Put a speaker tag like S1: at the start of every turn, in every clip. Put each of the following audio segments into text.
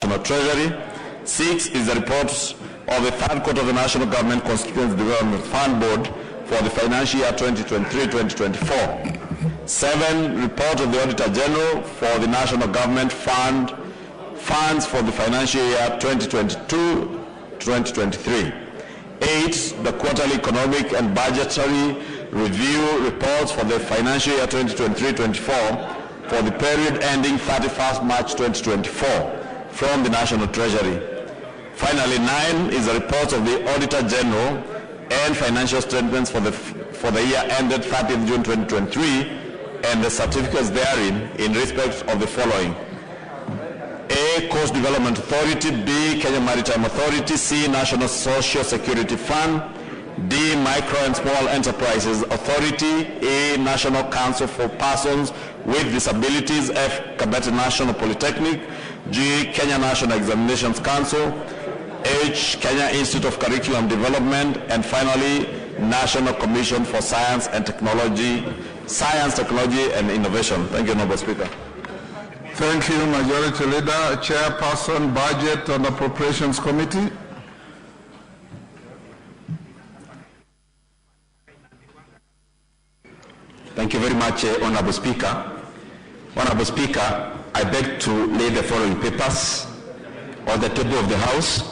S1: National Treasury. 6 is the report of the third quarter of the National Government Constituency Development Fund Board for the financial year 2023-2024. 7, report of the Auditor General for the National Government funds for the financial year 2022-2023. 8, the quarterly economic and budgetary review reports for the financial year 2023-24 for the period ending 31st March 2024 from the National Treasury. Finally, 9 is a report of the Auditor General and financial statements for the year ended 30th June 2023 and the certificates therein in respect of the following: A, Coast Development Authority; B, Kenya Maritime Authority; C, National Social Security Fund; D, Micro and Small Enterprises Authority; E, National Council for Persons with Disabilities; F, Kabete National Polytechnic; G, Kenya National Examinations Council; H, Kenya Institute of Curriculum Development; and finally, National Commission for Science, Technology and Innovation. Thank you, Honorable Speaker.
S2: Thank you, Majority Leader. Chairperson, Budget and Appropriations Committee.
S3: Thank you very much, Honorable Speaker. Honorable Speaker, I beg to lay the following papers on the table of the House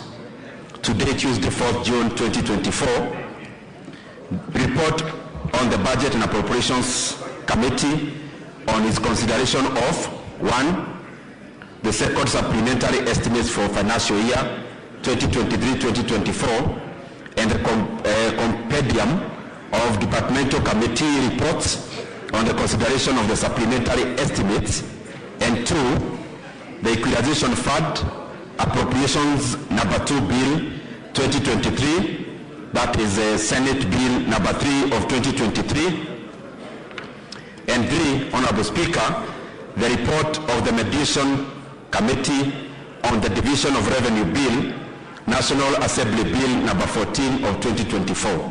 S3: today, Tuesday, 4th June 2024. Report on the Budget and Appropriations Committee on its consideration of 1, the second supplementary estimates for financial year 2023-2024 and the compendium of departmental committee reports on the consideration of the supplementary estimates, and 2, the equalization fund appropriations number 2 bill 2023, that is Senate bill number 3 of 2023, and 3, Honorable Speaker, the report of the Mediation Committee on the Division of Revenue Bill, National Assembly Bill number 14 of 2024.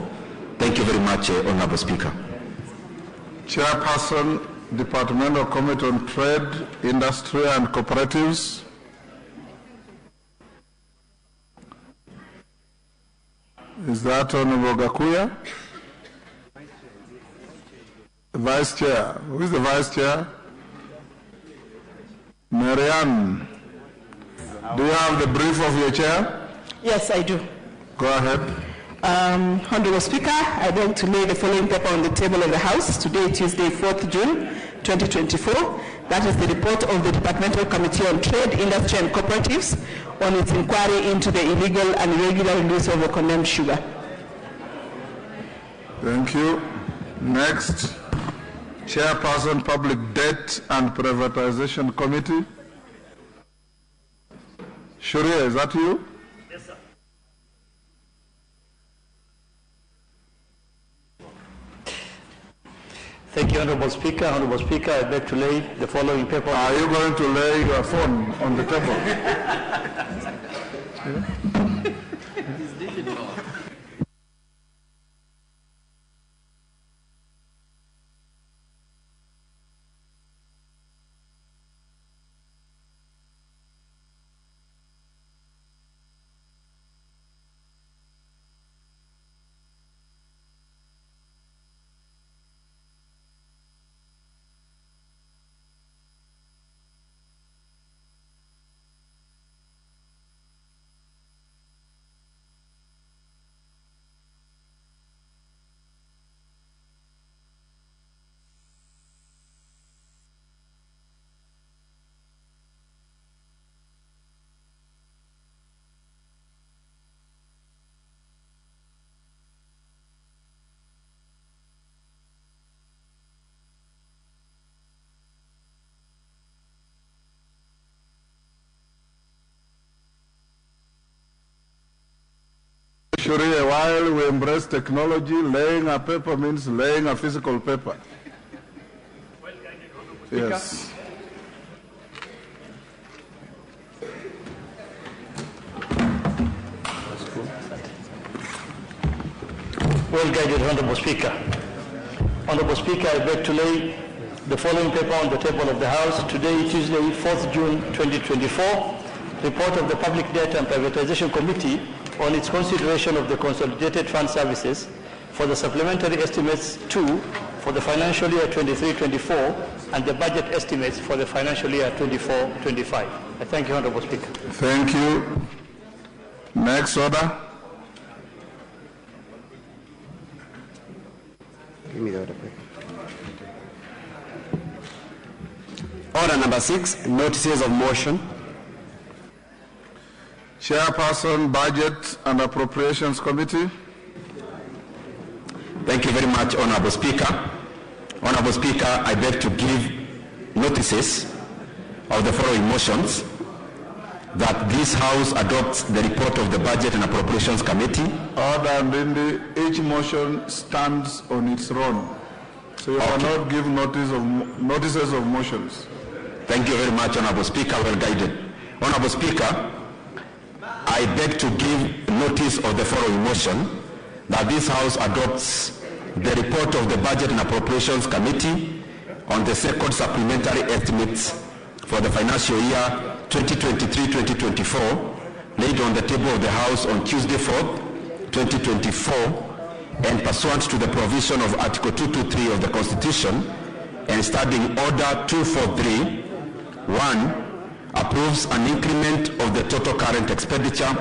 S3: Thank you very much, Honorable Speaker.
S2: Chairperson, Departmental Committee on Trade, Industry and Cooperatives. Is that Honorable Gakuya? Vice Chair. Who is the Vice Chair? Marianne. Do you have the brief of your chair?
S4: Yes, I do.
S2: Go ahead.
S4: Honorable Speaker, I beg to lay the following paper on the table of the House today, Tuesday, 4th June 2024. That is the report of the Departmental Committee on Trade, Industry and Cooperatives on its inquiry into the illegal and irregular release of the condemned sugar.
S2: Thank you. Next, Chairperson, Public Debt and Privatization Committee. Sharia, is that you?
S5: Yes, sir. Thank you, Honorable Speaker. Honorable Speaker, I beg to lay the following paper.
S2: Are you going to lay your phone on the table?
S5: It's digital.
S2: Sharia, while we embrace technology, laying a paper means laying a physical paper. Yes.
S5: Well-guided Honorable Speaker. Honorable Speaker, I beg to lay the following paper on the table of the House today, Tuesday, 4th June 2024. report of the Public Debt and Privatization Committee on its consideration of the Consolidated Fund Services for the supplementary estimates 2 for the financial year 23-24 and the budget estimates for the financial year 24-25. I thank you, Honorable Speaker.
S2: Thank you. Next order.
S6: Give me the order, please. Order number 6, notices of motion.
S2: Chairperson, Budget and Appropriations Committee.
S3: Thank you very much, Honorable Speaker. Honorable Speaker, I beg to give notices of the following motions: that this House adopts the report of the Budget and Appropriations Committee.
S2: Order, and each motion stands on its own, so you cannot give notices of motions.
S3: Thank you very much, Honorable Speaker. Well guided. Honorable Speaker, I beg to give notice of the following motion: that this House adopts the report of the Budget and Appropriations Committee on the second supplementary estimates for the financial year 2023-2024, laid on the table of the House on Tuesday 4th, 2024, and pursuant to the provision of Article 223 of the Constitution, and standing Order 243, 1, approves an increment of the total current expenditure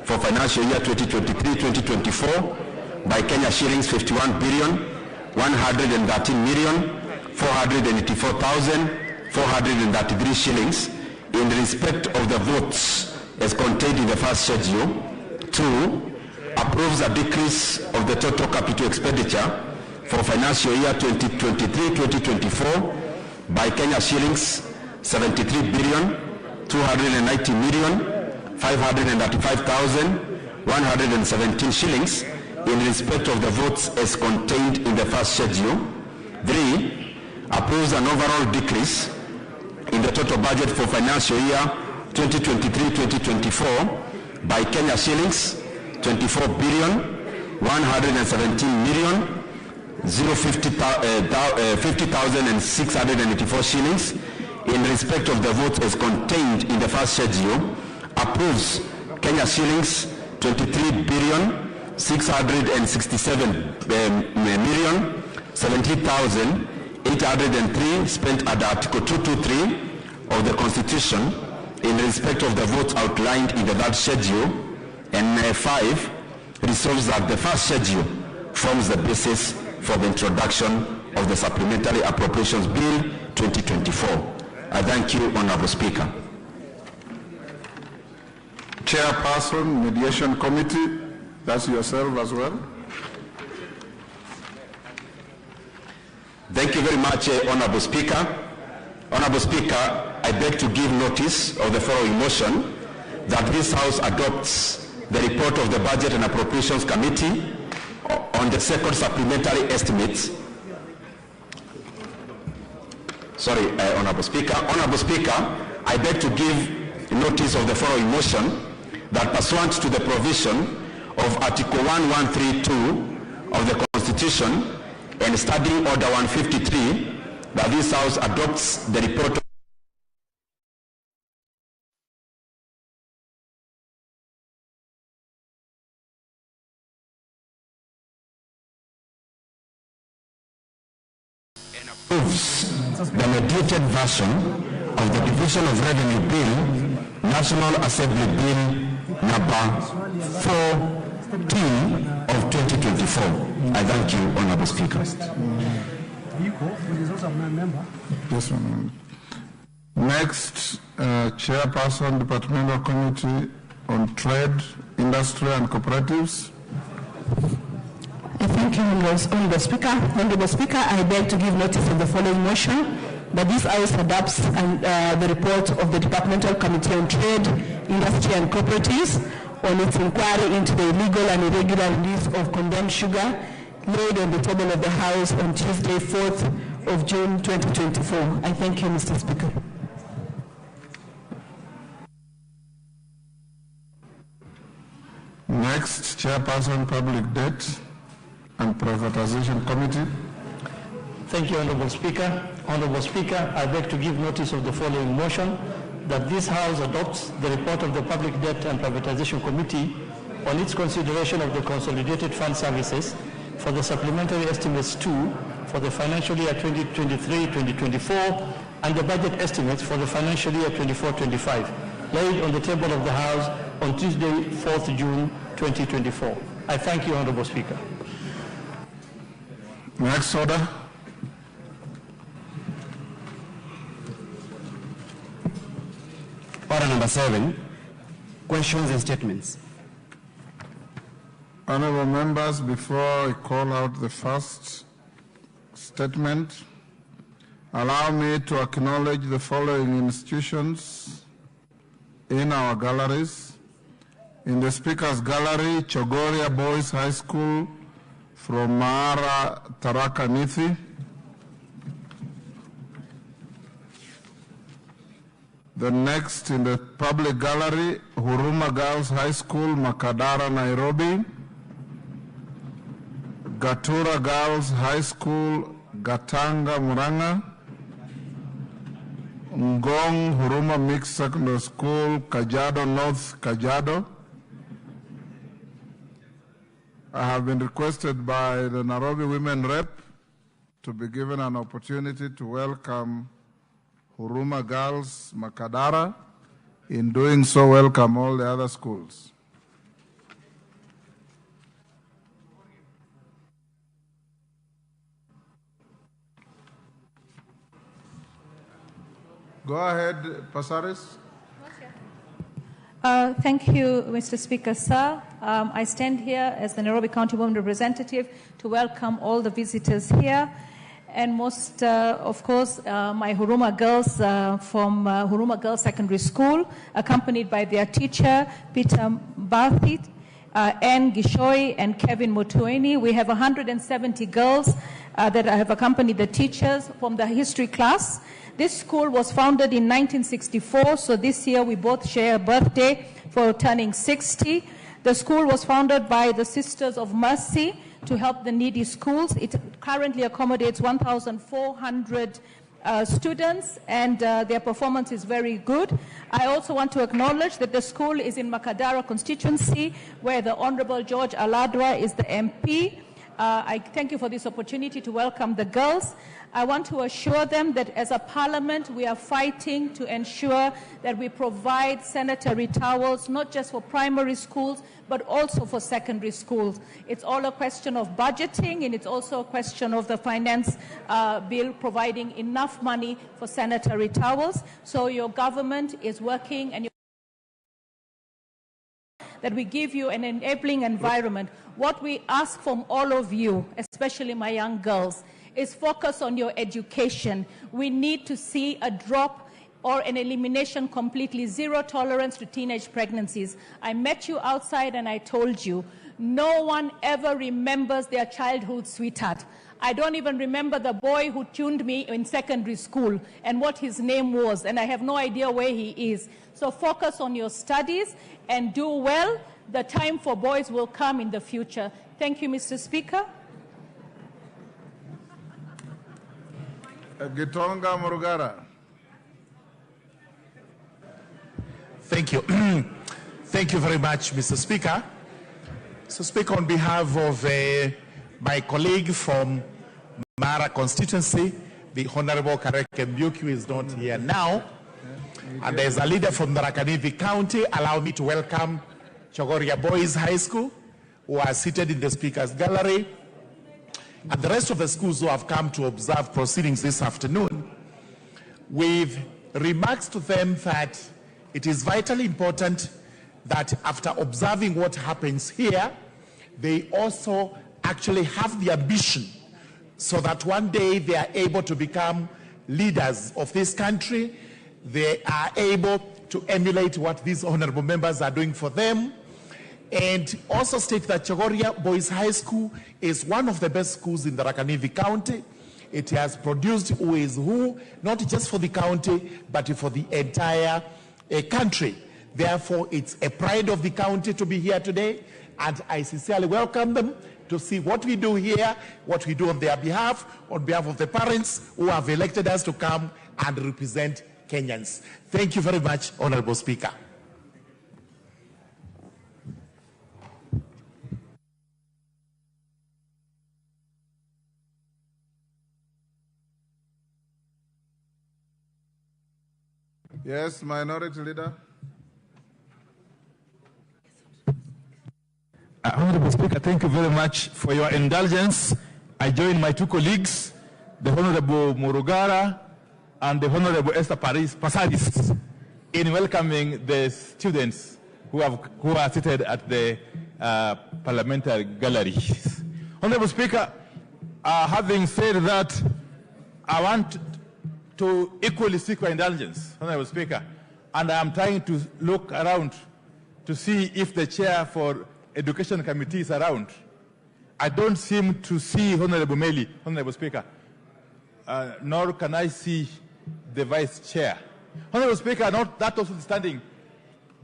S3: for financial year 2023-2024 by Kenya shillings 51,113,484,433 shillings in respect of the votes as contained in the first schedule. 2, approves a decrease of the total capital expenditure for financial year 2023-2024 by Kenya shillings 73,290,535,117 shillings in respect of the votes as contained in the first schedule. 3, approves an overall decrease in the total budget for financial year 2023-2024 by Kenya shillings 24,117,050,684 shillings in respect of the votes as contained in the first schedule. Approves Kenya shillings 23,667,070,803 spent under Article 223 of the Constitution in respect of the votes outlined in the third schedule. And 5, resolves that the first schedule forms the basis for the introduction of the Supplementary Appropriations Bill 2024. I thank you, Honorable Speaker.
S2: Chairperson, Mediation Committee, that's yourself as well.
S3: Thank you very much, Honorable Speaker. Honorable Speaker, I beg to give notice of the following motion: that this House adopts the report of the Budget and Appropriations Committee on the second supplementary estimates. Honorable Speaker. Honorable Speaker, I beg to give notice of the following motion: that pursuant to the provision of Article 1132 of the Constitution and Standing Order 153, that this House adopts the report and approves the mediated version of the Division of Revenue Bill, National Assembly Bill number 14 of 2024. I thank you, Honorable Speaker.
S2: Yes, next, Chairperson, Departmental Committee on Trade, Industry and Cooperatives.
S4: Thank you, Honorable Speaker. Honorable Speaker, I beg to give notice of the following motion: that this House adopts the report of the Departmental Committee on Trade, Industry and Cooperatives on its inquiry into the illegal and irregular release of condemned sugar, laid on the table of the House on Tuesday, 4th of June 2024. I thank you, Mr. Speaker.
S2: Next, Chairperson, Public Debt and Privatization Committee.
S5: Thank you, Honorable Speaker. Honorable Speaker, I beg to give notice of the following motion: that this House adopts the report of the Public Debt and Privatization Committee on its consideration of the Consolidated Fund Services for the Supplementary Estimates 2 for the financial year 2023-2024 and the budget estimates for the financial year 24-25, laid on the table of the House on Tuesday, 4th June 2024. I thank you, Honorable Speaker.
S2: Next order.
S6: Order number 7, questions and statements.
S2: Honorable members, before I call out the first statement, allow me to acknowledge the following institutions in our galleries. In the Speaker's Gallery, Chogoria Boys High School from Mara, Tharaka Nithi. The next in the Public Gallery, Huruma Girls High School, Makadara, Nairobi. Gatura Girls High School, Gatanga, Muranga. Ngong Huruma Mixed Secondary School, Kajiado North, Kajiado. I have been requested by the Nairobi Women Rep to be given an opportunity to welcome Huruma Girls, Makadara. In doing so, welcome all the other schools. Go ahead, Pasaris.
S7: Thank you, Mr. Speaker, sir. I stand here as the Nairobi County Women Representative to welcome all the visitors here, and most, of course, my Huruma girls from Huruma Girls Secondary School, accompanied by their teacher, Peter Barthit, Anne Gishoi, and Kevin Mutueni. We have 170 girls that have accompanied the teachers from the history class. This school was founded in 1964, so this year we both share a birthday for turning 60. The school was founded by the Sisters of Mercy to help the needy schools. It currently accommodates 1,400 students, and their performance is very good. I also want to acknowledge that the school is in Makadara constituency, where the Honorable George Aladwa is the MP. I thank you for this opportunity to welcome the girls. I want to assure them that as a parliament, we are fighting to ensure that we provide sanitary towels, not just for primary schools, but also for secondary schools. It's all a question of budgeting, and it's also a question of the finance bill providing enough money for sanitary towels. So your government is working, and that we give you an enabling environment. What we ask from all of you, especially my young girls, is focus on your education. We need to see a drop or an elimination completely, zero tolerance to teenage pregnancies. I met you outside and I told you, no one ever remembers their childhood sweetheart. I don't even remember the boy who tuned me in secondary school and what his name was, and I have no idea where he is. So focus on your studies and do well. The time for boys will come in the future. Thank you, Mr. Speaker.
S2: Gitonga Murugara.
S8: Thank you. Thank you very much, Mr. Speaker. So, Speaker, on behalf of my colleague from Mara constituency, the Honorable Kareke Mbuki, is not here now, and there's a leader from Tharaka Nithi County. Allow me to welcome Chogoria Boys High School, who are seated in the Speaker's Gallery, and the rest of the schools who have come to observe proceedings this afternoon. We've remarked to them that it is vitally important that after observing what happens here, they also actually have the ambition so that one day they are able to become leaders of this country. They are able to emulate what these honorable members are doing for them, and also state that Chogoria Boys High School is one of the best schools in the Tharaka Nithi County. It has produced who is who, not just for the county, but for the entire country. Therefore, it's a pride of the county to be here today, and I sincerely welcome them to see what we do here, what we do on their behalf, on behalf of the parents who have elected us to come and represent Kenyans. Thank you very much, Honorable Speaker.
S2: Yes, Minority Leader.
S9: Honorable Speaker, thank you very much for your indulgence. I join my two colleagues, the Honorable Murugara and the Honorable Esther Pasadis, in welcoming the students who are seated at the parliamentary gallery. Honorable Speaker, having said that, I want to equally seek your indulgence, Honorable Speaker, and I am trying to look around to see if the chair for Education Committee is around. I don't seem to see Honorable Meli, Honorable Speaker, nor can I see the Vice Chair. Honorable Speaker, not that notwithstanding,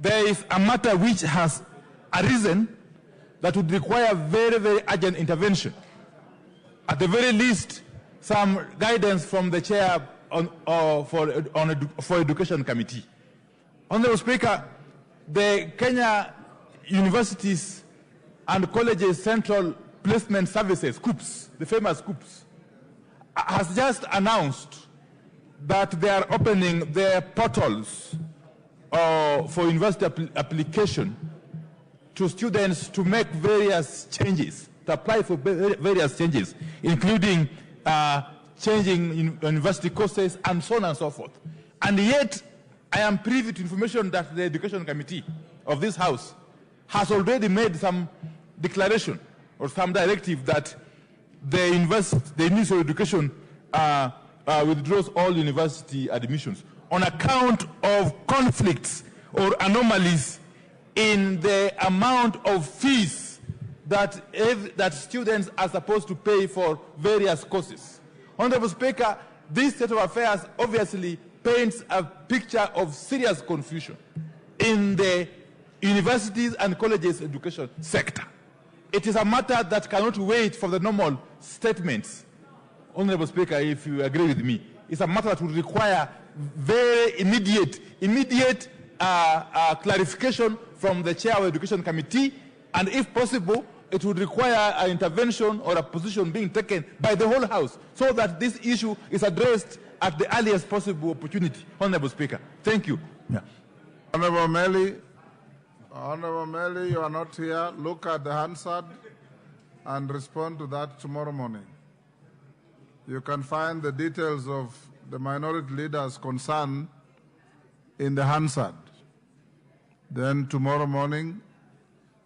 S9: there is a matter which has arisen that would require very, very urgent intervention. At the very least, some guidance from the Chair for Education Committee. Honorable Speaker, the Kenya Universities and Colleges Central Placement Services, COOPS, the famous COOPS, has just announced that they are opening their portals for university application to students to make various changes, to apply for various changes, including changing university courses and so on and so forth. And yet, I am privy to information that the Education Committee of this House has already made some declaration or some directive that the Ministry of Education withdraws all university admissions on account of conflicts or anomalies in the amount of fees that students are supposed to pay for various courses. Honorable Speaker, this state of affairs obviously paints a picture of serious confusion in the universities and colleges education sector. It is a matter that cannot wait for the normal statements. Honorable Speaker, if you agree with me, it's a matter that would require very immediate clarification from the Chair of the Education Committee, and if possible, it would require an intervention or a position being taken by the whole House so that this issue is addressed at the earliest possible opportunity. Honorable Speaker, thank you. Yeah.
S2: Honorable Meli, you are not here. Look at the Hansard and respond to that tomorrow morning. You can find the details of the minority leaders' concern in the Hansard. Then tomorrow morning,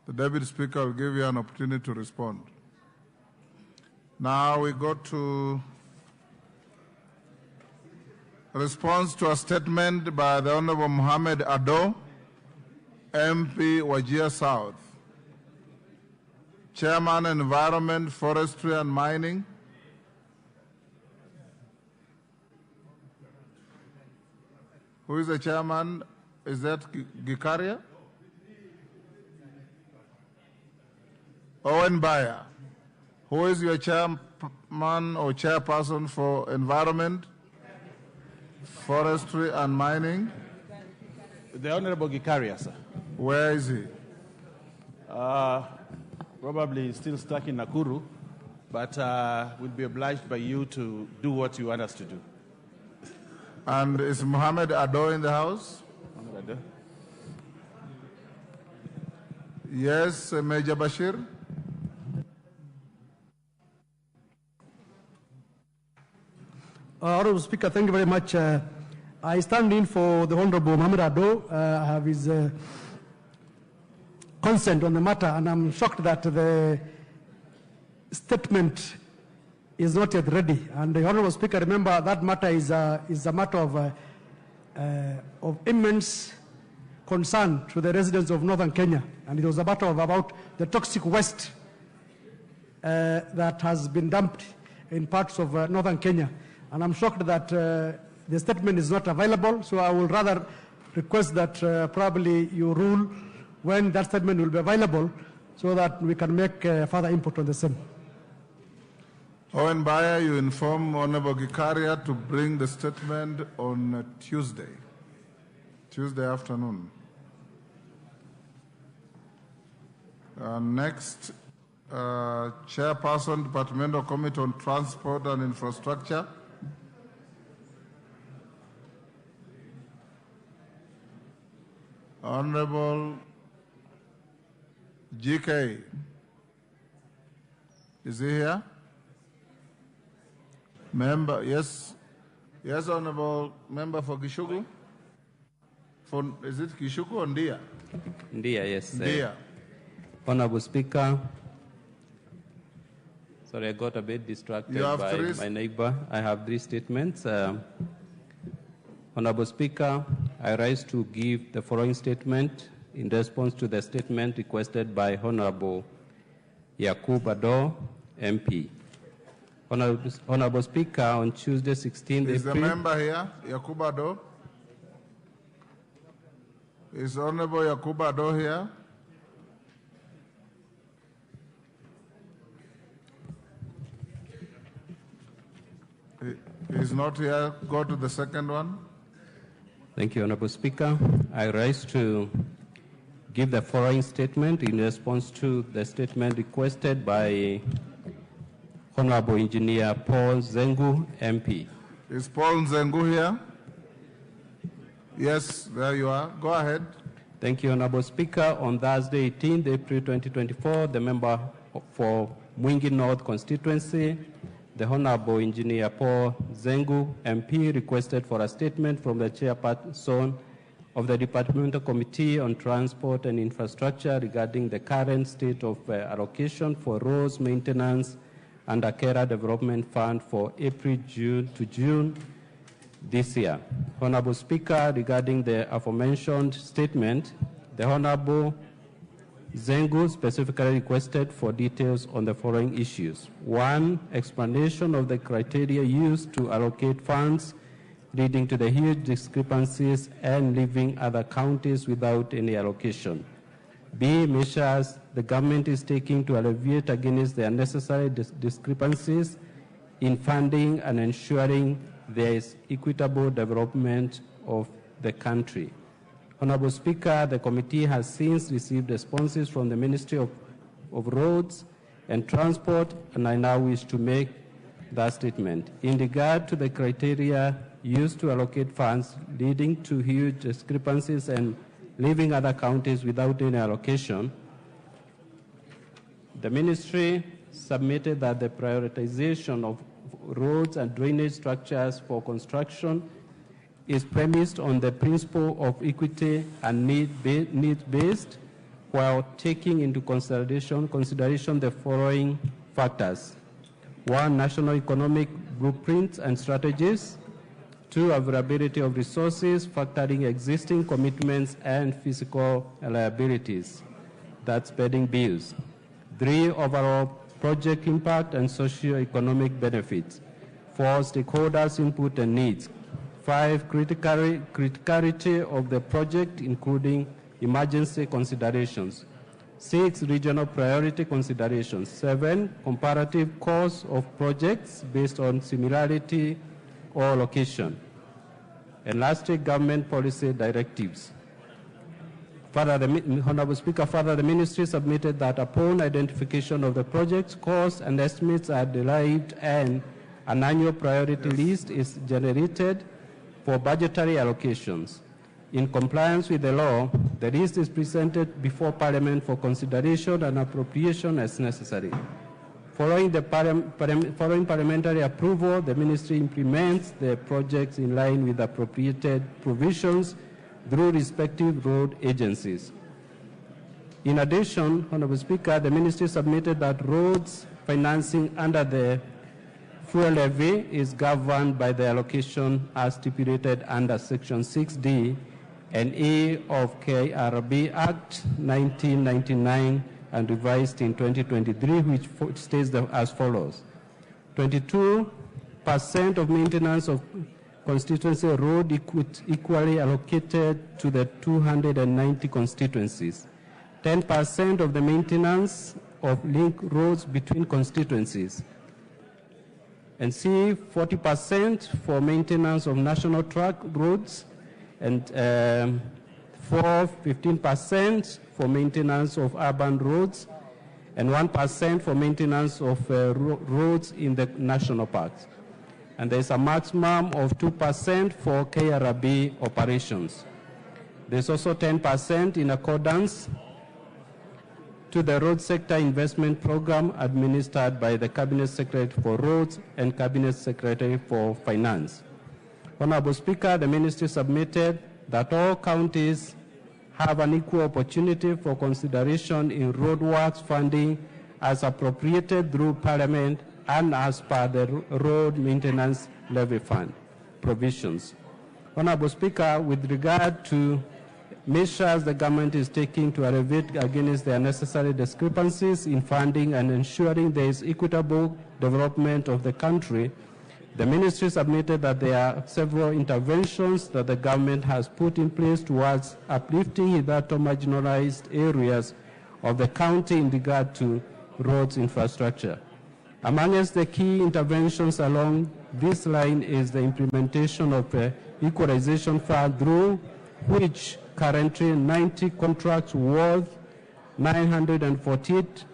S2: the Deputy Speaker will give you an opportunity to respond. Now we go to a response to a statement by the Honorable Mohammed Ado, MP Wajir South, Chairman Environment, Forestry and Mining. Who is the chairman? Is that Gikaria? Owen Bayer. Who is your chairman or chairperson for Environment, Forestry and Mining?
S10: The Honorable Gikaria, sir.
S2: Where is he?
S10: Probably still stuck in Nakuru, but we'll be obliged by you to do what you want us to do.
S2: And is Mohammed Ado in the house?
S10: Ado?
S2: Yes, Major Bashir.
S11: Honorable Speaker, thank you very much. I stand in for the Honorable Mohammed Ado. I have his consent on the matter, and I'm shocked that the statement is not yet ready. And the Honorable Speaker, remember that matter is a matter of immense concern to the residents of northern Kenya, and it was a matter of about the toxic waste that has been dumped in parts of northern Kenya. And I'm shocked that the statement is not available, so I will rather request that probably you rule when that statement will be available so that we can make further input on the same.
S2: Owen Bayer, you inform Honorable Gikaria to bring the statement on Tuesday afternoon. Next, Chairperson, Departmental Committee on Transport and Infrastructure. Honorable GK. Is he here? Member, yes. Yes, Honorable Member for Kishugu. Is it Kishugu or Ndia?
S12: Ndia, yes.
S2: Ndia.
S12: Honorable Speaker, sorry, I got a bit distracted by my neighbor. I have 3 statements. Honorable Speaker, I rise to give the following statement in response to the statement requested by Honorable Yakub Ado, MP. Honorable Speaker, on Tuesday, 16th April...
S2: Is the member here, Yakub Ado? Is Honorable Yakub Ado here? He is not here. Go to the second one.
S12: Thank you, Honorable Speaker. I rise to give the following statement in response to the statement requested by Honorable Engineer Paul Zengu, MP.
S2: Is Paul Zengu here? Yes, there you are. Go ahead.
S12: Thank you, Honorable Speaker. On Thursday, 18th April 2024, the member for Mwingi North constituency, the Honorable Engineer Paul Zengu, MP, requested for a statement from the chairperson of the Departmental Committee on Transport and Infrastructure regarding the current state of allocation for roads maintenance under Kera Development Fund for April to June this year. Honorable Speaker, regarding the aforementioned statement, the Honorable Zengu specifically requested for details on the following issues. 1, explanation of the criteria used to allocate funds leading to the huge discrepancies and leaving other counties without any allocation. B, measures the government is taking to alleviate against the unnecessary discrepancies in funding and ensuring there is equitable development of the country. Honorable Speaker, the committee has since received responses from the Ministry of Roads and Transport, and I now wish to make that statement. In regard to the criteria used to allocate funds leading to huge discrepancies and leaving other counties without any allocation, the ministry submitted that the prioritization of roads and drainage structures for construction is premised on the principle of equity and need-based, while taking into consideration the following factors. 1, national economic blueprints and strategies. 2, availability of resources, factoring existing commitments and physical liabilities, that's pending bills. 3, overall project impact and socio-economic benefits. 4, stakeholders' input and needs. 5, criticality of the project, including emergency considerations. 6, regional priority considerations. 7, comparative cost of projects based on similarity or location. And lastly, government policy directives. Further, Honorable Speaker, the ministry submitted that upon identification of the project's costs and estimates are derived and an annual priority list is generated for budgetary allocations. In compliance with the law, the list is presented before Parliament for consideration and appropriation as necessary. Following parliamentary approval, the ministry implements the projects in line with appropriated provisions through respective road agencies. In addition, Honorable Speaker, the ministry submitted that roads financing under the fuel levy is governed by the allocation as stipulated under Section 6D and E of KRB Act 1999 and revised in 2023, which states as follows. 22% of maintenance of constituency road equally allocated to the 290 constituencies. 10% of the maintenance of link roads between constituencies. And C, 40% for maintenance of national track roads, and 15% for maintenance of urban roads, and 1% for maintenance of roads in the national parks. And there's a maximum of 2% for KRB operations. There's also 10% in accordance to the Road Sector Investment Program administered by the Cabinet Secretary for Roads and Cabinet Secretary for Finance. Honorable Speaker, the Ministry submitted that all counties have an equal opportunity for consideration in roadworks funding as appropriated through Parliament and as per the Road Maintenance Levy Fund provisions. Honorable Speaker, with regard to measures the government is taking to elevate against the unnecessary discrepancies in funding and ensuring there is equitable development of the country, the Ministry submitted that there are several interventions that the government has put in place towards uplifting hitherto marginalized areas of the county in regard to roads infrastructure. Amongst the key interventions along this line is the implementation of the equalization fund, through which currently 90 contracts worth 948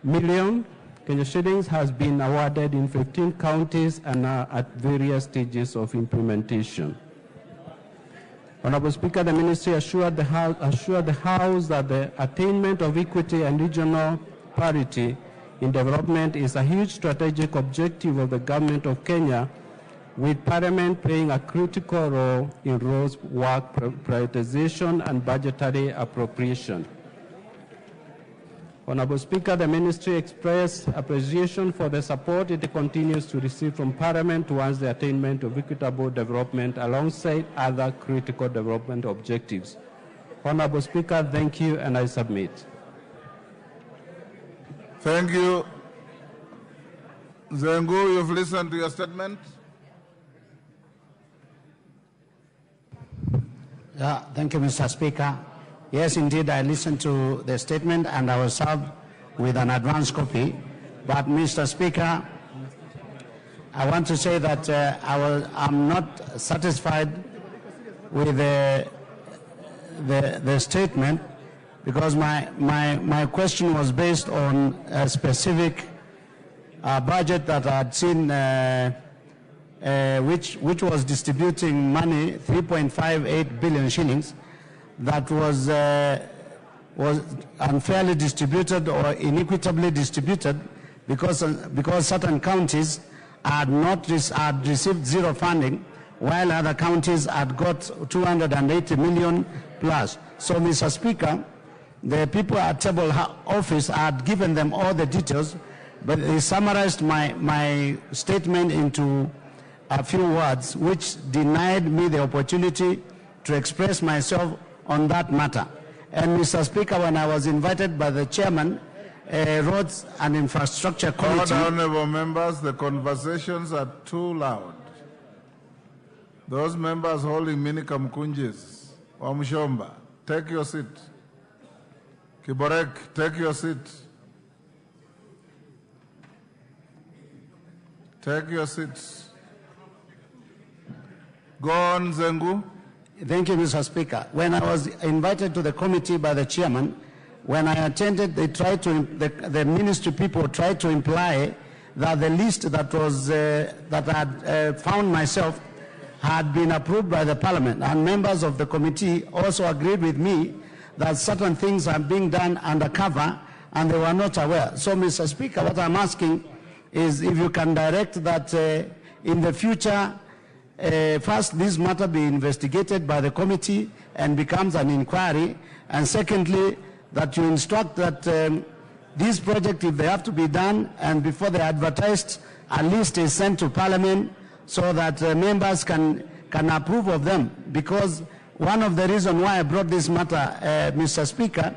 S12: million Kenya shillings has been awarded in 15 counties and are at various stages of implementation. Honorable Speaker, the Ministry assured the House that the attainment of equity and regional parity in development is a huge strategic objective of the Government of Kenya, with Parliament playing a critical role in roads work prioritization and budgetary appropriation. Honorable Speaker, the Ministry expressed appreciation for the support it continues to receive from Parliament towards the attainment of equitable development alongside other critical development objectives. Honorable Speaker, thank you, and I submit.
S2: Thank you. Zengu, you've listened to your statement.
S13: Thank you, Mr. Speaker. Yes, indeed, I listened to the statement and I was served with an advance copy. But, Mr. Speaker, I want to say that I'm not satisfied with the statement, because my question was based on a specific budget that I had seen, which was distributing money, 3.58 billion shillings, that was unfairly distributed or inequitably distributed, because certain counties had received zero funding, while other counties had got 280 million plus. So, Mr. Speaker, the people at Table Office had given them all the details, but they summarized my statement into a few words, which denied me the opportunity to express myself on that matter. And, Mr. Speaker, when I was invited by the chairman, Roads and Infrastructure Committee...
S2: Honorable members, the conversations are too loud. Those members holding minika mkunjis, Wamshomba, take your seat. Kiborek, take your seat. Take your seats. Go on, Zengu.
S13: Thank you, Mr. Speaker. When I was invited to the committee by the chairman, when I attended, they tried to, the ministry people tried to imply that the list that was that I had found myself had been approved by the Parliament, and members of the committee also agreed with me that certain things are being done undercover and they were not aware. So, Mr. Speaker, what I'm asking is if you can direct that in the future, first, this matter be investigated by the committee and becomes an inquiry, and secondly, that you instruct that this project, if they have to be done, and before they're advertised, a list is sent to Parliament so that members can approve of them. Because one of the reasons why I brought this matter, Mr. Speaker,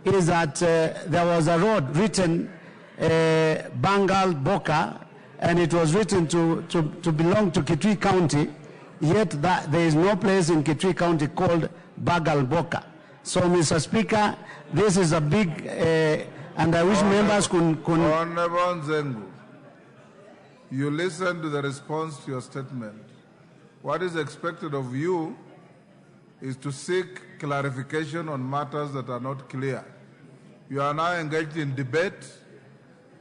S13: is that there was a road written Bangal Boka, and it was written to belong to Kitui County, yet there is no place in Kitui County called Bagal Boka. So, Mr. Speaker, this is a big, and I wish members could...
S2: Honorable Zengu, You listen to the response to your statement. What is expected of you is to seek clarification on matters that are not clear. You are now engaged in debate,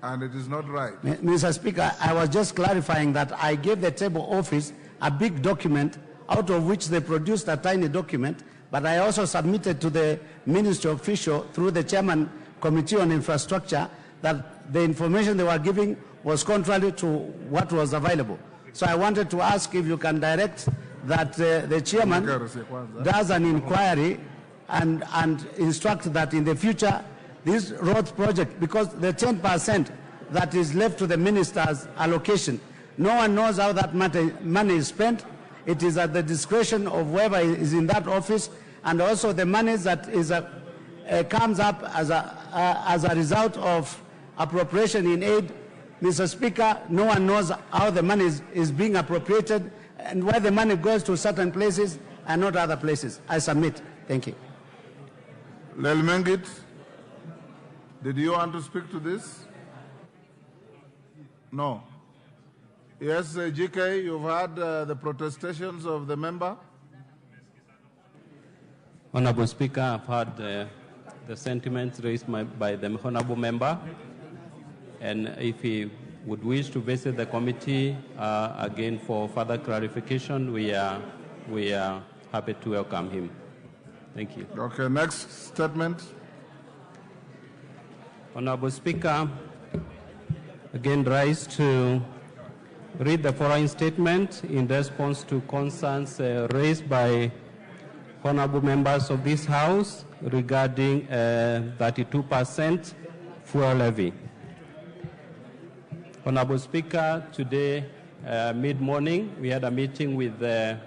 S2: and it is not right.
S13: Mr. Speaker, I was just clarifying that I gave the table office a big document, out of which they produced a tiny document, but I also submitted to the ministry official through the chairman Committee on Infrastructure that the information they were giving was contrary to what was available. So I wanted to ask if you can direct that the chairman does an inquiry and instruct that in the future this road project, because the 10% that is left to the minister's allocation, no one knows how that money is spent. It is at the discretion of whoever is in that office, and also the money that is comes up as a result of appropriation in aid. Mr. Speaker, no one knows how the money is being appropriated and where the money goes to certain places and not other places. I submit. Thank you.
S2: Lelmengit, did you want to speak to this? No. Yes, GK, you've heard the protestations of the member.
S12: Honorable Speaker, I've heard the sentiments raised by the honorable member, and if he would wish to visit the committee again for further clarification, we are happy to welcome him. Thank you.
S2: Okay, next statement.
S12: Honorable Speaker, again rise to read the following statement in response to concerns raised by honorable members of this House regarding 32% fuel levy. Honorable Speaker, today mid-morning we had a meeting with the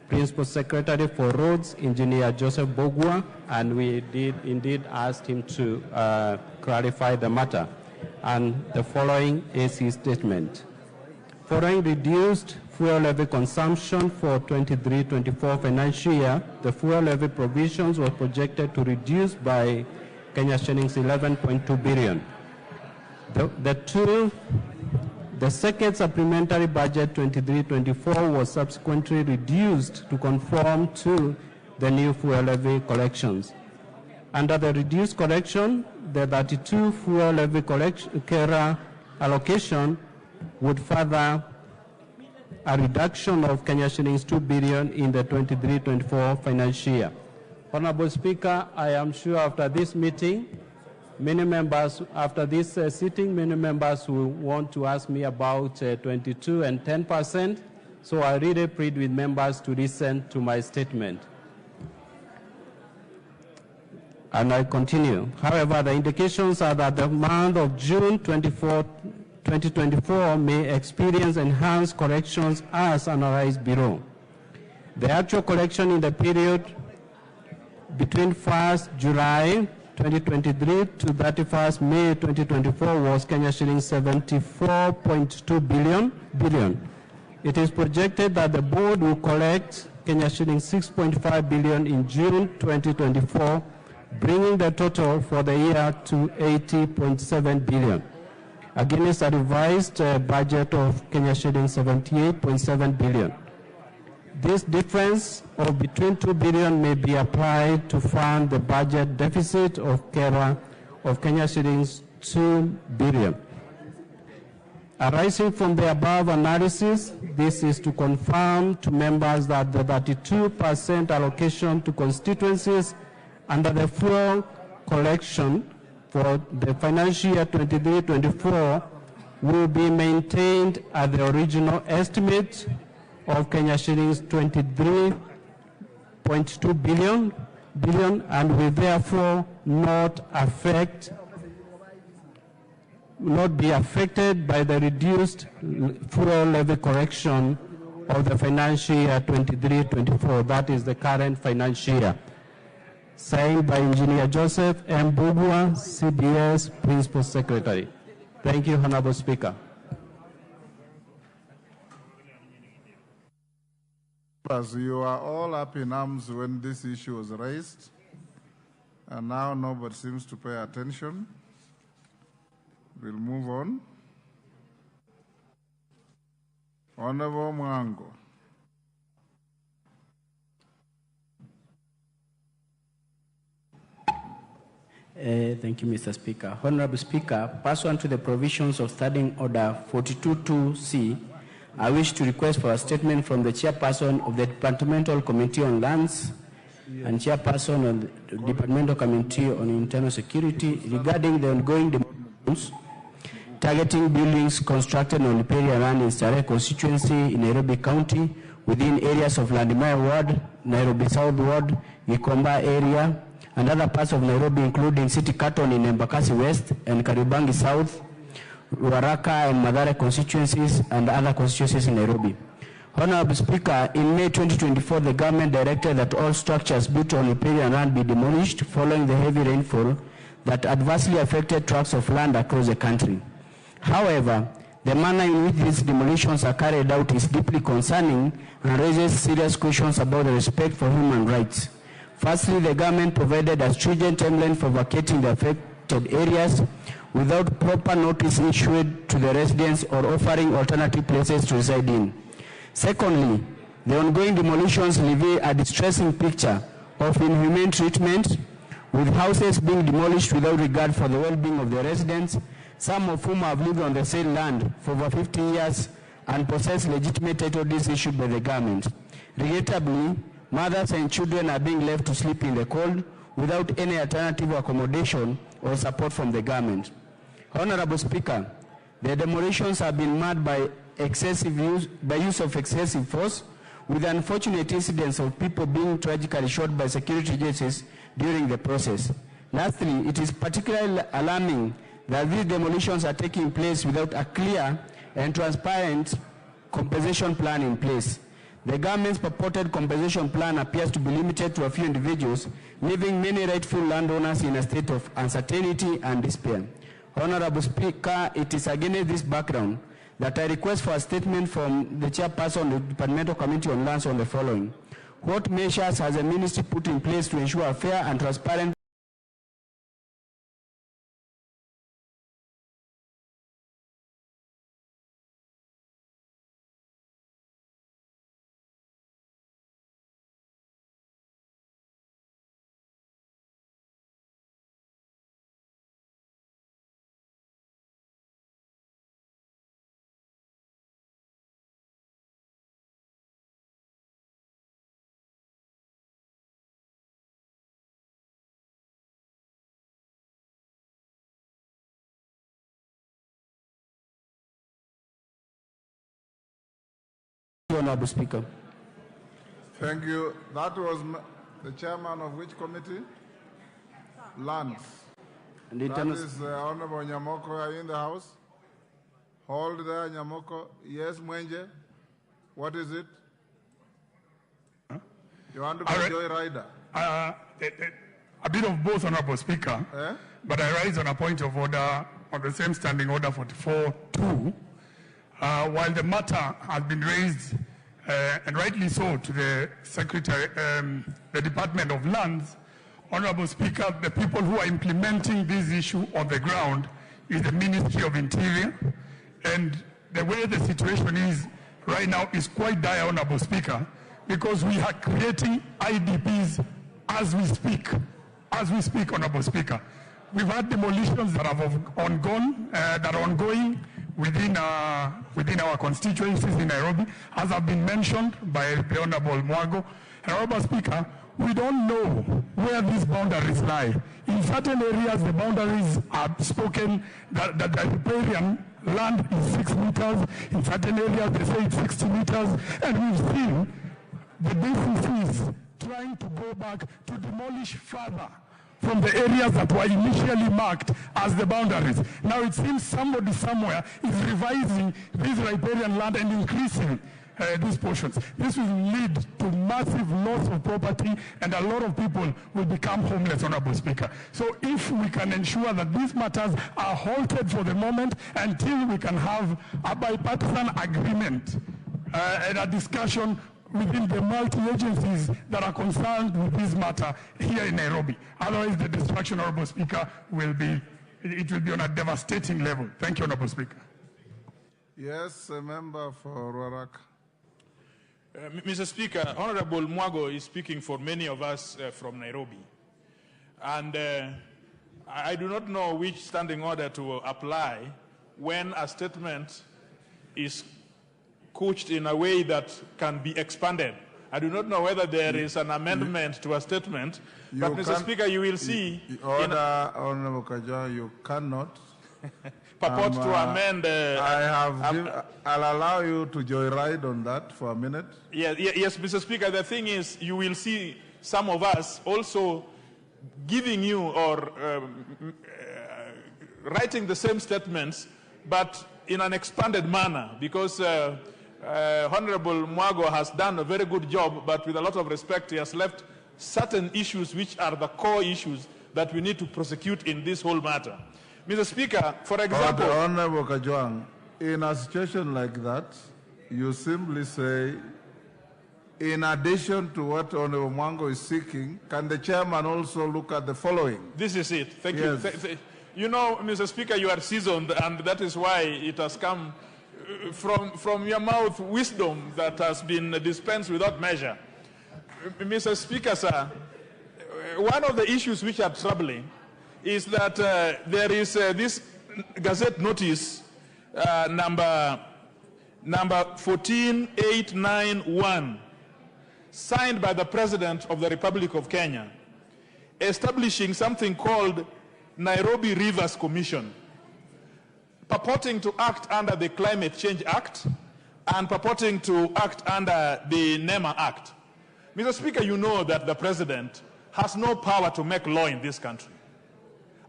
S12: Principal Secretary for Roads, Engineer Joseph Bogwa, and we did indeed ask him to clarify the matter. And the following is his statement. Following reduced fuel levy consumption for 23-24 financial year, the fuel levy provisions were projected to reduce by Kenya shillings 11.2 billion. The second supplementary budget 23-24 was subsequently reduced to conform to the new fuel levy collections. Under the reduced collection, the 32 fuel levy KERA allocation would further a reduction of Kenya shillings 2 billion in the 23-24 financial year. Honorable Speaker, I am sure after this meeting, many members, after this sitting, many members will want to ask me about 22 and 10%, so I really plead with members to listen to my statement. And I continue. However, the indications are that the month of June 2024 may experience enhanced collections as analyzed below. The actual collection in the period between 1st July 2023 to 31st May 2024 was Kenya shillings 74.2 billion. It is projected that the board will collect Kenya shillings 6.5 billion in June 2024, bringing the total for the year to 80.7 billion. Against a revised budget of Kenya shillings 78.7 billion. This difference of between 2 billion may be applied to fund the budget deficit of KERA of Kenya shillings 2 billion. Arising from the above analysis, this is to confirm to members that the 32% allocation to constituencies under the fuel collection for the financial year 23-24 will be maintained at the original estimate of Kenya shillings 23.2 billion and will therefore not be affected by the reduced fuel levy correction of the financial year 23-24. That is the current financial year. Signed by Engineer Joseph M. Bugwa, CDS Principal Secretary. Thank you, Honorable Speaker.
S2: You are all up in arms when this issue was raised, and now nobody seems to pay attention. We'll move on. Honorable Mwango.
S12: Thank you, Mr. Speaker. Honorable Speaker, pursuant to the provisions of Standing Order 42.2c, I wish to request for a statement from the Chairperson of the Departmental Committee on Lands and Chairperson of the Departmental Committee on Internal Security regarding the ongoing demolitions targeting buildings constructed on riparian land in Starehe constituency in Nairobi County within areas of Landimai Ward, Nairobi South Ward, Gikomba area, and other parts of Nairobi, including City Canton in Embakasi West and Karibangi South, Ruaraka and Mathare constituencies, and other constituencies in Nairobi. Honorable Speaker, in May 2024, the government directed that all structures built on riparian land be demolished following the heavy rainfall that adversely affected tracts of land across the country. However, the manner in which these demolitions are carried out is deeply concerning and raises serious questions about the respect for human rights. Firstly, the government provided a stringent timeline for vacating the affected areas without proper notice issued to the residents or offering alternative places to reside in. Secondly, the ongoing demolitions reveal a distressing picture of inhumane treatment, with houses being demolished without regard for the well-being of the residents, some of whom have lived on the same land for over 50 years and possess legitimate title deeds issued by the government. Regrettably, mothers and children are being left to sleep in the cold without any alternative accommodation or support from the government. Honorable Speaker, the demolitions have been marred by use of excessive force, with unfortunate incidents of people being tragically shot by security agencies during the process. Lastly, it is particularly alarming that these demolitions are taking place without a clear and transparent compensation plan in place. The government's purported compensation plan appears to be limited to a few individuals, leaving many rightful landowners in a state of uncertainty and despair. Honorable Speaker, it is against this background that I request for a statement from the Chairperson of the Departmental Committee on Lands on the following. What measures has the Ministry put in place to ensure a fair and transparent Honorable Speaker.
S2: Thank you. That was the chairman of which committee? Lands.
S12: And
S2: that is Honorable Nyamoko. Are you in the house? Hold there, Nyamoko. Yes, Mwenje. What is it?
S14: Huh?
S2: You want to be a joyrider?
S14: A bit of both, Honorable Speaker. But I rise on a point of order on the same Standing Order 44.2. While the matter has been raised, and rightly so, to the Secretary, the Department of Lands, Honorable Speaker, the people who are implementing this issue on the ground is the Ministry of Interior, and the way the situation is right now is quite dire, Honorable Speaker, because we are creating IDPs as we speak, Honorable Speaker. We've had demolitions that are ongoing within our constituencies in Nairobi, as have been mentioned by the Honorable Mwango. Honorable Speaker, we don't know where these boundaries lie. In certain areas, the boundaries are spoken that the riparian land is 6 meters. In certain areas, they say it's 60 meters. And we've seen the DCCs trying to go back to demolish further from the areas that were initially marked as the boundaries. Now it seems somebody somewhere is revising this riparian land and increasing these portions. This will lead to massive loss of property, and a lot of people will become homeless, Honorable Speaker. So if we can ensure that these matters are halted for the moment until we can have a bipartisan agreement and a discussion within the multi-agencies that are concerned with this matter here in Nairobi. Otherwise, the destruction, Honorable Speaker, will be on a devastating level. Thank you, Honorable Speaker.
S2: Yes, a member for Ruaraka.
S15: Mr. Speaker, Honorable Mwago is speaking for many of us from Nairobi. And I do not know which standing order to apply when a statement is couched in a way that can be expanded. I do not know whether there is an amendment to a statement, but Mr. Speaker, you will see...
S2: Honorable Kajwa, you cannot
S15: purport to amend...
S2: I'll allow you to joyride on that for a minute.
S15: Yes, Mr. Speaker, the thing is, you will see some of us also giving you or writing the same statements, but in an expanded manner, because Honorable Mwago has done a very good job, but with a lot of respect, he has left certain issues which are the core issues that we need to prosecute in this whole matter. Mr. Speaker, for example...
S2: Honorable Kajwang, in a situation like that, you simply say, in addition to what Honorable Mwago is seeking, can the chairman also look at the following?
S15: This is it. Thank you. You know, Mr. Speaker, you are seasoned, and that is why it has come from your mouth wisdom that has been dispensed without measure. Mr. Speaker, sir, one of the issues which are troubling is that there is this Gazette notice number 14891, signed by the President of the Republic of Kenya, establishing something called Nairobi Rivers Commission, purporting to act under the Climate Change Act and purporting to act under the NEMA Act. Mr. Speaker, you know that the President has no power to make law in this country.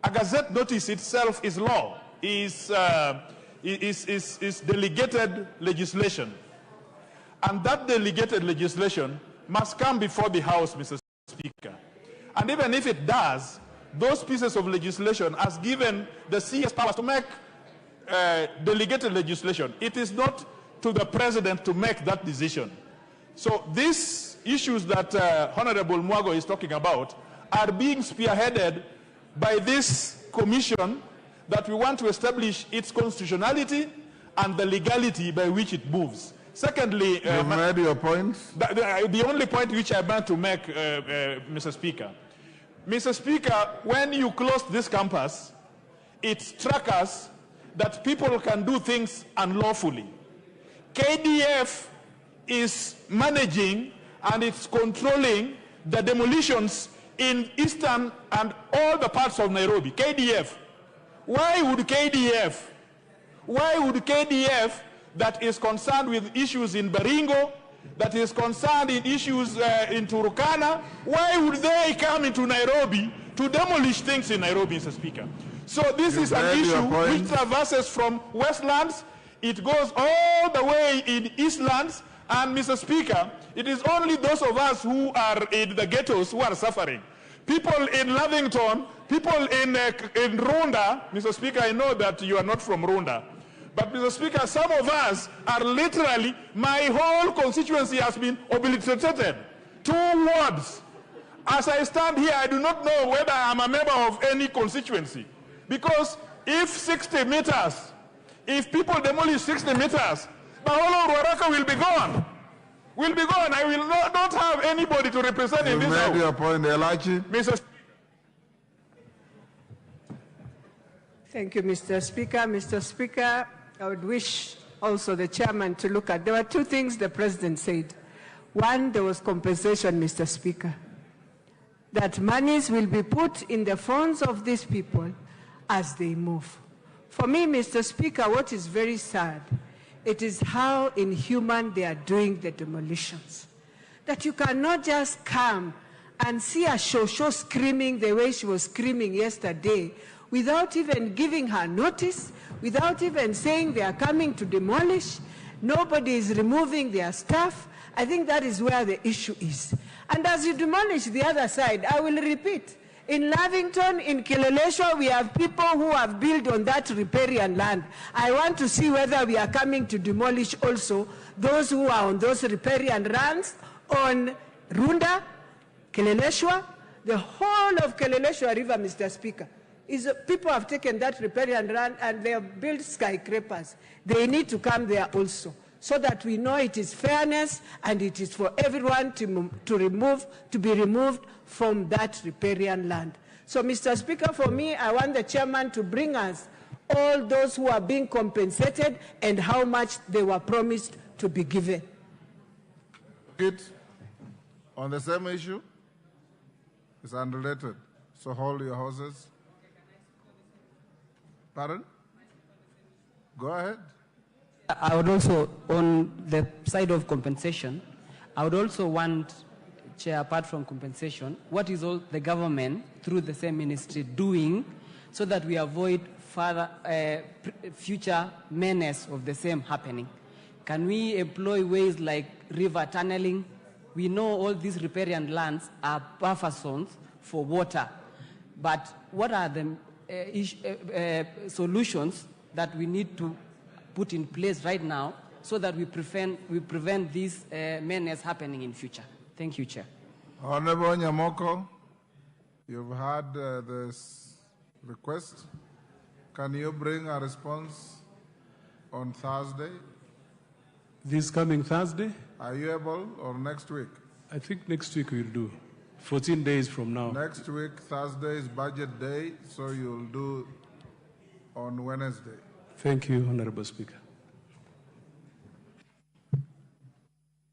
S15: A Gazette notice itself is law, is delegated legislation. And that delegated legislation must come before the House, Mr. Speaker. And even if it does, those pieces of legislation has given the CS powers to make delegated legislation. It is not to the President to make that decision. So these issues that Honorable Mwago is talking about are being spearheaded by this commission that we want to establish its constitutionality and the legality by which it moves. Secondly,
S2: you've made your point.
S15: The only point which I want to make, Mr. Speaker. Mr. Speaker, when you closed this campus, it struck us that people can do things unlawfully. KDF is managing and it's controlling the demolitions in eastern and all the parts of Nairobi. KDF. Why would KDF that is concerned with issues in Baringo, that is concerned in issues in Turkana, why would they come into Nairobi to demolish things in Nairobi, Mr. Speaker? So this is an issue which traverses from Westlands, it goes all the way in Eastlands, and Mr. Speaker, it is only those of us who are in the ghettos who are suffering. People in Lavington, people in Runda, Mr. Speaker, I know that you are not from Runda, but Mr. Speaker, some of us are literally, my whole constituency has been obliterated. 2 wards. As I stand here, I do not know whether I'm a member of any constituency. Because if 60 meters, if people demolish 60 meters, the whole of Ruaraka will be gone. Will be gone. I will not have anybody to represent in this house.
S2: You made your point, Elachi.
S16: Thank you, Mr. Speaker. Mr. Speaker, I would wish also the chairman to look at. There were 2 things the president said. One, there was compensation, Mr. Speaker. That monies will be put in the funds of these people as they move. For me, Mr. Speaker, what is very sad, it is how inhuman they are doing the demolitions. That you cannot just come and see a Shosho screaming the way she was screaming yesterday without even giving her notice, without even saying they are coming to demolish. Nobody is removing their stuff. I think that is where the issue is. And as you demolish the other side, I will repeat, in Lavington, in Kileleshwa, we have people who have built on that riparian land. I want to see whether we are coming to demolish also those who are on those riparian lands on Runda, Kileleshwa, the whole of Kileleshwa River, Mr. Speaker. is people have taken that riparian land and they have built skyscrapers. They need to come there also, so that we know it is fairness and it is for everyone to be removed from that riparian land. So, Mr. Speaker, for me, I want the chairman to bring us all those who are being compensated and how much they were promised to be given.
S2: On the same issue, it's unrelated. So hold your horses. Pardon? Go ahead.
S17: I would also, on the side of compensation, I would also want, Chair, apart from compensation, what is all the government, through the same ministry, doing so that we avoid further future menace of the same happening? Can we employ ways like river tunneling? We know all these riparian lands are buffer zones for water, but what are the solutions that we need to put in place right now so that we prevent this menace happening in future? Thank you, Chair.
S2: Honorable Nyamoko, you've heard this request. Can you bring a response on Thursday?
S18: This coming Thursday?
S2: Are you able, or next week?
S18: I think next week we'll do. 14 days from now.
S2: Next week, Thursday is budget day, so you'll do on Wednesday.
S18: Thank you, Honorable Speaker.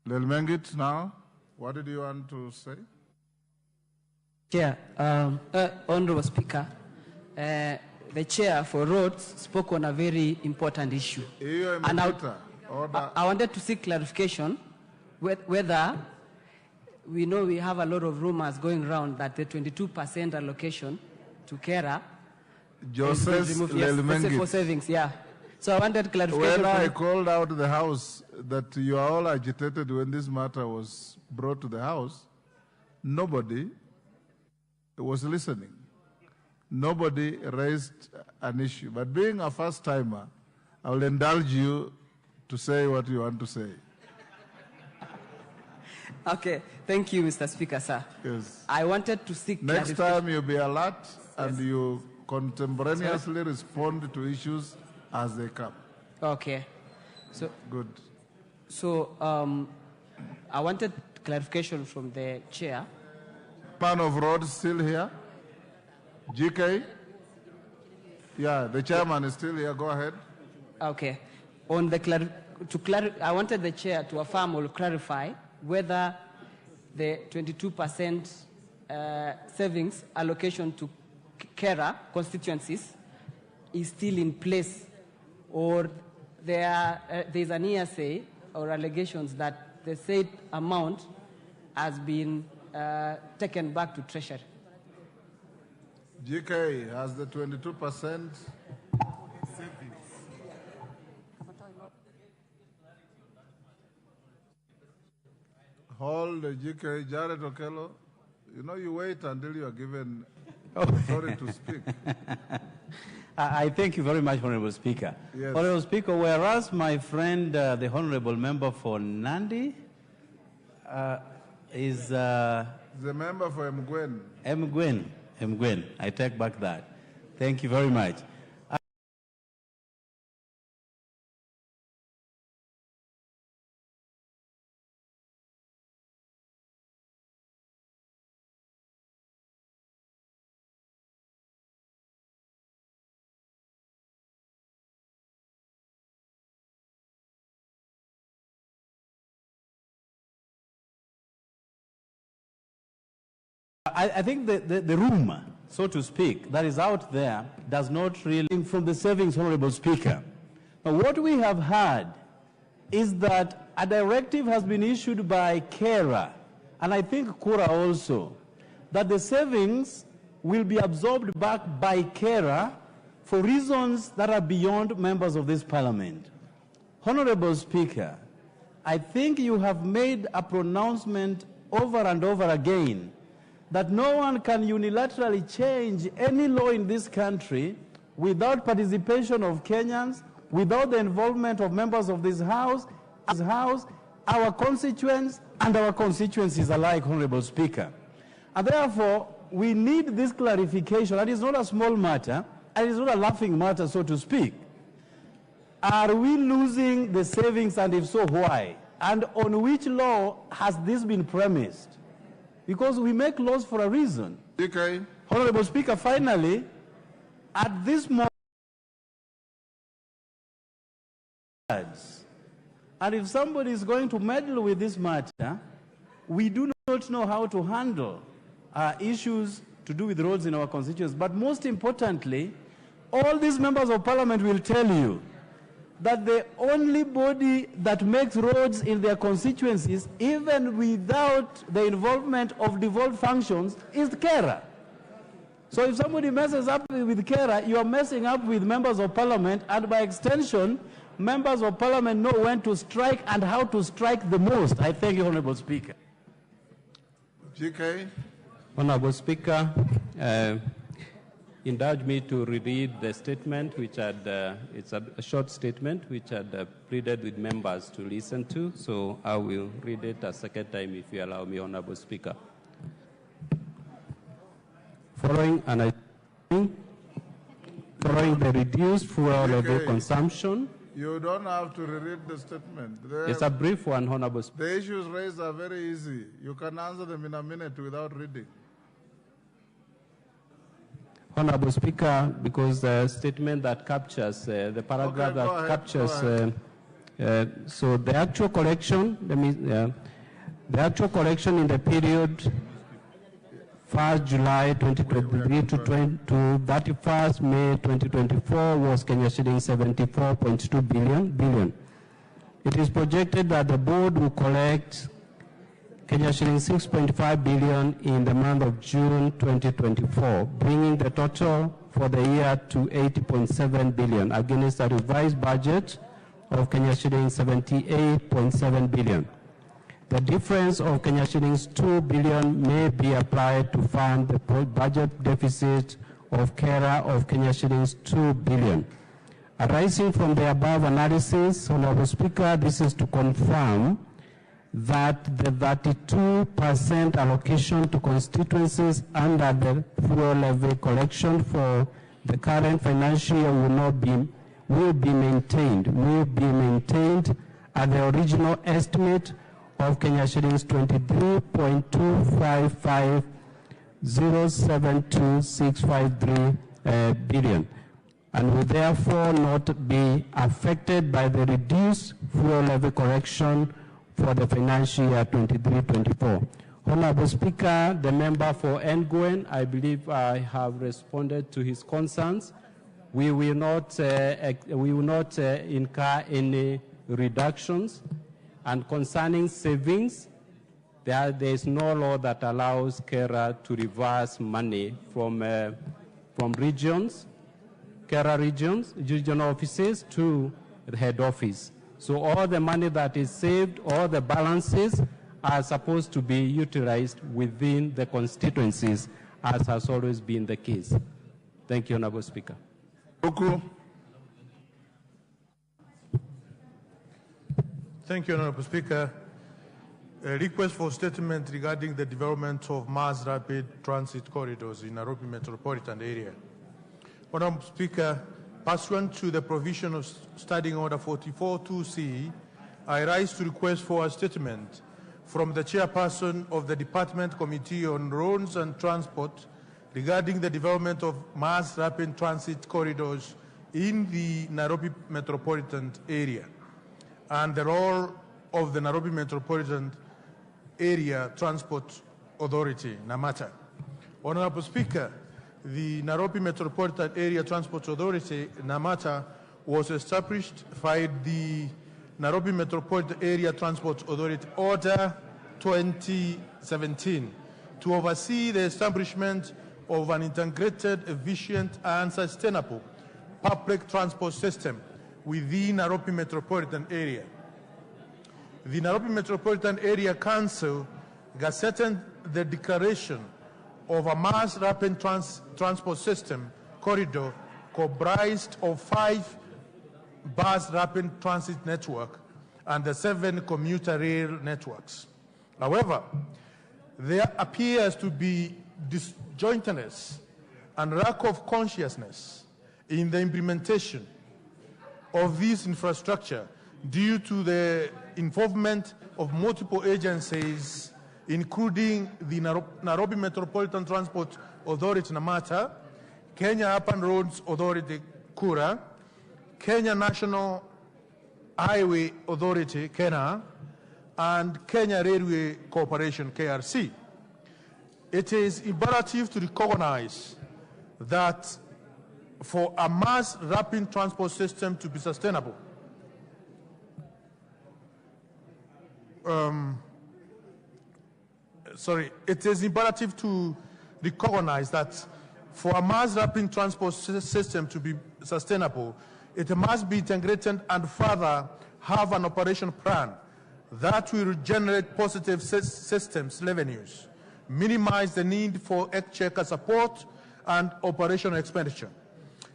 S2: Lelmengit now, what did you want to say?
S17: Chair, Honorable Speaker, the Chair for Roads spoke on a very important issue. And I wanted to seek clarification whether we know we have a lot of rumors going around that the 22% allocation to Kera is removed for savings. Yeah. So I wanted clarification.
S2: When I called out the House that you are all agitated when this matter was brought to the House, nobody was listening. Nobody raised an issue. But being a first-timer, I will indulge you to say what you want to say.
S17: Okay. Thank you, Mr. Speaker, sir.
S2: Yes.
S17: I wanted to seek
S2: Next time you'll be alert and you contemporaneously respond to issues as they come.
S17: Okay. So
S2: good.
S17: So I wanted clarification from the chair.
S2: Pan of Roads still here? GK? Yeah, the chairman is still here. Go ahead.
S17: Okay. On the I wanted the chair to affirm or clarify whether the 22% savings allocation to Kera constituencies is still in place, or there's an hearsay or allegations that the said amount has been taken back to Treasury.
S2: GK has the 22% hold the GK. Jared Okello, you know, you wait until you are given authority to speak.
S19: I thank you very much, Honorable Speaker.
S2: Yes.
S19: Honorable Speaker, whereas my friend, the Honorable Member for Nandi, is... the
S2: member for Mgwen.
S19: Mgwen. I take back that. Thank you very much. I think the rumor, so to speak, that is out there does not really come from the savings, Honorable Speaker. Now, what we have heard is that a directive has been issued by Kera, and I think Kura also, that the savings will be absorbed back by Kera for reasons that are beyond members of this Parliament. Honorable Speaker, I think you have made a pronouncement over and over again that no one can unilaterally change any law in this country without participation of Kenyans, without the involvement of members of this House, our constituents, and our constituencies alike, Honorable Speaker. And therefore, we need this clarification. That is not a small matter, and it's not a laughing matter, so to speak. Are we losing the savings, and if so, why? And on which law has this been premised? Because we make laws for a reason.
S2: Okay.
S19: Honorable Speaker, finally, at this moment, and if somebody is going to meddle with this matter, we do not know how to handle issues to do with roads in our constituencies. But most importantly, all these members of parliament will tell you that the only body that makes roads in their constituencies, even without the involvement of devolved functions, is KERA. So if somebody messes up with KERA, you are messing up with members of parliament, and by extension, members of parliament know when to strike and how to strike the most. I thank you, Honorable Speaker.
S2: GK.
S12: Honorable Speaker, indulge me to reread the statement, which had, it's a short statement, which had pleaded with members to listen to. So I will read it a second time, if you allow me, Honorable Speaker. Following the reduced fuel levy consumption.
S2: You don't have to reread the statement.
S12: It's a brief one, Honorable Speaker.
S2: The issues raised are very easy. You can answer them in a minute without reading.
S12: Honorable Speaker, because the statement that captures, the paragraph that captures, so the actual collection, the actual collection in the period 1st July 2023 to 31st May 2024 was Kenya shilling 74.2 billion. It is projected that the board will collect Kenya shilling 6.5 billion in the month of June 2024, bringing the total for the year to 80.7 billion against a revised budget of Kenya shilling 78.7 billion. The difference of Kenya shillings 2 billion may be applied to fund the budget deficit of KERA of Kenya shillings 2 billion. Arising from the above analysis, Honorable Speaker, this is to confirm that the 32% allocation to constituencies under the fuel levy collection for the current financial year will be maintained at the original estimate of Kenya shillings 23.255072653 billion, and will therefore not be affected by the reduced fuel levy correction for the financial year 23-24. Honorable Speaker, the member for Nguyen, I believe I have responded to his concerns. We will not incur any reductions. And concerning savings, there is no law that allows KERA to reverse money from regions, KERA regions, regional offices to the head office. So all the money that is saved, all the balances are supposed to be utilized within the constituencies, as has always been the case. Thank you, Honorable Speaker.
S20: Thank you, Honorable Speaker. A request for statement regarding the development of mass rapid transit corridors in Nairobi metropolitan area. Honorable Speaker, pursuant to the provision of Standing Order 44-2C, I rise to request for a statement from the Chairperson of the Department Committee on Roads and Transport regarding the development of mass rapid transit corridors in the Nairobi metropolitan area and the role of the Nairobi Metropolitan Area Transport Authority, NAMATA. Honorable Speaker, the Nairobi Metropolitan Area Transport Authority, NAMATA, was established by the Nairobi Metropolitan Area Transport Authority Order 2017 to oversee the establishment of an integrated, efficient, and sustainable public transport system within Nairobi Metropolitan Area. The Nairobi Metropolitan Area Council gazetted the declaration of a mass rapid transport system corridor comprised of 5 bus rapid transit network and the 7 commuter rail networks. However, there appears to be jointness and lack of consciousness in the implementation of this infrastructure due to the involvement of multiple agencies, including the Nairobi Metropolitan Transport Authority, NAMATA, Kenya Urban Roads Authority, KURA, Kenya National Highway Authority, KENHA, and Kenya Railway Corporation, KRC. It is imperative to recognize that for a mass rapid transport system to be sustainable, it is imperative to recognize that for a mass rapid transport system to be sustainable, it must be integrated and further have an operation plan that will generate positive systems revenues, minimize the need for exchequer support and operational expenditure.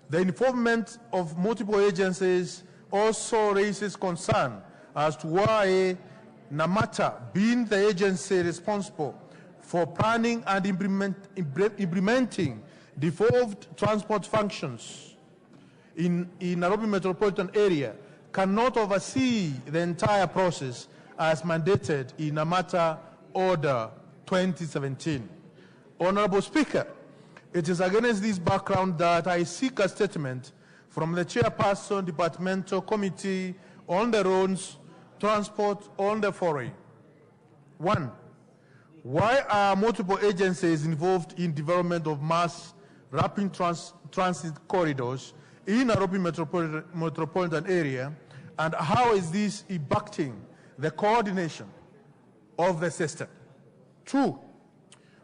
S20: The involvement of multiple agencies also raises concern as to why NAMATA, being the agency responsible for planning and implementing devolved transport functions in Nairobi metropolitan area, cannot oversee the entire process as mandated in NAMATA Order 2017. Honorable Speaker, it is against this background that I seek a statement from the Chairperson, Departmental Committee on the Roads, Transport on the following. 1. Why are multiple agencies involved in development of mass rapid transit corridors in Nairobi metropolitan area, and how is this impacting the coordination of the system? 2.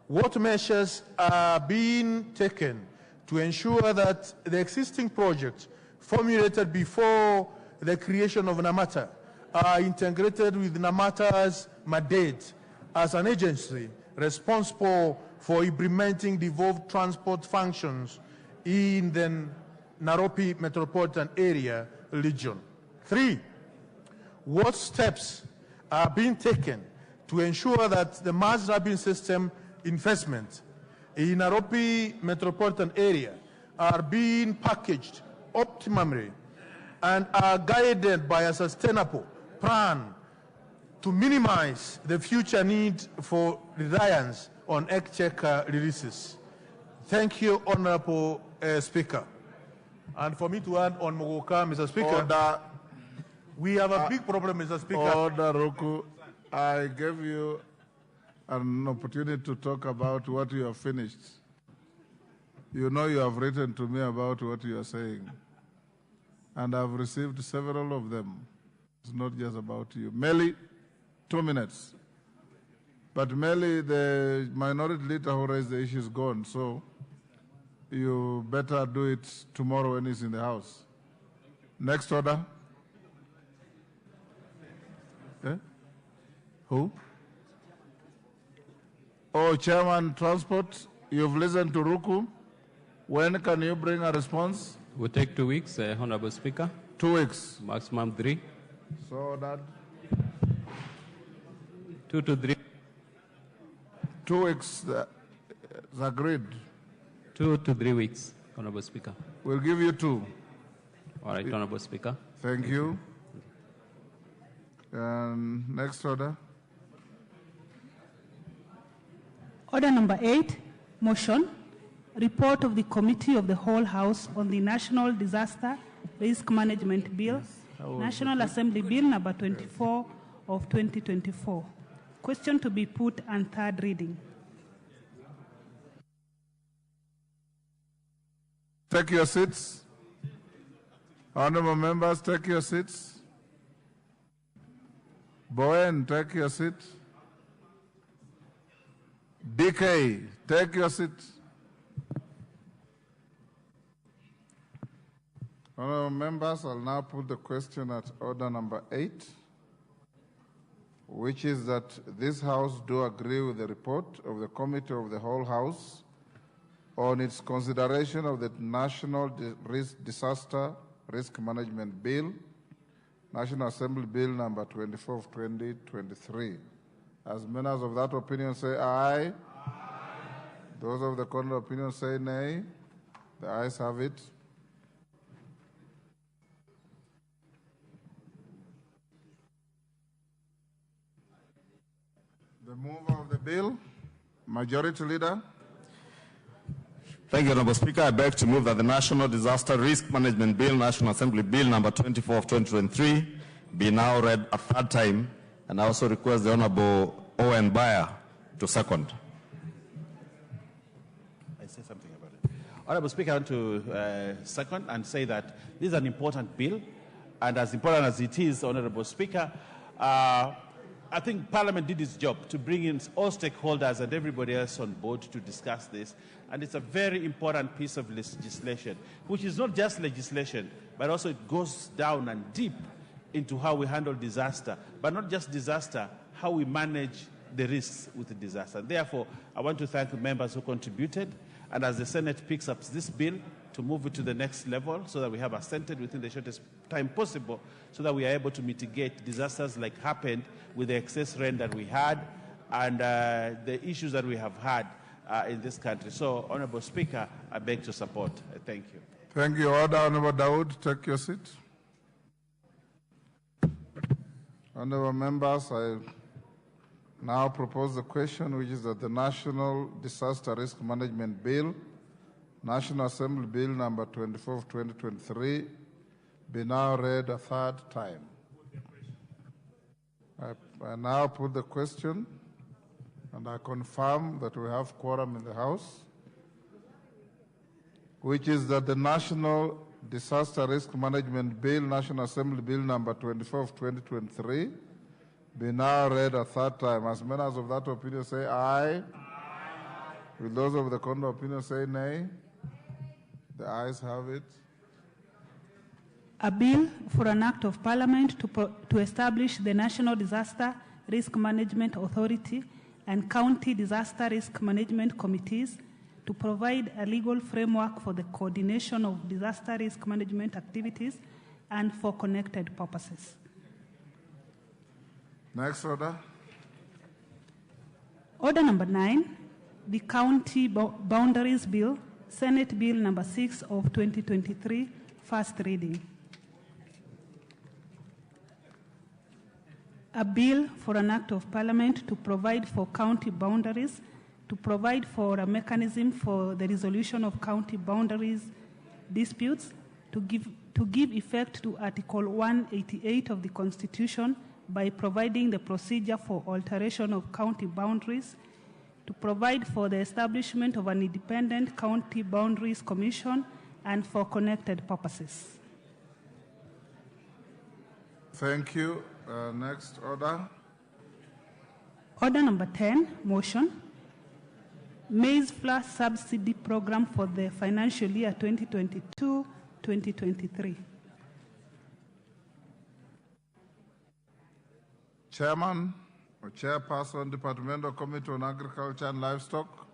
S20: What measures are being taken to ensure that the existing projects formulated before the creation of NAMATA are integrated with NAMATA's mandate as an agency responsible for implementing devolved transport functions in the Nairobi metropolitan area region? 3. What steps are being taken to ensure that the mass rapid system investment in Nairobi metropolitan area are being packaged optimally and are guided by a sustainable plan to minimize the future need for reliance on exchequer releases? Thank you, Honorable Speaker. And for me to add on Mogoka, Mr. Speaker,
S2: Order.
S20: We have a big problem, Mr. Speaker.
S2: Order, Roku. I gave you an opportunity to talk about what you have finished. You know you have written to me about what you are saying. And I've received several of them. It's not just about you. Meli, 2 minutes. But Meli, the minority leader who raised the issue is gone, so you better do it tomorrow when he's in the House. Next order. Who? Oh, Chairman Transport, you've listened to Ruku. When can you bring a response?
S12: We'll take 2 weeks, Honorable Speaker.
S2: 2 weeks.
S12: Maximum 3.
S2: So that
S12: 2 to 3.
S2: 2 weeks is agreed.
S12: 2 to 3 weeks, Honorable Speaker.
S2: We'll give you 2.
S12: All right, Honorable Speaker.
S2: Thank you. And next order.
S21: Order number 8, motion, report of the Committee of the Whole House on the National Disaster Risk Management Bill, National Assembly Bill number 24 of 2024. Question to be put and third reading.
S2: Take your seats. Honorable members, take your seats. Bowen, take your seat. DK, take your seat. Honorable members, I'll now put the question at order number 8, which is that this House do agree with the report of the Committee of the Whole House on its consideration of the National Disaster Risk Management Bill, National Assembly Bill number 24 of 2023. As members of that opinion say aye. Aye. Those of the contrary opinion say nay. The ayes have it. The mover of the bill, Majority Leader.
S1: Thank you, Honorable Speaker. I beg to move that the National Disaster Risk Management Bill, National Assembly Bill number 24 of 2023, be now read a third time, and I also request the Honorable Owen Bayer to second.
S10: I say something about it. Honorable Speaker, I want to second and say that this is an important bill, and as important as it is, Honorable Speaker, I think Parliament did its job to bring in all stakeholders and everybody else on board to discuss this. And it's a very important piece of legislation, which is not just legislation, but also it goes down and deep into how we handle disaster, but not just disaster, how we manage the risks with the disaster. Therefore, I want to thank the members who contributed, and as the Senate picks up this bill, to move it to the next level so that we have assented within the shortest time possible so that we are able to mitigate disasters like happened with the excess rain that we had and the issues that we have had in this country. So, Honorable Speaker, I beg to support. Thank you.
S2: Thank you. Order, Honorable Dawood, take your seat. Honorable members, I now propose the question, which is that the National Disaster Risk Management Bill, National Assembly Bill number 24 of 2023, be now read a third time. I now put the question, and I confirm that we have quorum in the House, which is that the National Disaster Risk Management Bill, National Assembly Bill number 24 of 2023, be now read a third time. As members of that opinion say aye. Will those of the contrary opinion say nay? The ayes have it.
S21: A bill for an act of Parliament to establish the National Disaster Risk Management Authority and County Disaster Risk Management Committees to provide a legal framework for the coordination of disaster risk management activities and for connected purposes.
S2: Next order.
S21: Order number 9, the County Boundaries Bill, Senate Bill number 6 of 2023, first reading. A bill for an act of Parliament to provide for county boundaries, to provide for a mechanism for the resolution of county boundaries disputes, to give effect to Article 188 of the Constitution by providing the procedure for alteration of county boundaries, to provide for the establishment of an independent county boundaries commission, and for connected purposes.
S2: Thank you. Next order.
S21: Order number 10, motion. Maize flour subsidy program for the financial year 2022-2023.
S2: Chairman or Chairperson, Departmental Committee on Agriculture and Livestock.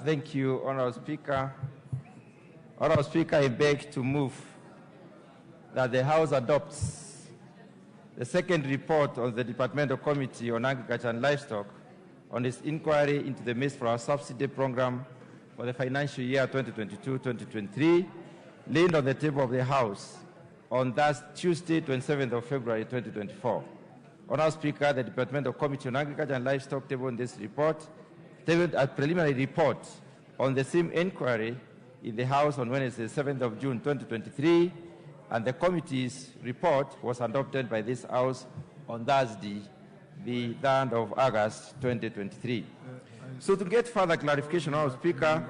S22: Thank you, Honorable Speaker. Honorable Speaker, I beg to move that the House adopts the second report of the Departmental Committee on Agriculture and Livestock on its inquiry into the maize flour subsidy program for the financial year 2022-2023, laid on the table of the House on that Tuesday, 27th of February 2024. Honorable Speaker, the Departmental Committee on Agriculture and Livestock tabled this report, tabled a preliminary report on the same inquiry in the House on Wednesday, 7th of June 2023, and the committee's report was adopted by this House on Thursday, the 3rd of August 2023. So to get further clarification, Honorable Speaker,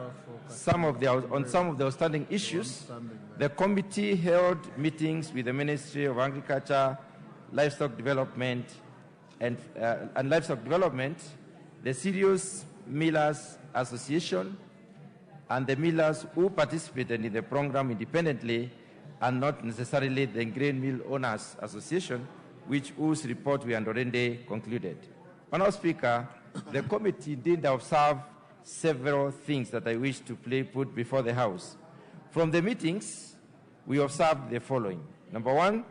S22: on some of the outstanding issues, the committee held meetings with the Ministry of Agriculture, Livestock Development, and Livestock Development, the Serious Millers Association, and the millers who participated in the program independently and not necessarily the Grain Mill Owners Association, whose report we had already concluded. Honorable Speaker, the committee did observe several things that I wish to put before the House. From the meetings, we observed the following. Number one,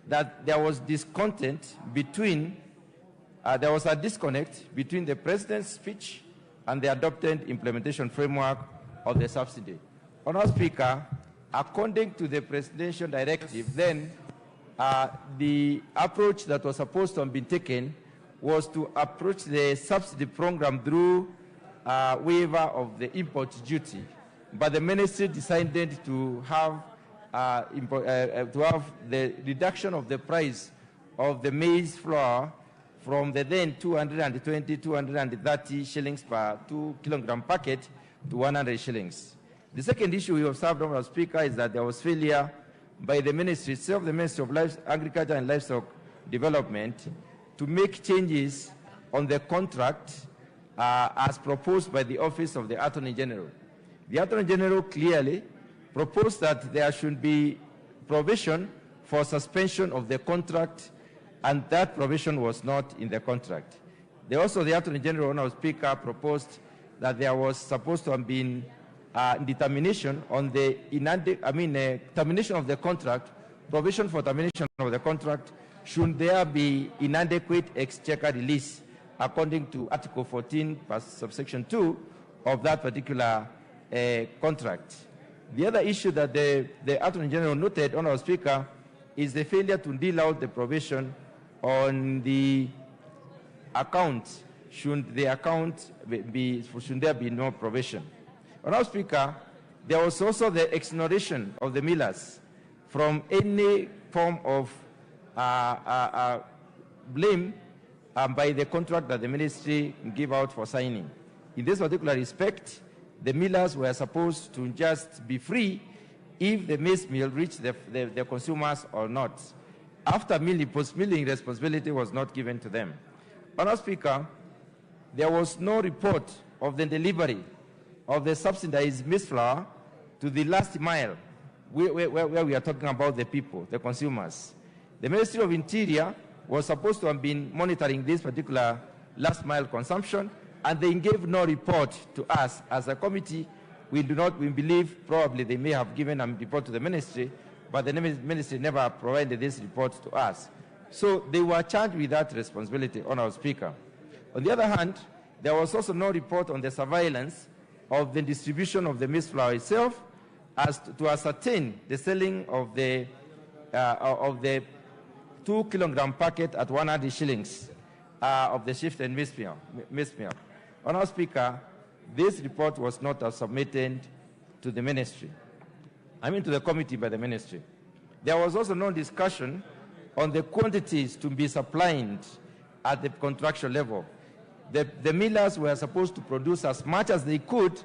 S22: that there was discontent between there was a disconnect between the President's speech and the adopted implementation framework of the subsidy. Honourable Speaker, according to the presidential directive, then the approach that was supposed to have been taken was to approach the subsidy program through waiver of the import duty. But the ministry decided to have the reduction of the price of the maize flour from the then 220, 230 shillings per 2 kilogram packet to 100 shillings. The second issue we observed, Honourable Speaker, is that there was failure by the ministry itself, the Ministry of Agriculture and Livestock Development, to make changes on the contract as proposed by the Office of the Attorney General. The Attorney General clearly proposed that there should be provision for suspension of the contract, and that provision was not in the contract. The Attorney General, Honourable Speaker, proposed that there was supposed to have been determination on the termination of the contract, provision for termination of the contract, should there be inadequate exchequer release according to Article 14, subsection 2 of that particular contract. The other issue that the Attorney General noted, Honourable Speaker, is the failure to deal out the provision on the account. Should there be no provision? Honourable Speaker, there was also the exoneration of the millers from any form of blame by the contract that the ministry gave out for signing. In this particular respect, the millers were supposed to just be free if the maize meal reached the consumers or not. After milling, post-milling responsibility was not given to them. Honourable Speaker, there was no report of the delivery of the subsidized maize flour to the last mile, where we are talking about the people, the consumers. The Ministry of Interior was supposed to have been monitoring this particular last mile consumption, and they gave no report to us as a committee. We believe probably they may have given a report to the ministry, but the ministry never provided this report to us. So they were charged with that responsibility, Honourable Speaker. On the other hand, there was also no report on the surveillance of the distribution of the maize flour itself, as to ascertain the selling of the 2 kilogram packet at 100 shillings of the shift and maize meal. Honourable Speaker, this report was not submitted to the ministry. To the committee by the ministry. There was also no discussion on the quantities to be supplied at the contractual level. The millers were supposed to produce as much as they could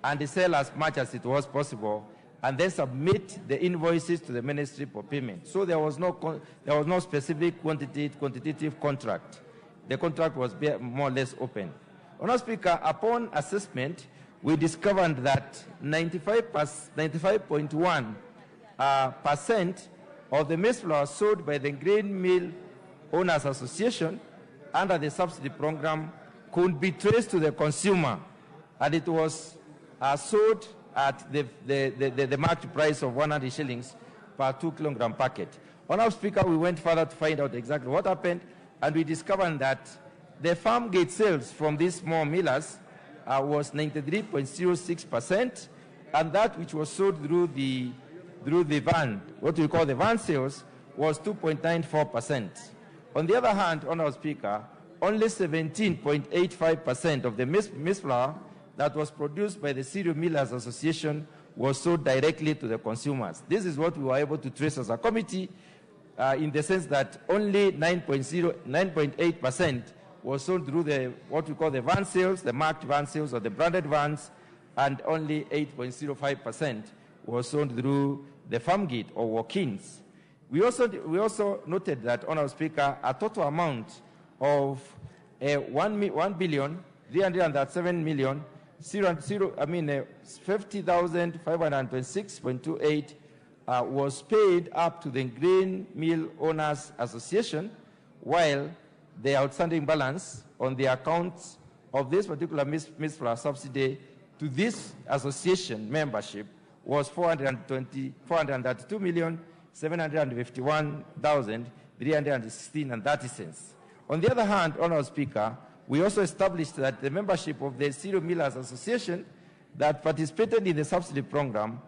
S22: and sell as much as it was possible, and then submit the invoices to the ministry for payment. So there was no specific quantitative contract. The contract was more or less open. Honourable Speaker, upon assessment, we discovered that 95.1% of the maize flour sold by the Grain Mill Owners Association under the subsidy program could be traced to the consumer, and it was sold at the market price of 100 shillings per 2 kilogram packet. Honourable Speaker, we went further to find out exactly what happened, and we discovered that the farm gate sales from these small millers was 93.06%, and that which was sold through the van, what we call the van sales, was 2.94%. On the other hand, Honourable Speaker, only 17.85% of the maize flour that was produced by the Cereal Millers Association was sold directly to the consumers. This is what we were able to trace as a committee, in the sense that only 9.8% was sold through what we call the van sales, the marked van sales or the branded vans, and only 8.05% was sold through the farm gate or walk-ins. We also noted that, Honourable Speaker, a total amount of 1,307,50,526.28 was paid up to the Grain Mill Owners Association, while the outstanding balance on the accounts of this particular maize flour subsidy to this association membership was 432,751,316.30 cents. On the other hand, Honorable Speaker, we also established that the membership of the Cereal Millers Association that participated in the subsidy program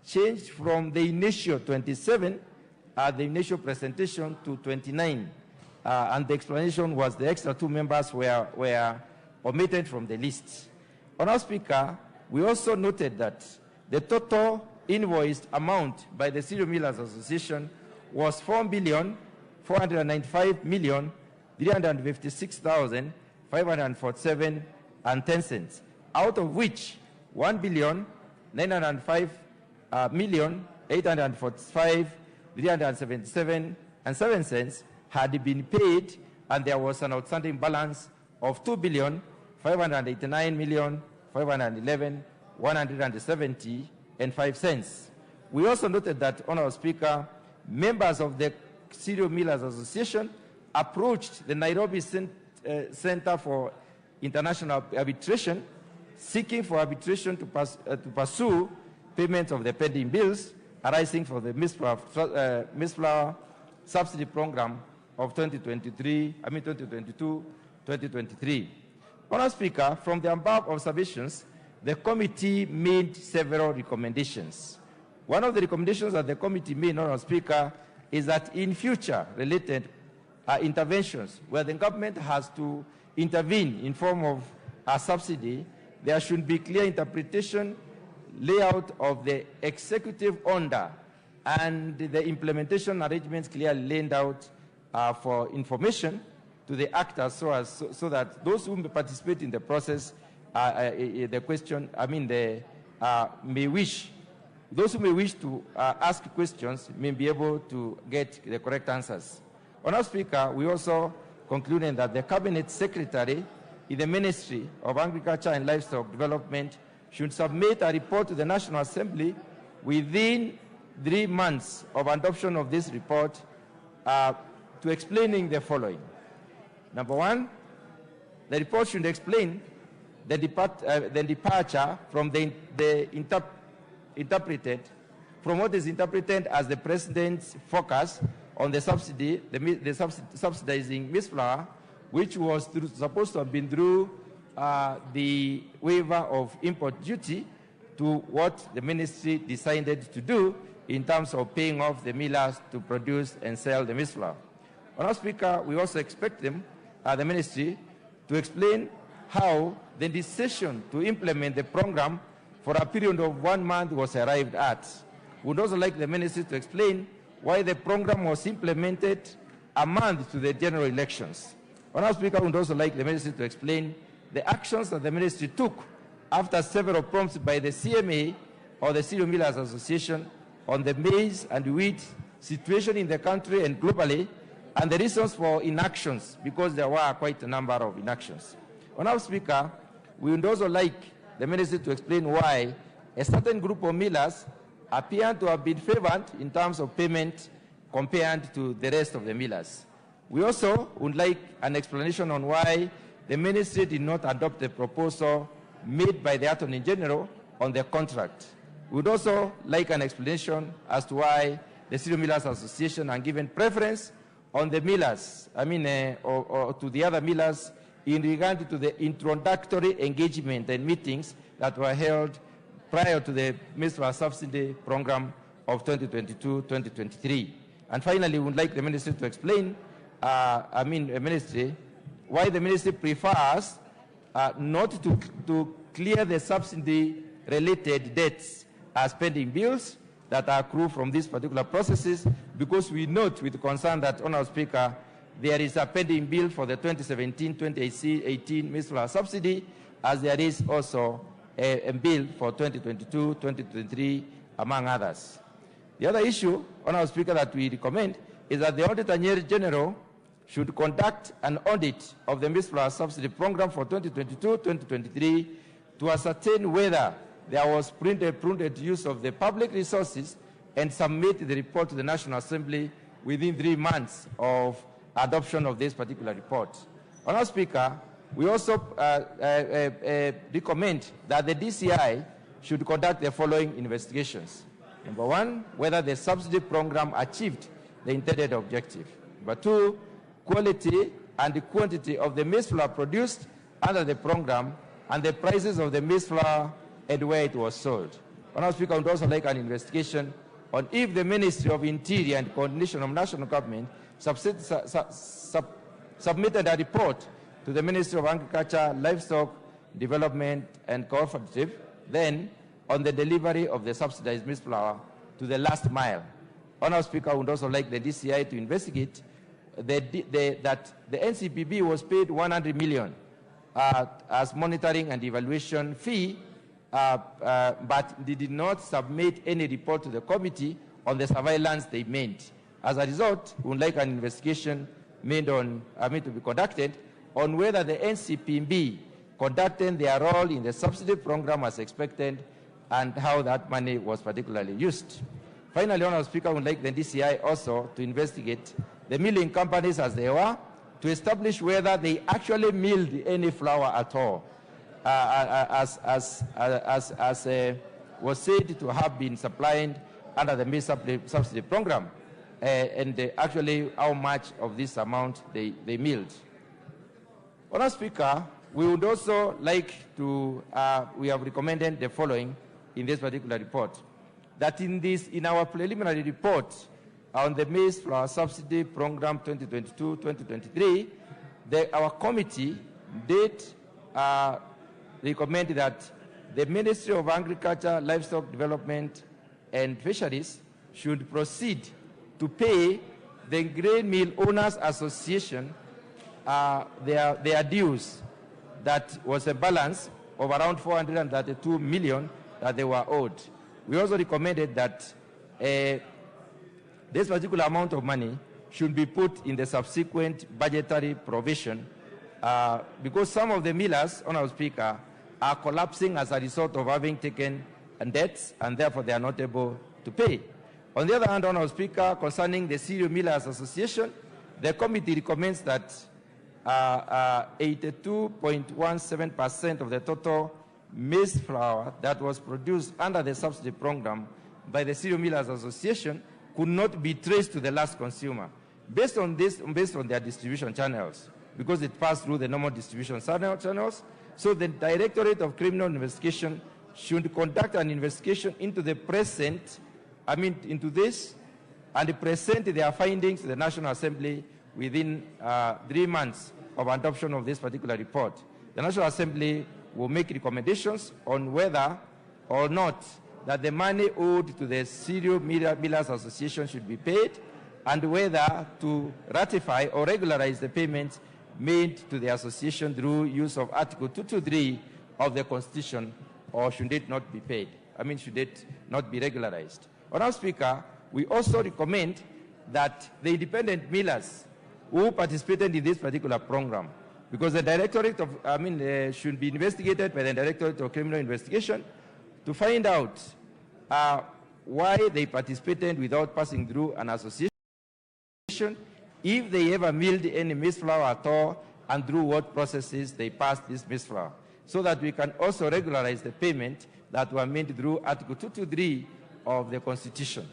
S22: changed from the initial 27 at the initial presentation to 29. And the explanation was the extra 2 members were omitted from the list. Honorable Speaker, we also noted that the total invoiced amount by the Cereal Millers Association was 4,495,356,547.10, out of which 1,905,845,377.07 had been paid, and there was an outstanding balance of 2,589,511,170.05. We also noted that, Honorable Speaker, members of the Cereal Millers Association approached the Nairobi Center for International Arbitration, seeking for arbitration to pursue payment of the pending bills arising from the maize flour subsidy program of 2022-2023. Honorable Speaker, from the above observations, the committee made several recommendations. One of the recommendations that the committee made, Honorable Speaker, is that in future related interventions where the government has to intervene in form of a subsidy, there should be clear interpretation, layout of the executive order, and the implementation arrangements clearly laid out for information to the actors so that those who may participate in the process, those who may wish to ask questions may be able to get the correct answers. Honorable Speaker, we also concluded that the Cabinet Secretary in the Ministry of Agriculture and Livestock Development should submit a report to the National Assembly within 3 months of adoption of this report to explaining the following. Number one, the report should explain the departure from from what is interpreted as the President's focus on the subsidy, subsidizing maize flour, which was supposed to have been through the waiver of import duty, to what the ministry decided to do in terms of paying off the millers to produce and sell the maize flour. Honorable Speaker, we also expect them, the ministry, to explain how the decision to implement the program for a period of 1 month was arrived at. We would also like the ministry to explain why the program was implemented a month to the general elections. Honorable Speaker, we would also like the ministry to explain the actions that the ministry took after several prompts by the CMA or the Cereal Millers Association on the maize and wheat situation in the country and globally, and the reasons for inactions, because there were quite a number of inactions. Honorable Speaker, we would also like the ministry to explain why a certain group of millers appear to have been favored in terms of payment compared to the rest of the millers. We also would like an explanation on why the ministry did not adopt the proposal made by the Attorney General on the contract. We would also like an explanation as to why the Cereal Millers Association are given preference on the millers, or to the other millers, in regard to the introductory engagement and meetings that were held prior to the maize flour subsidy program of 2022-2023. And finally, we would like the ministry to explain, why the ministry prefers not to clear the subsidy-related debts as pending bills that are accrued from these particular processes, because we note with concern that, Honourable Speaker, there is a pending bill for the 2017-2018 maize flour subsidy, as there is also a bill for 2022-2023, among others. The other issue, Honourable Speaker, that we recommend is that the Auditor General should conduct an audit of the maize flour subsidy program for 2022-2023 to ascertain whether there was prudent use of the public resources and submit the report to the National Assembly within 3 months of adoption of this particular report. Honourable Speaker, we also recommend that the DCI should conduct the following investigations. Number one, whether the subsidy program achieved the intended objective. Number two, quality and the quantity of the maize flour produced under the program and the prices of the maize flour and where it was sold. Honorable Speaker, I would also like an investigation on if the Ministry of Interior and Coordination of National Government submitted a report to the Ministry of Agriculture, Livestock Development and Cooperative, then on the delivery of the subsidized maize flour to the last mile. Honorable Speaker, I would also like the DCI to investigate that the NCPB was paid 100 million as monitoring and evaluation fee, but they did not submit any report to the committee on the surveillance they made. As a result, we would like an investigation made on, to be conducted on whether the NCPB conducted their role in the subsidy program as expected and how that money was particularly used. Finally, Honorable Speaker, I would like the DCI also to investigate the milling companies as they were, to establish whether they actually milled any flour at all, as was said to have been supplied under the maize subsidy program, and actually how much of this amount they milled. Honorable Speaker, we would also like to, we have recommended the following in this particular report, that in our preliminary report on the maize flour subsidy program 2022-2023, our committee did recommend that the Ministry of Agriculture, Livestock Development and Fisheries should proceed to pay the Grain Mill Owners Association their dues. That was a balance of around 432 million that they were owed. We also recommended that this particular amount of money should be put in the subsequent budgetary provision because some of the millers, Honorable Speaker, are collapsing as a result of having taken debts and therefore they are not able to pay. On the other hand, Honorable Speaker, concerning the Cereal Millers Association, the committee recommends that 82.17% of the total maize flour that was produced under the subsidy program by the Cereal Millers Association could not be traced to the last consumer. Based on their distribution channels, because it passed through the normal distribution channels, so the Directorate of Criminal Investigation should conduct an investigation into the present, into this, and present their findings to the National Assembly within 3 months of adoption of this particular report. The National Assembly will make recommendations on whether or not that the money owed to the Cereal Millers Association should be paid, and whether to ratify or regularize the payments made to the association through use of Article 223 of the Constitution, or should it not be paid? Should it not be regularized? Honorable Speaker, we also recommend that the independent millers who participated in this particular program, because the Directorate of, should be investigated by the Directorate of Criminal Investigation to find out why they participated without passing through an association, if they ever milled any maize flour at all, and through what processes they passed this maize flour, so that we can also regularize the payment that were made through Article 223 of the Constitution.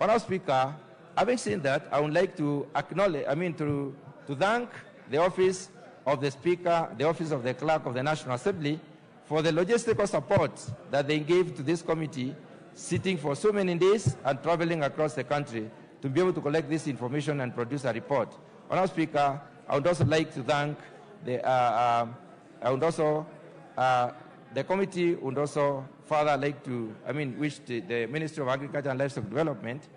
S22: Honorable Speaker, having said that, I would like to acknowledge, to thank the Office of the Speaker, the Office of the Clerk of the National Assembly for the logistical support that they gave to this committee, sitting for so many days and traveling across the country to be able to collect this information and produce a report. Honorable Speaker, I would also like to thank the, the committee would also further like to, wish the Ministry of Agriculture and Livestock Development,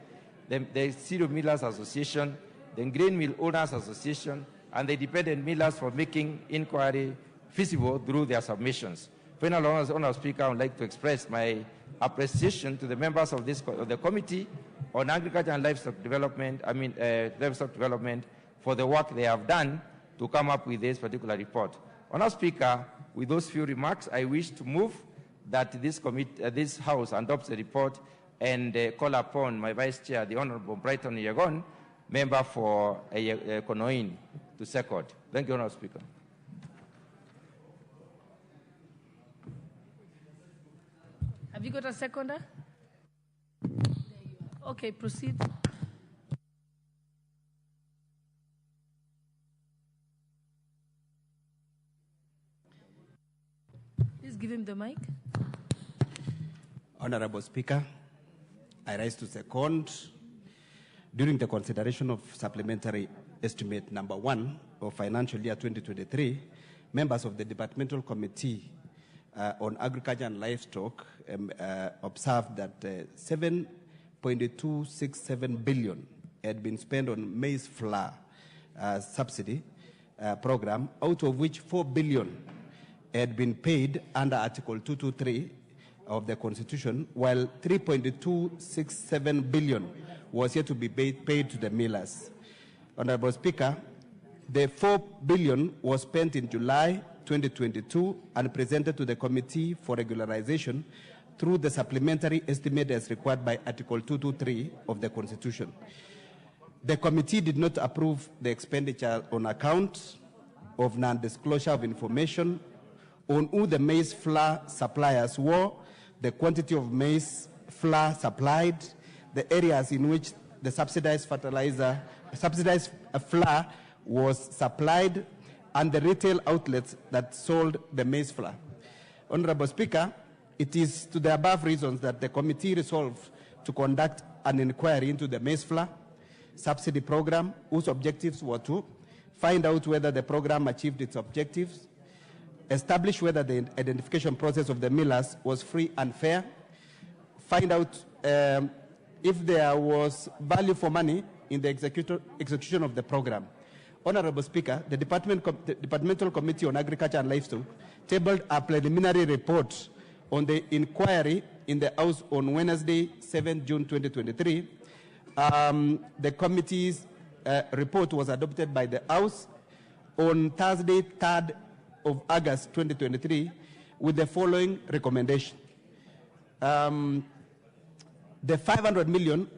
S22: the Cereal Millers Association, the Grain Mill Owners Association, and the independent millers for making inquiry feasible through their submissions. Finally, Honorable Speaker, I would like to express my appreciation to the members of the Committee on Agriculture and Livestock Development, Livestock Development, for the work they have done to come up with this particular report. Honorable Speaker, with those few remarks, I wish to move that this House adopts the report and call upon my Vice Chair, the Honorable Brighton Yagon, member for Konoin, to second. Thank you, Honorable Speaker.
S3: Have you got a seconder? Okay, proceed. him the mic.
S4: Honorable Speaker, I rise to second. During the consideration of supplementary estimate number 1 of financial year 2023, members of the Departmental Committee on Agriculture and Livestock observed that 7.267 billion had been spent on maize flour subsidy program, out of which 4 billion had been paid under Article 223 of the Constitution, while 3.267 billion was yet to be paid to the millers. Honorable Speaker, the 4 billion was spent in July 2022 and presented to the Committee for Regularization through the supplementary estimate as required by Article 223 of the Constitution. The committee did not approve the expenditure on account of non-disclosure of information on who the maize flour suppliers were, the quantity of maize flour supplied, the areas in which the subsidized flour was supplied, and the retail outlets that sold the maize flour. Honorable Speaker, it is to the above reasons that the committee resolved to conduct an inquiry into the maize flour subsidy program, whose objectives were to find out whether the program achieved its objectives, establish whether the identification process of the millers was free and fair, find out if there was value for money in the execution of the program. Honorable Speaker, the Departmental Committee on Agriculture and Livestock tabled a preliminary report on the inquiry in the House on Wednesday, 7 June 2023. The committee's report was adopted by the House on Thursday, 3rd of August 2023, with the following recommendation. The 500 million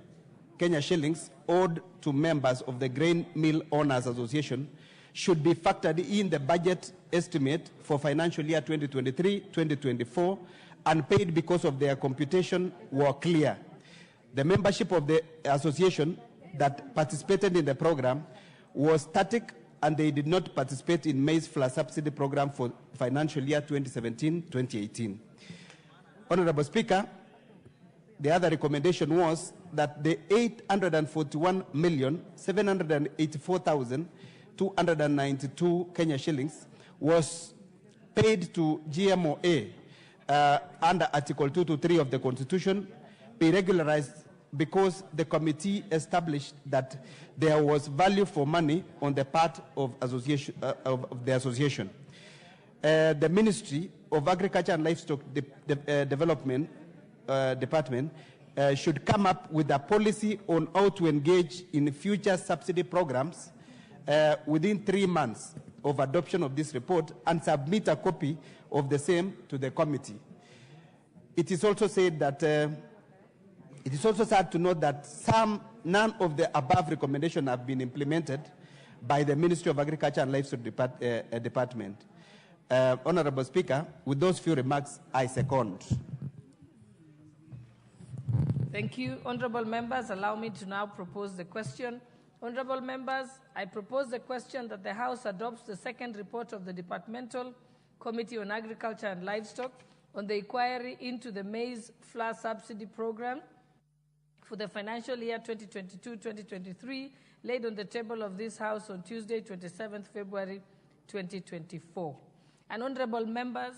S4: Kenya shillings owed to members of the Grain Mill Owners Association should be factored in the budget estimate for financial year 2023-2024 and paid because of their computation were clear. The membership of the association that participated in the program was static, and they did not participate in maize flour subsidy program for financial year 2017-2018. Honorable Speaker, the other recommendation was that the 841,784,292 Kenya shillings was paid to GMOA under Article 223 of the Constitution be regularized because the committee established that there was value for money on the part of the association. The Ministry of Agriculture and Livestock Development Department should come up with a policy on how to engage in future subsidy programs within 3 months of adoption of this report and submit a copy of the same to the committee. It is also said that it is also sad to note that none of the above recommendations have been implemented by the Ministry of Agriculture and Livestock Department. Honorable Speaker, with those few remarks, I second.
S3: Thank you. Honorable members, allow me to now propose the question. Honorable members, I propose the question that the House adopts the second report of the Departmental Committee on Agriculture and Livestock on the inquiry into the maize flour subsidy program for the financial year 2022-2023, laid on the table of this House on Tuesday, 27th February 2024. And honorable members,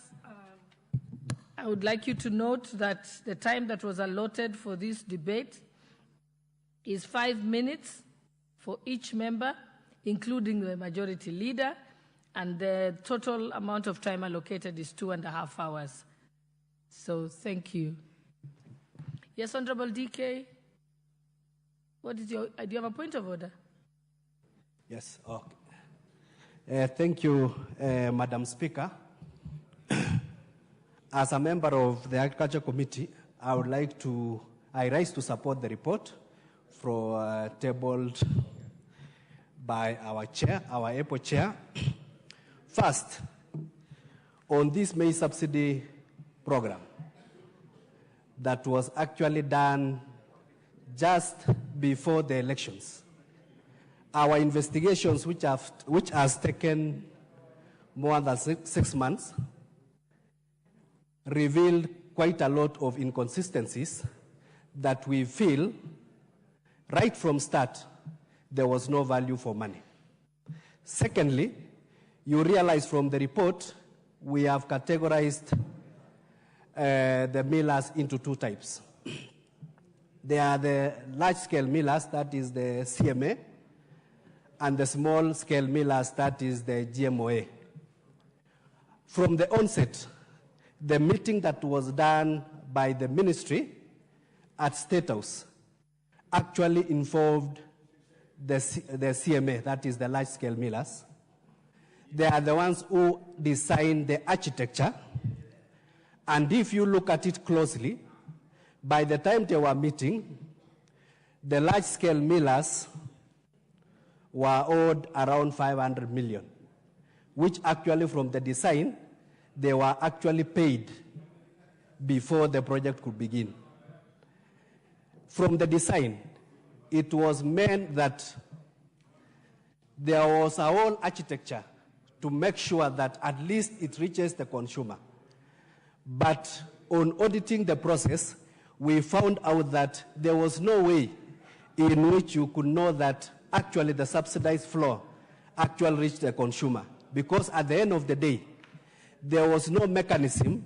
S3: I would like you to note that the time that was allotted for this debate is 5 minutes for each member, including the majority leader, and the total amount of time allocated is 2.5 hours. So thank you. Yes, Honorable DK. What is do you have a point of order?
S11: Yes, okay. Thank you, Madam Speaker. As a member of the Agriculture Committee, I rise to support the report tabled by our chair, our APO chair. First, on this maize subsidy program that was actually done just before the elections. Our investigations, which has taken more than six months,
S4: revealed quite a lot of inconsistencies that we feel right from start there was no value for money. Secondly, you realize from the report we have categorized the millers into two types. There are the large-scale millers, that is the CMA, and the small-scale millers, that is the GMOA. From the onset, the meeting that was done by the ministry at State House actually involved the CMA, that is the large-scale millers. They are the ones who designed the architecture, and if you look at it closely, by the time they were meeting, the large-scale millers were owed around 500 million, which actually from the design, they were actually paid before the project could begin. From the design, it was meant that there was a whole architecture to make sure that at least it reaches the consumer. But on auditing the process, we found out that there was no way in which you could know that actually the subsidized floor actually reached the consumer. Because at the end of the day, there was no mechanism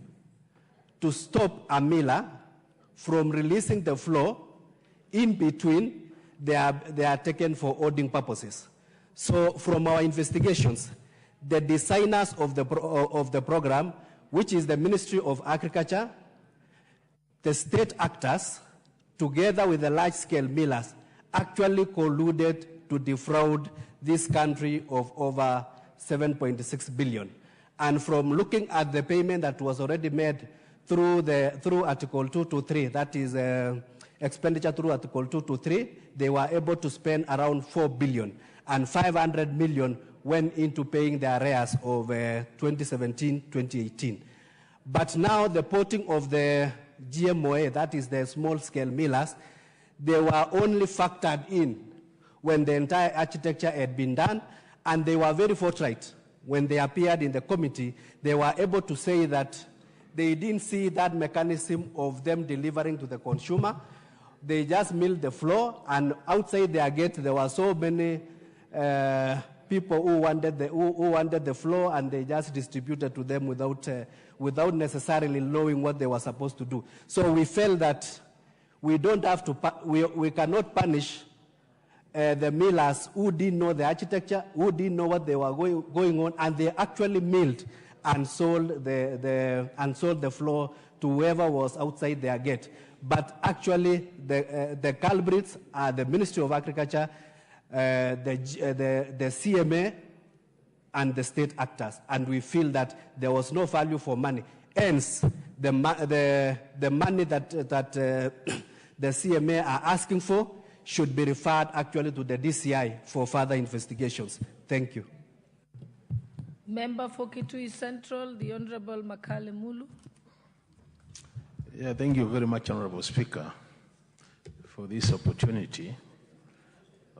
S4: to stop a miller from releasing the floor in between they are taken for auditing purposes. So from our investigations, the designers of the program, which is the Ministry of Agriculture, the state actors, together with the large-scale millers, actually colluded to defraud this country of over 7.6 billion. And from looking at the payment that was already made through Article 223, that is expenditure through Article 223, they were able to spend around 4 billion, and 500 million went into paying the arrears of 2017-2018. But now the porting of the GMOA, that is the small-scale millers, they were only factored in when the entire architecture had been done, and they were very forthright. When they appeared in the committee, they were able to say that they didn't see that mechanism of them delivering to the consumer. They just milled the floor, and outside their gate, there were so many people who wanted the floor, and they just distributed to them without necessarily knowing what they were supposed to do. So we felt that we don't have to, we cannot punish the millers who didn't know the architecture, who didn't know what they were going on, and they actually milled and sold the floor to whoever was outside their gate. But actually, the culprits are the Ministry of Agriculture, the CMA, and the state actors. And we feel that there was no value for money. Hence, the money that the CMA are asking for should be referred actually to the DCI for further investigations. Thank you.
S3: Member for Kitui Central, the Honorable Makale Mulu.
S5: Yeah, thank you very much, Honorable Speaker, for this opportunity.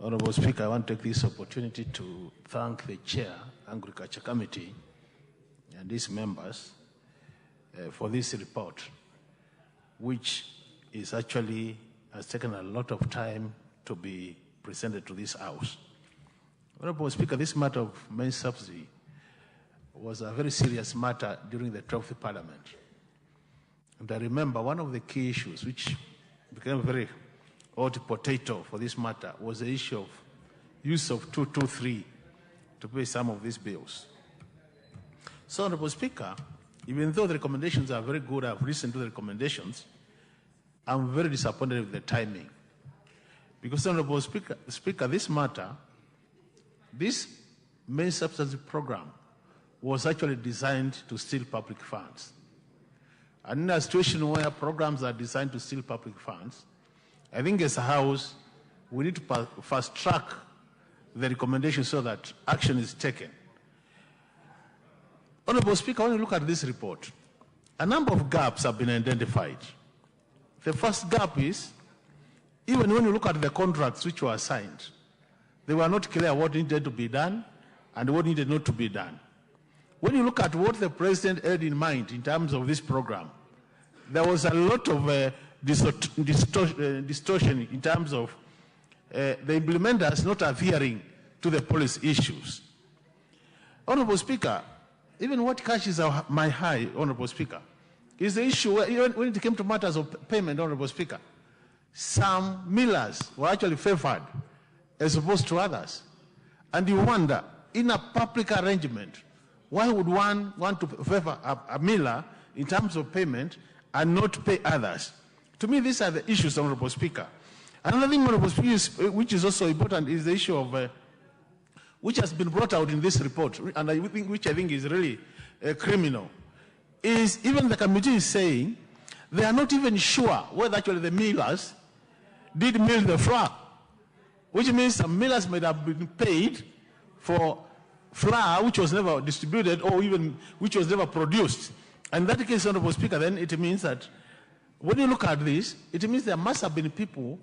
S5: Honorable Speaker, I want to take this opportunity to thank the Chair, Agriculture Committee, and its members for this report, which is actually has taken a lot of time to be presented to this House. Honorable Speaker, this matter of maize subsidy was a very serious matter during the 12th Parliament. And I remember one of the key issues which became a very hot potato for this matter was the issue of use of 223 to pay some of these bills. So, Honorable Speaker, even though the recommendations are very good, I've listened to the recommendations, I'm very disappointed with the timing. Because, Honorable Speaker, this matter, this maize subsidy program was actually designed to steal public funds. And in a situation where programs are designed to steal public funds, I think as a House, we need to fast track the recommendation so that action is taken. Honorable Speaker, when you look at this report, a number of gaps have been identified. The first gap is, even when you look at the contracts which were signed, they were not clear what needed to be done and what needed not to be done. when you look at what the president had in mind in terms of this program, there was a lot of distortion in terms of the implementers not adhering to the policy issues. Honorable Speaker, even what catches my eye, Honorable Speaker, is the issue where, when it came to matters of payment, Honorable Speaker, some millers were actually favored as opposed to others. And you wonder, in a public arrangement, why would one want to favor a miller in terms of payment and not pay others? To me, these are the issues, Honorable Speaker. Another thing, Honorable Speaker, which is also important, is the issue of, which has been brought out in this report, and which I think is really criminal, is even the committee is saying they are not even sure whether actually the millers did mill the flour, which means some millers might have been paid for flour which was never distributed or even which was never produced. And in that case, Honorable Speaker, then it means that when you look at this, it means there must have been people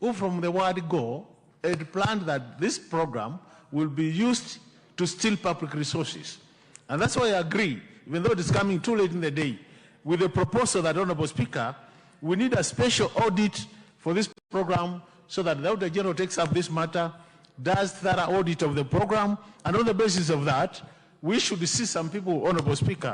S5: who from the word go had planned that this program will be used to steal public resources. And that's why I agree, even though it is coming too late in the day, with the proposal that, Honorable Speaker, we need a special audit for this program so that the Auditor General takes up this matter, does thorough audit of the program, and on the basis of that, we should see some people, Honorable Speaker,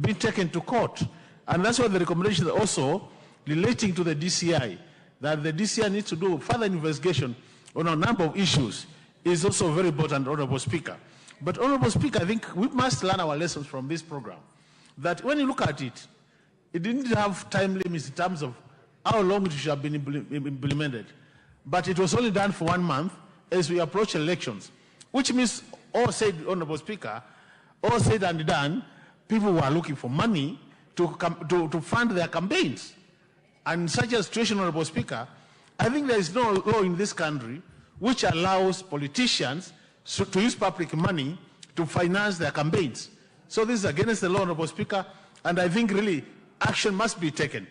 S5: being taken to court. And that's why the recommendation also relating to the DCI, that the DCI needs to do further investigation on a number of issues, is also very important, Honorable Speaker. But, Honorable Speaker, I think we must learn our lessons from this program. That when you look at it, it didn't have time limits in terms of how long it should have been implemented. But it was only done for 1 month as we approach elections, which means, all said, Honorable Speaker, all said and done, people were looking for money to fund their campaigns. And in such a situation, Honorable Speaker, I think there is no law in this country which allows politicians to use public money to finance their campaigns. So this is against the law, Honorable Speaker, and I think really action must be taken.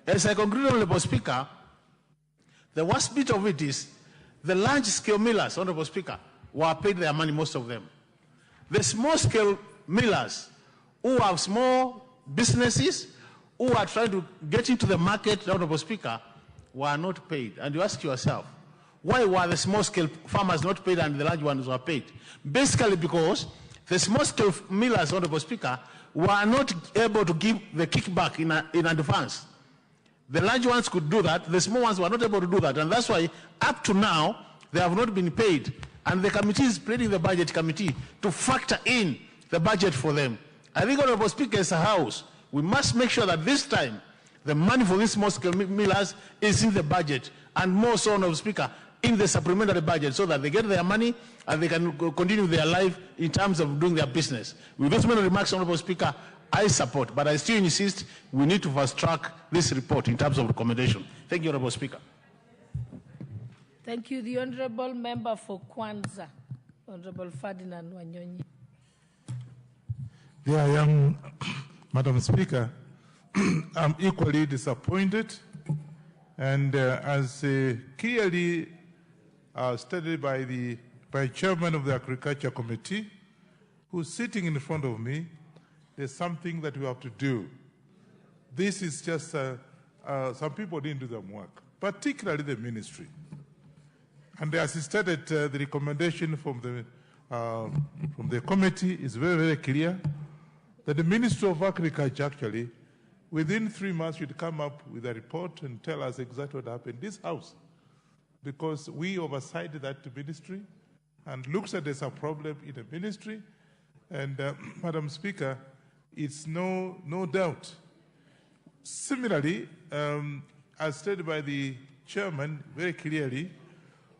S5: As I conclude, Honorable Speaker, the worst bit of it is the large-scale millers, Honorable Speaker, were paid their money, most of them. The small-scale millers who have small businesses, who are trying to get into the market, Honorable Speaker, were not paid. And you ask yourself, why were the small-scale farmers not paid and the large ones were paid? Basically because the small-scale millers, Honorable Speaker, were not able to give the kickback in advance. The large ones could do that, the small ones were not able to do that, and that's why up to now they have not been paid. And the committee is pleading the budget committee to factor in the budget for them. I think, Honorable Speaker, as a House, we must make sure that this time the money for these small-scale millers is in the budget, and more so, Honorable Speaker, in the supplementary budget, so that they get their money and they can continue their life in terms of doing their business. With those many remarks, Honorable Speaker, I support, but I still insist we need to fast-track this report in terms of recommendation. Thank you, Honorable Speaker.
S3: Thank you. The Honorable Member for Kwanza, Honorable Ferdinand Wanyonyi.
S6: There I am, Madam Speaker. I'm equally disappointed, and as clearly stated by Chairman of the Agriculture Committee, who's sitting in front of me, there's something that we have to do. This is just, some people didn't do their work, particularly the ministry. And as he stated, the recommendation from the committee is very, very clear that the Ministry of Agriculture actually, within 3 months, should come up with a report and tell us exactly what happened in this House. Because we oversight that ministry and looks at there's a problem in the ministry. And Madam Speaker, it's no doubt. Similarly, as stated by the chairman very clearly,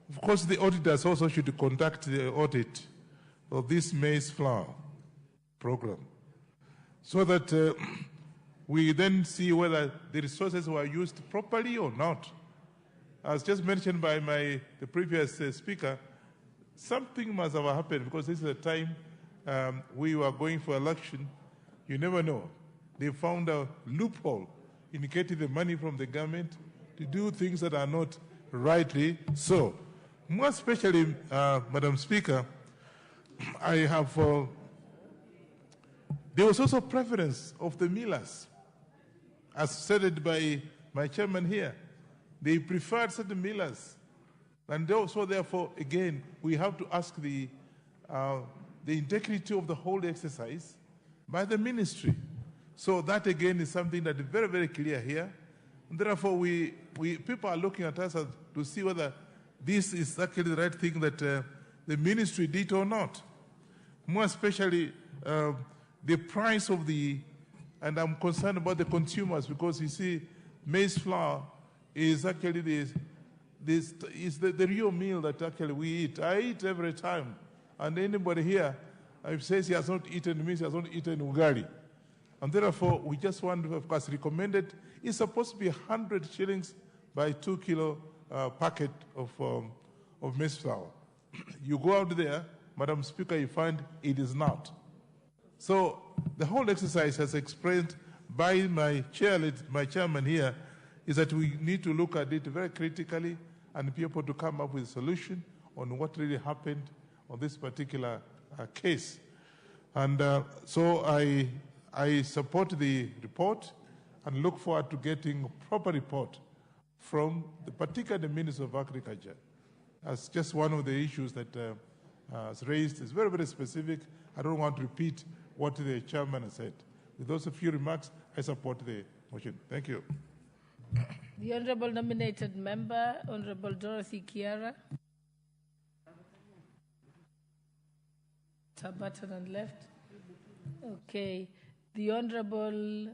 S6: of course the auditors also should conduct the audit of this maize flour program so that we then see whether the resources were used properly or not. As just mentioned by the previous speaker, something must have happened because this is the time we were going for election. You never know. They found a loophole in getting the money from the government to do things that are not rightly so. More especially, Madam Speaker, I have There was also preference of the millers, as stated by my chairman here. They preferred certain millers. And also, therefore, again, we have to ask the integrity of the whole exercise by the ministry. So that, again, is something that is very, very clear here. And therefore, people are looking at us to see whether this is actually the right thing that the ministry did or not. More especially, the price of and I'm concerned about the consumers, because you see, maize flour is actually the real meal that actually we eat. I eat every time. And anybody here, if says he has not eaten, means he has not eaten ugali. And therefore, we just want to, of course, recommended, it's supposed to be 100 shillings by 2 kilo packet of maize flour. You go out there, Madam Speaker, you find it is not. So the whole exercise has explained by my chairman here, is that we need to look at it very critically and be able to come up with a solution on what really happened on this particular case. And so I support the report and look forward to getting a proper report from particularly the Minister of Agriculture. As just one of the issues that is raised is very, very specific. I don't want to repeat what the chairman has said. With those few remarks, I support the motion. Thank you.
S3: The Honourable Nominated Member, Honourable Dorothy Kiara. Button and left. Okay. The Honourable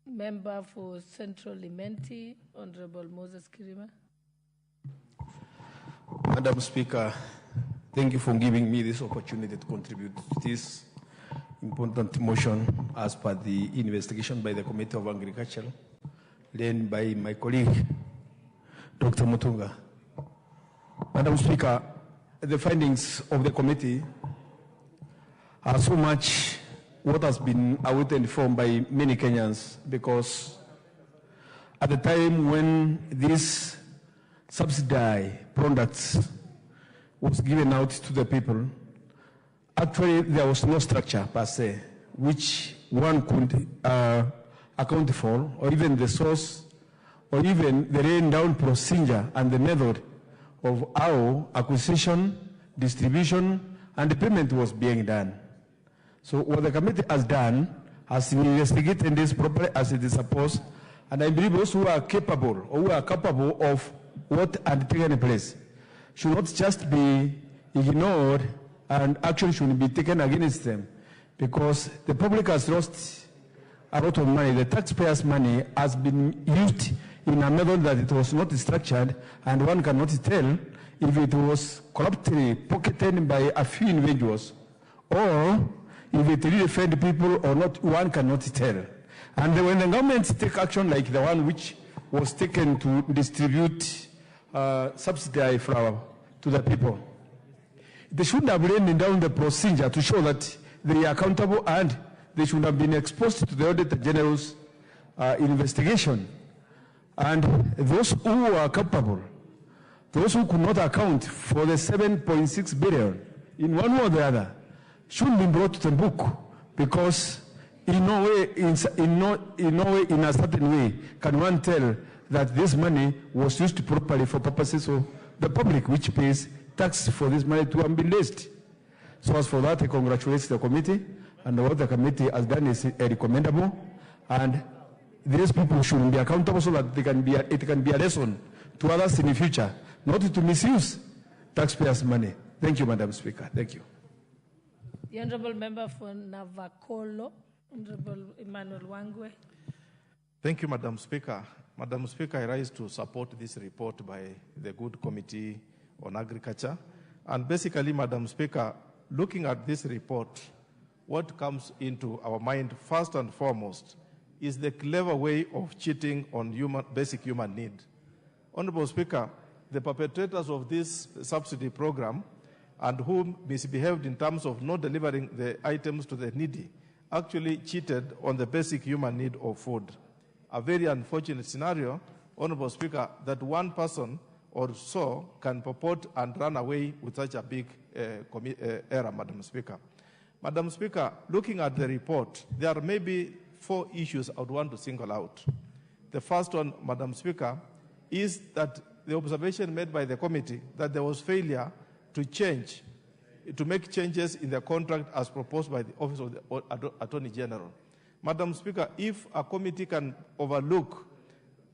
S3: Member for Central Limenti, Honourable Moses Kirima.
S18: Madam Speaker, thank you for giving me this opportunity to contribute to this important motion as per the investigation by the Committee of Agriculture, led by my colleague, Dr. Mutunga. Madam Speaker, the findings of the committee are so much what has been awaited from by many Kenyans, because at the time when this subsidy products was given out to the people, actually there was no structure per se which one could account for, or even the source, or even the laying down procedure and the method of how acquisition, distribution, and payment was being done. So what the committee has done has investigated this properly as it is supposed, and I believe those who are capable of what had taken place should not just be ignored, and action should be taken against them, because the public has lost a lot of money. The taxpayers' money has been used in a method that it was not structured, and one cannot tell if it was corruptly pocketed by a few individuals or if it really fed people or not, one cannot tell. And when the governments take action like the one which was taken to distribute subsidy flour to the people, they should have laid down the procedure to show that they are accountable, and they should have been exposed to the Auditor General's investigation. And those who are culpable, those who could not account for the 7.6 billion in one way or the other, should be brought to the book, because in no way, in a certain way, can one tell that this money was used properly for purposes of the public, which pays tax for this money to have been raised. So as for that, I congratulate the committee, and what the committee has done is recommendable, and these people should be accountable so that it can be a lesson to others in the future, not to misuse taxpayers' money. Thank you, Madam Speaker. Thank you.
S3: The Honourable Member for Navakolo, Honourable Emmanuel Wangwe.
S7: Thank you, Madam Speaker. Madam Speaker, I rise to support this report by the good Committee on Agriculture. And basically, Madam Speaker, looking at this report, what comes into our mind first and foremost is the clever way of cheating on basic human need. Honourable Speaker, the perpetrators of this subsidy program and who misbehaved in terms of not delivering the items to the needy actually cheated on the basic human need of food. A very unfortunate scenario, Honourable Speaker, that one person or so can purport and run away with such a big error, Madam Speaker. Madam Speaker, looking at the report, there are maybe 4 issues I would want to single out. The first one, Madam Speaker, is that the observation made by the committee that there was failure to make changes in the contract as proposed by the Office of the Attorney General. Madam Speaker, if a committee can overlook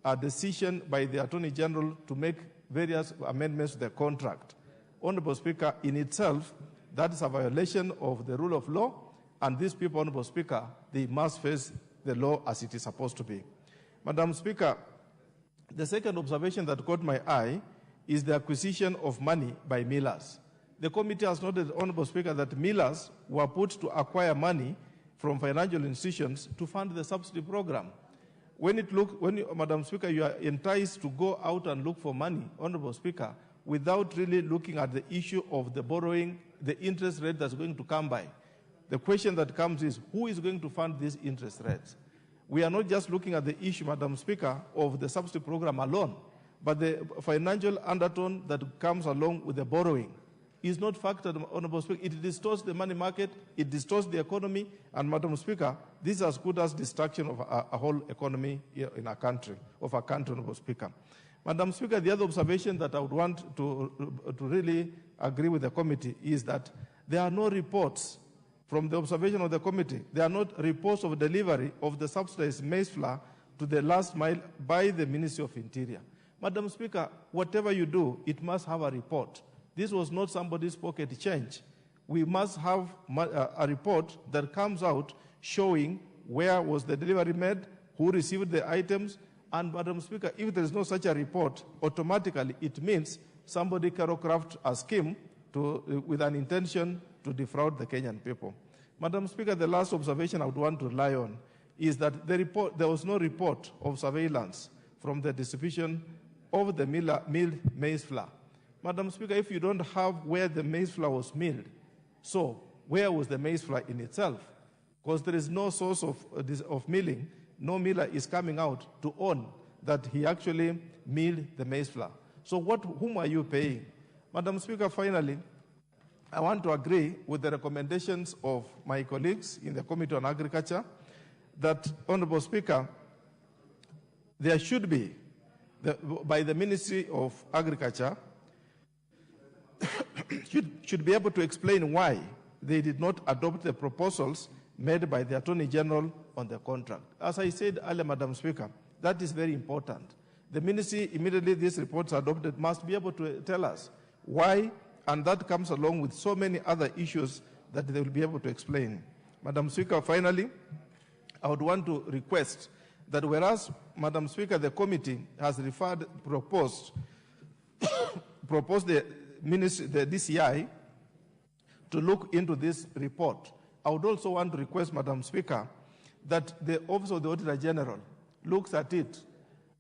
S7: a decision by the Attorney General to make various amendments to the contract, Honorable Speaker, in itself, that is a violation of the rule of law, and these people, Honorable Speaker, they must face the law as it is supposed to be. Madam Speaker, the second observation that caught my eye is the acquisition of money by millers. The committee has noted, Honorable Speaker, that millers were put to acquire money from financial institutions to fund the subsidy program. Madam Speaker, you are enticed to go out and look for money, Honorable Speaker, without really looking at the issue of the borrowing, the interest rate that's going to come by. The question that comes is, who is going to fund these interest rates? We are not just looking at the issue, Madam Speaker, of the subsidy program alone, but the financial undertone that comes along with the borrowing is not factored, Honorable Speaker. It distorts the money market, it distorts the economy, and Madam Speaker, this is as good as destruction of a whole economy in a country, Honorable Speaker. Madam Speaker, the other observation that I would want to really agree with the committee is that there are no reports from the observation of the committee. There are not reports of delivery of the subsidized maize flour to the last mile by the Ministry of Interior. Madam Speaker, whatever you do, it must have a report. This was not somebody's pocket change. We must have a report that comes out showing where was the delivery made, who received the items, and Madam Speaker, if there is no such a report, automatically it means somebody choreographed a scheme with an intention to defraud the Kenyan people. Madam Speaker, the last observation I would want to rely on is that there was no report of surveillance from the distribution of the milled maize flour. Madam Speaker, if you don't have where the maize flour was milled, so where was the maize flour in itself? Because there is no source of milling, no miller is coming out to own that he actually milled the maize flour. So whom are you paying? Madam Speaker, finally, I want to agree with the recommendations of my colleagues in the Committee on Agriculture that, Honorable Speaker, there should be, by the Ministry of Agriculture, should be able to explain why they did not adopt the proposals made by the Attorney General on the contract. As I said earlier, Madam Speaker, that is very important. The Ministry, immediately these reports are adopted, must be able to tell us why, and that comes along with so many other issues that they will be able to explain. Madam Speaker, finally, I would want to request that whereas, Madam Speaker, the committee has proposed the DCI to look into this report, I would also want to request, Madam Speaker, that the Office of the Auditor General looks at it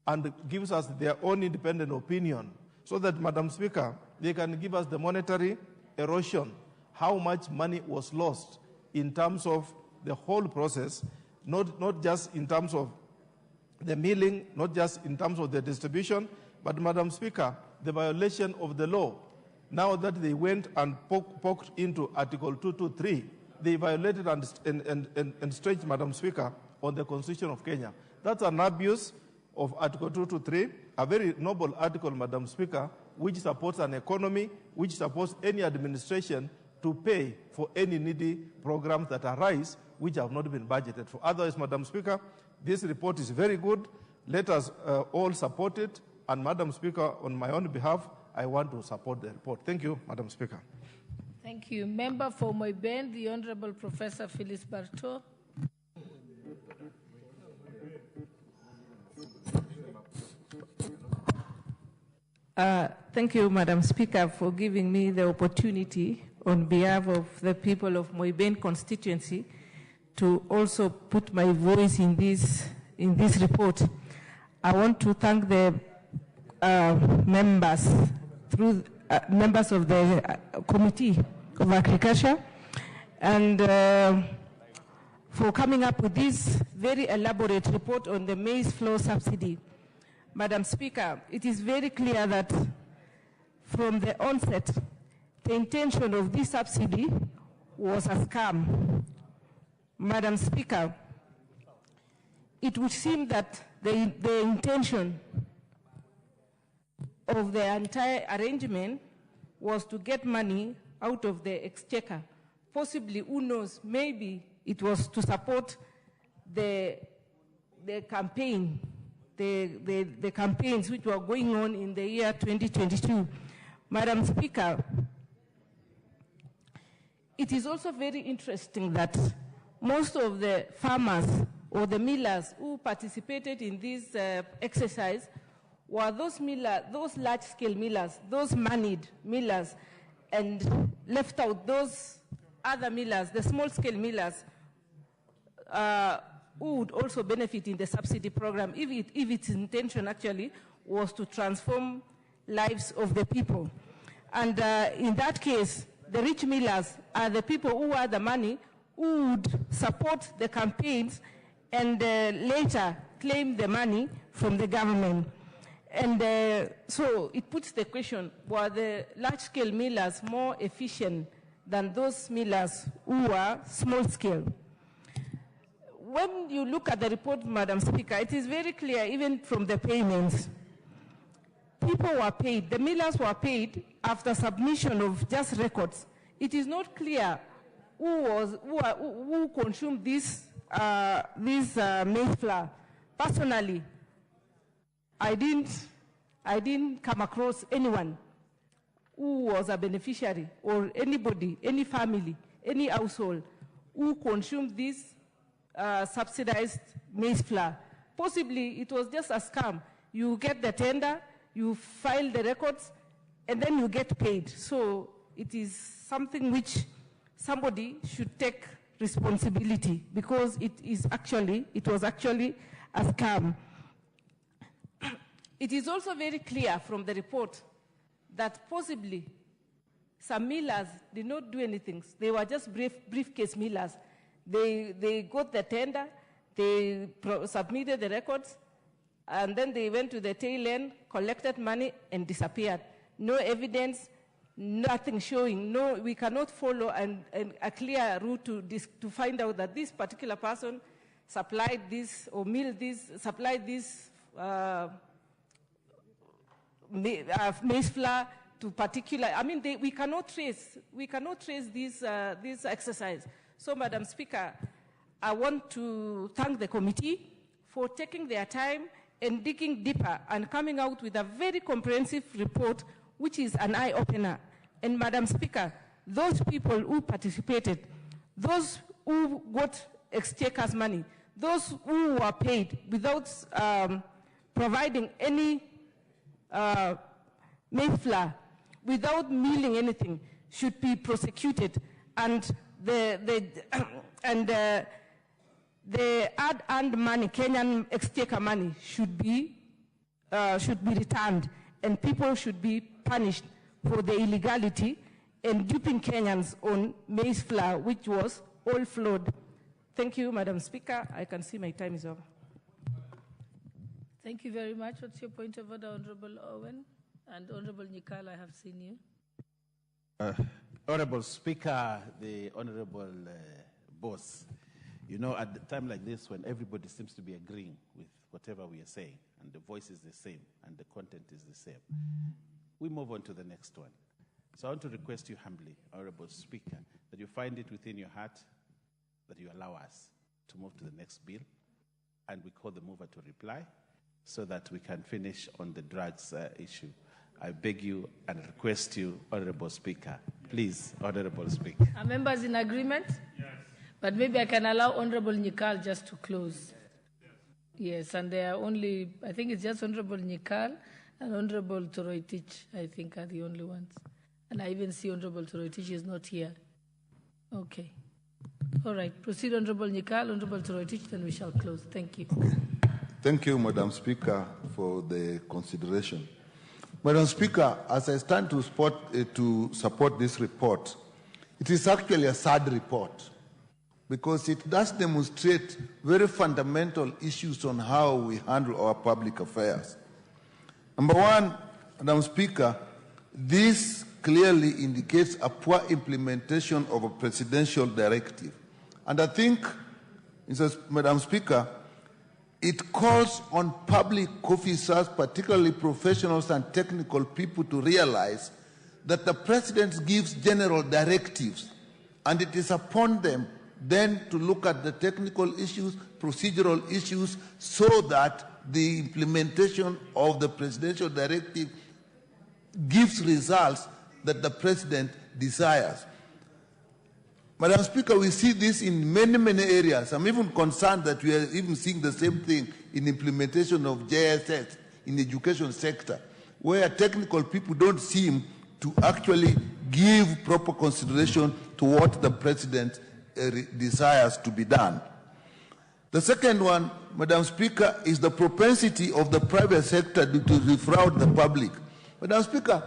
S7: and gives us their own independent opinion so that, Madam Speaker, they can give us the monetary erosion, how much money was lost in terms of the whole process, not just in terms of the milling, not just in terms of the distribution, but, Madam Speaker, the violation of the law. Now that they went and poked into Article 223, they violated and stretched, Madam Speaker, on the Constitution of Kenya. That's an abuse of Article 223, a very noble article, Madam Speaker, which supports an economy, which supports any administration to pay for any needy programs that arise, which have not been budgeted for. Otherwise, Madam Speaker, this report is very good. Let us all support it. And, Madam Speaker, on my own behalf, I want to support the report. Thank you, Madam Speaker.
S3: Thank you. Member for Moiben, the Honorable Professor Phyllis Barto.
S8: Thank you, Madam Speaker, for giving me the opportunity on behalf of the people of Moiben constituency to also put my voice in this report. I want to thank the members of the Committee of Agriculture and for coming up with this very elaborate report on the maize flour subsidy. Madam Speaker, it is very clear that from the onset, the intention of this subsidy was a scam. Madam Speaker, it would seem that the intention of the entire arrangement was to get money out of the exchequer. Possibly, who knows, maybe it was to support the campaign, the campaigns which were going on in the year 2022. Madam Speaker, it is also very interesting that most of the farmers or the millers who participated in this exercise were those large-scale millers, those moneyed millers, and left out those other millers, the small-scale millers, who would also benefit in the subsidy program if its intention actually was to transform lives of the people. And in that case, the rich millers are the people who had the money, who would support the campaigns and later claim the money from the government. And so it puts the question, were the large-scale millers more efficient than those millers who were small-scale? When you look at the report, Madam Speaker, it is very clear, even from the payments, people were paid, the millers were paid after submission of just records. It is not clear who consumed this maize flour. Personally, I didn't come across anyone who was a beneficiary or anybody, any family, any household who consumed this subsidized maize flour. Possibly it was just a scam. You get the tender, you file the records, and then you get paid. So it is something which somebody should take responsibility, because it was actually a scam. It is also very clear from the report that possibly some millers did not do anything. They were just briefcase millers. They got the tender, they submitted the records, and then they went to the tail end, collected money, and disappeared. No evidence, nothing showing. No, we cannot follow a clear route to find out that this particular person supplied this or milled this, supplied this maize flour to particular. I mean, we cannot trace this exercise. So, Madam Speaker, I want to thank the committee for taking their time and digging deeper and coming out with a very comprehensive report, which is an eye-opener. And Madam Speaker, those people who participated, those who got exchequer's money, those who were paid without providing any maize flour, without milling anything, should be prosecuted, and the hard-earned money, Kenyan exchequer money, should be returned, and people should be punished for the illegality and duping Kenyans on maize flour, which was all flawed. Thank you, Madam Speaker. I can see my time is over.
S3: Thank you very much. What's your point of order, Honorable Owen? And Honorable Nyikal, I have seen you.
S10: Honorable Speaker, the Honorable Boss, you know, at a time like this, when everybody seems to be agreeing with whatever we are saying, and the voice is the same, and the content is the same, we move on to the next one. So I want to request you humbly, Honorable Speaker, that you find it within your heart that you allow us to move to the next bill, and we call the mover to reply so that we can finish on the drugs issue. I beg you and request you, Honorable Speaker. Please, Honorable Speaker.
S3: Are members in agreement? Yes. But maybe I can allow Honorable Nyikal just to close. Yes, and there are only, I think it's just Honorable Nyikal and Honorable Toroitich, I think, are the only ones. And I even see Honorable Toroitich is not here. Okay. All right. Proceed, Honorable Nyikal, Honorable Toroitich, then we shall close. Thank you.
S2: Okay. Thank you, Madam Speaker, for the consideration. Madam Speaker, as I stand to support this report, it is actually a sad report because it does demonstrate very fundamental issues on how we handle our public affairs. Number one, Madam Speaker, this
S9: clearly indicates a poor implementation of a presidential directive. And I think, Madam Speaker, it calls on public officers, particularly professionals and technical people, to realize that the President gives general directives, and it is upon them then to look at the technical issues, procedural issues, so that the implementation of the presidential directive gives results that the President desires. Madam Speaker, we see this in many, many areas. I'm even concerned that we are even seeing the same thing in implementation of JSS in the education sector, where technical people don't seem to actually give proper consideration to what the President desires to be done. The second one, Madam Speaker, is the propensity of the private sector to defraud the public. Madam Speaker,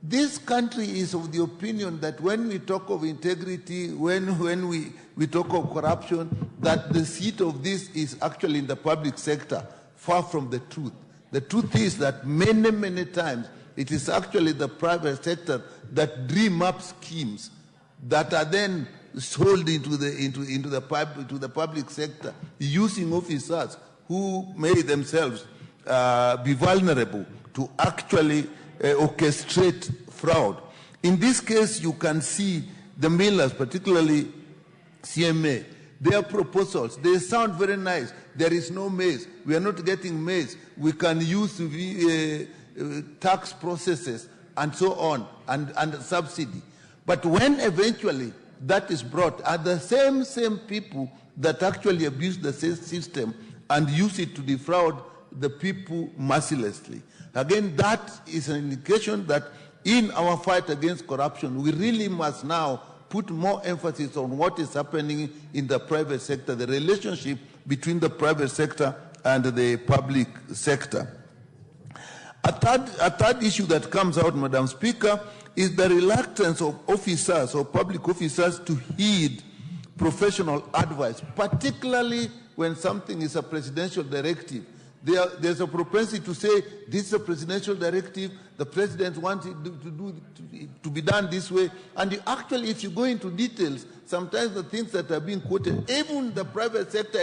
S9: this country is of the opinion that when we talk of integrity, when we talk of corruption, that the seat of this is actually in the public sector, far from the truth. The truth is that many, many times it is actually the private sector that dream up schemes that are then sold into the public sector, using officers who may themselves be vulnerable to actually orchestrate fraud. In this case, you can see the millers, particularly CMA, their proposals, they sound very nice. There is no maize. We are not getting maize. We can use tax processes and so on, and subsidy. But when eventually that is brought, are the same people that actually abuse the system and use it to defraud the people mercilessly. Again, that is an indication that in our fight against corruption, we really must now put more emphasis on what is happening in the private sector, the relationship between the private sector and the public sector. A third issue that comes out, Madam Speaker, is the reluctance of officers or public officers to heed professional advice, particularly when something is a presidential directive. There's a propensity to say, this is a presidential directive, the president wants it to be done this way. And actually, if you go into details, sometimes the things that are being quoted, even the private sector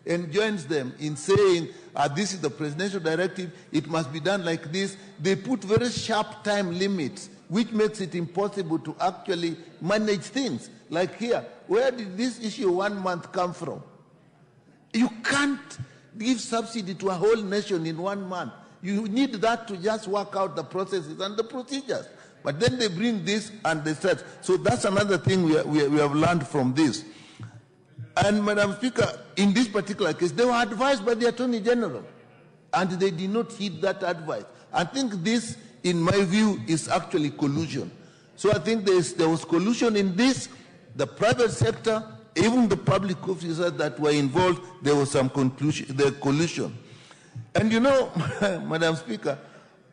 S9: enjoins them in saying, this is the presidential directive, it must be done like this. They put very sharp time limits, which makes it impossible to actually manage things. Like here, where did this issue 1 month come from? You can't give subsidy to a whole nation in 1 month. You need that to just work out the processes and the procedures. But then they bring this and they said, so that's another thing we have learned from this. And Madam Speaker, in this particular case, they were advised by the Attorney General, and they did not heed that advice. I think this, in my view, is actually collusion. So I think there was collusion in this. The private sector, even the public officers that were involved, there was some collusion. And you know, Madam Speaker,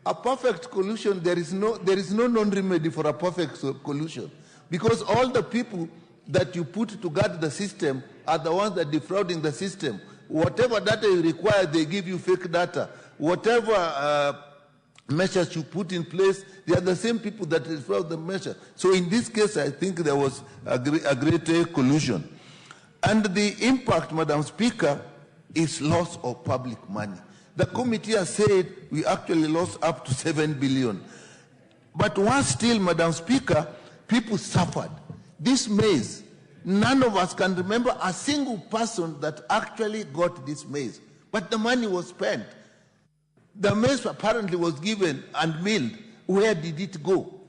S9: a perfect collusion, there is no non-remedy for a perfect collusion, because all the people that you put to guard the system are the ones that are defrauding the system. Whatever data you require, they give you fake data. Whatever measures you put in place, they are the same people that defraud the measure. So in this case, I think there was a great collusion. And the impact, Madam Speaker, is loss of public money. The committee has said we actually lost up to 7 billion. But once still, Madam Speaker, people suffered. This maize, none of us can remember a single person that actually got this maize. But the money was spent. The maize apparently was given and milled. Where did it go?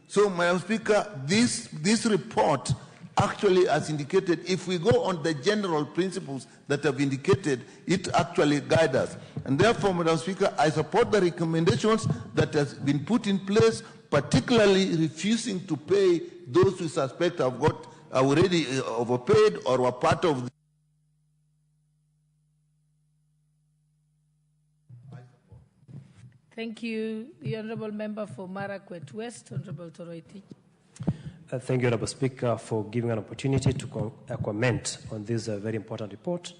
S9: So, Madam Speaker, this report actually has indicated, if we go on the general principles that have indicated, it actually guides us. And therefore, Madam Speaker, I support the recommendations that has been put in place, particularly refusing to pay those who suspect have got already overpaid or were part of the
S3: Thank you. The Honourable Member for Marakwet West, Honourable Toroitich.
S13: Thank you, Honourable Speaker, for giving an opportunity to comment on this very important report.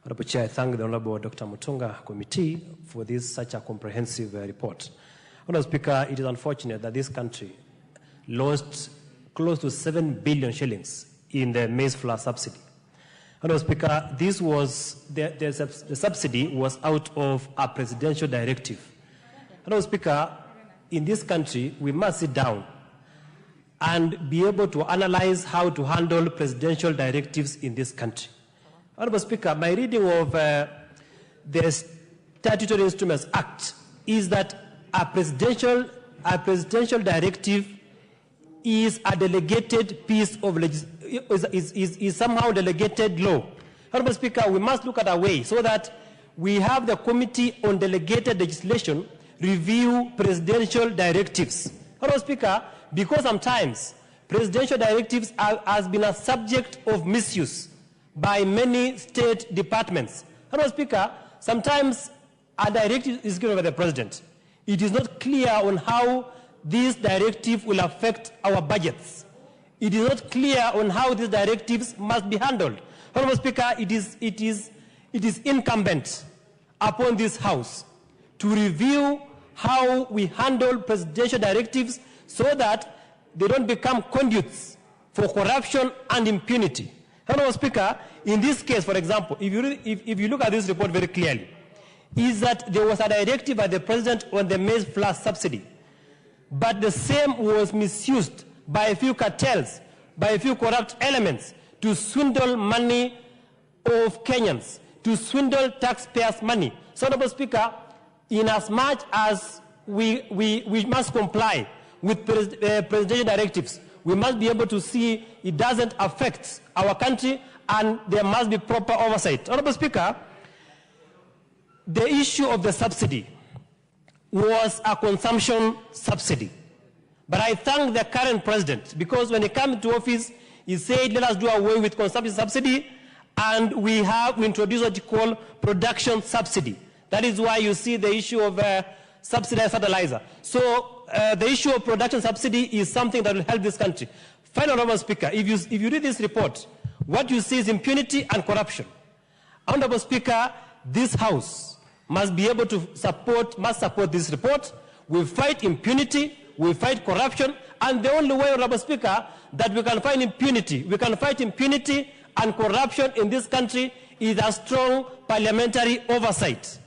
S13: Honourable Chair, I thank the Honourable Dr. Mutunga Committee for this such a comprehensive report. Honorable Speaker, it is unfortunate that this country lost close to 7 billion shillings in the maize flour subsidy. Honorable Speaker, this was the subsidy was out of a presidential directive. Honorable Speaker, in this country, we must sit down and be able to analyze how to handle presidential directives in this country. Honorable Speaker, my reading of the Statutory Instruments Act is that a presidential directive is a delegated piece of is somehow delegated law. Honorable Speaker, we must look at a way so that we have the Committee on Delegated Legislation review presidential directives. Honorable Speaker, because sometimes presidential directives has been a subject of misuse by many state departments. Honorable Speaker, sometimes a directive is given by the president. It is not clear on how this directive will affect our budgets. It is not clear on how these directives must be handled. Honorable Speaker, it is incumbent upon this House to review how we handle presidential directives so that they don't become conduits for corruption and impunity. Honorable Speaker, in this case, for example, if you look at this report very clearly, is that there was a directive by the President on the maize flour subsidy, but the same was misused by a few cartels, by a few corrupt elements to swindle money of Kenyans, to swindle taxpayers' money. So, Honorable Speaker, in as much as we must comply with presidential directives, we must be able to see it doesn't affect our country and there must be proper oversight. Honorable Speaker, the issue of the subsidy was a consumption subsidy. But I thank the current president because when he came into office, he said, let us do away with consumption subsidy, and we introduced what you call production subsidy. That is why you see the issue of subsidized fertilizer. So the issue of production subsidy is something that will help this country. Final, Honorable Speaker, if you read this report, what you see is impunity and corruption. Honorable Speaker, this House must be able to support this report. We fight impunity, we fight corruption, and the only way, Honorable Speaker, that we can fight impunity and corruption in this country is a strong parliamentary oversight.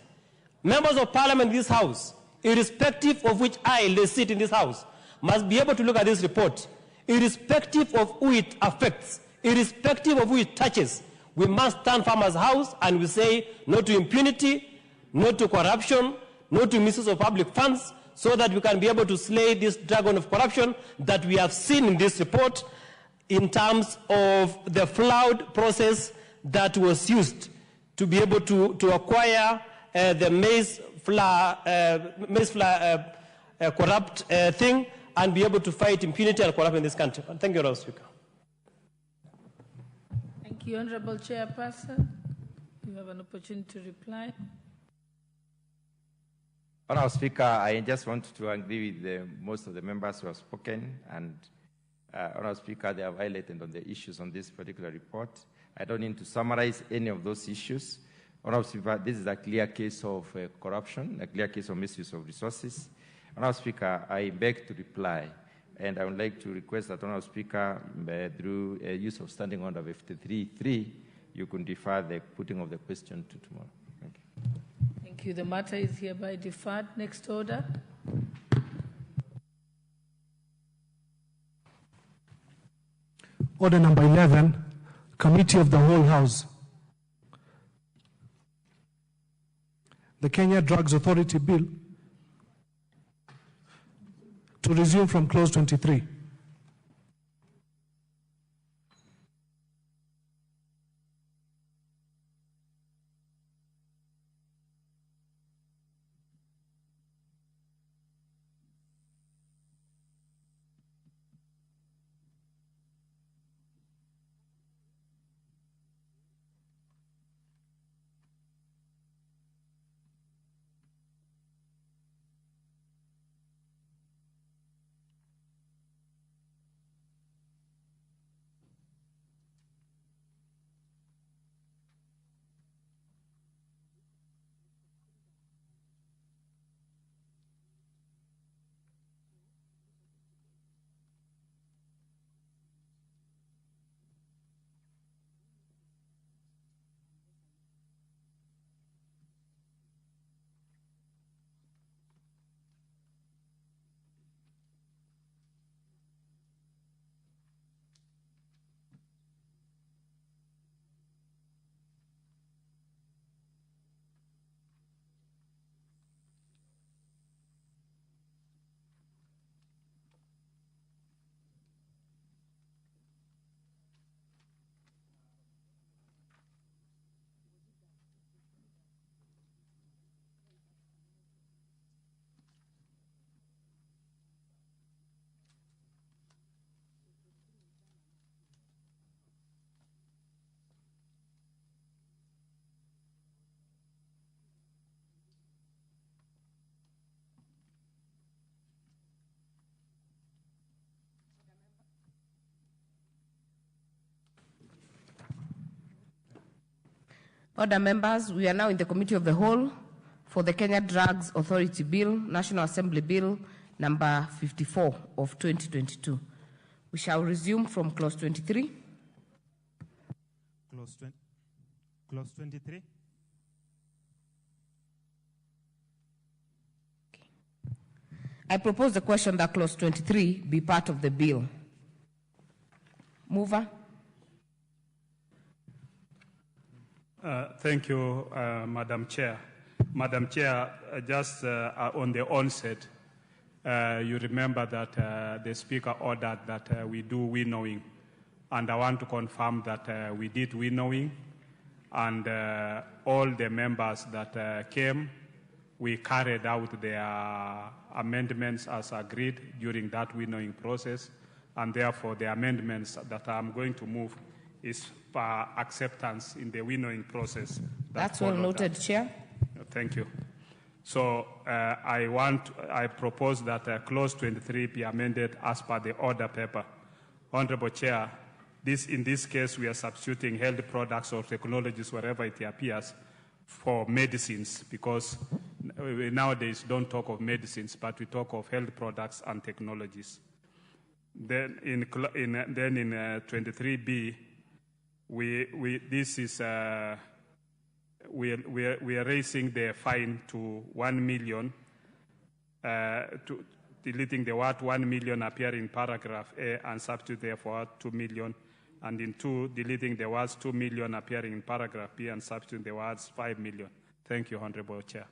S13: Members of Parliament in this House, irrespective of which aisle they sit in this House, must be able to look at this report, irrespective of who it affects, irrespective of who it touches. We must stand firm as a House and we say no to impunity, no to corruption, no to misuse of public funds, so that we can be able to slay this dragon of corruption that we have seen in this report in terms of the flawed process that was used to be able to acquire the maize flour corrupt thing and be able to fight impunity and corruption in this country. Thank you, Honorable Speaker.
S3: Thank you, Honorable Chairperson. You have an opportunity to reply.
S22: Honorable Speaker, I just want to agree with most of the members who have spoken, and Honorable Speaker, they have highlighted on the issues on this particular report. I don't need to summarize any of those issues. Honorable Speaker, this is a clear case of corruption, a clear case of misuse of resources. Honorable Speaker, I beg to reply, and I would like to request that Honorable Speaker, through use of standing order of 53.3, you can defer the putting of the question to tomorrow. Thank you.
S3: Thank you. The matter is hereby deferred. Next order.
S11: Order number 11, Committee of the Whole House. The Kenya Drugs Authority Bill to resume from clause 23.
S14: Order members, we are now in the Committee of the Whole for the Kenya Drugs Authority Bill, National Assembly Bill number 54 of 2022. We shall resume from clause 23.
S15: Clause 23.
S14: I propose the question that clause 23 be part of the bill. Mover.
S23: Thank you, Madam Chair. Madam Chair, just on the onset, you remember that the Speaker ordered that we do winnowing, and I want to confirm that we did winnowing, and all the members that came, we carried out their amendments as agreed during that winnowing process, and therefore the amendments that I'm going to move is for acceptance in the winnowing process.
S14: That's well noted, Chair.
S23: Thank you. So I propose that clause 23 be amended as per the order paper. Honorable Chair, in this case we are substituting health products or technologies wherever it appears for medicines, because we nowadays don't talk of medicines, but we talk of health products and technologies. Then in 23B, we are raising the fine to 1 million, to deleting the word 1 million appearing in paragraph A and substitute therefore 2 million, and in 2, deleting the words 2 million appearing in paragraph B and substituting the words 5 million. Thank you, Honorable Chair.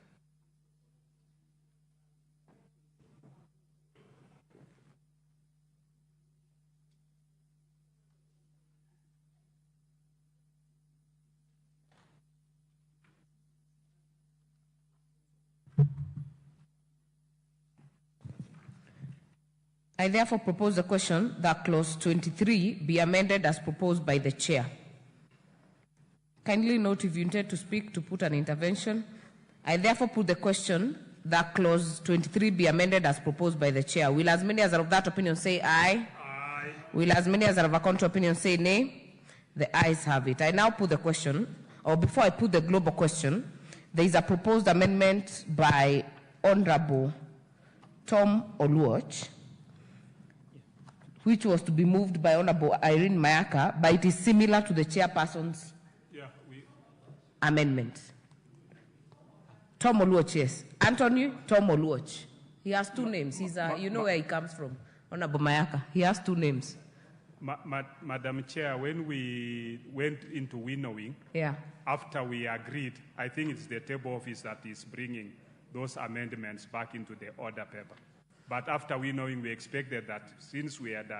S14: I therefore propose the question that clause 23 be amended as proposed by the Chair. Kindly note if you intend to speak to put an intervention. I therefore put the question that clause 23 be amended as proposed by the Chair. Will as many as are of that opinion say aye? Aye. Will as many as are of a contrary opinion say nay? The ayes have it. I now put the question, or before I put the global question, there is a proposed amendment by Honorable Tom Oluoch, which was to be moved by Honorable Irene Mayaka, but it is similar to the chairperson's amendment. Tom Oluoch, yes. Anthony Tom Oluoch. He has two names. He's you know where he comes from. Honorable Mayaka. He has two names.
S23: Madam Chair, when we went into winnowing, after we agreed, I think it's the table office that is bringing those amendments back into the order paper. But after winnowing, we expected that since we had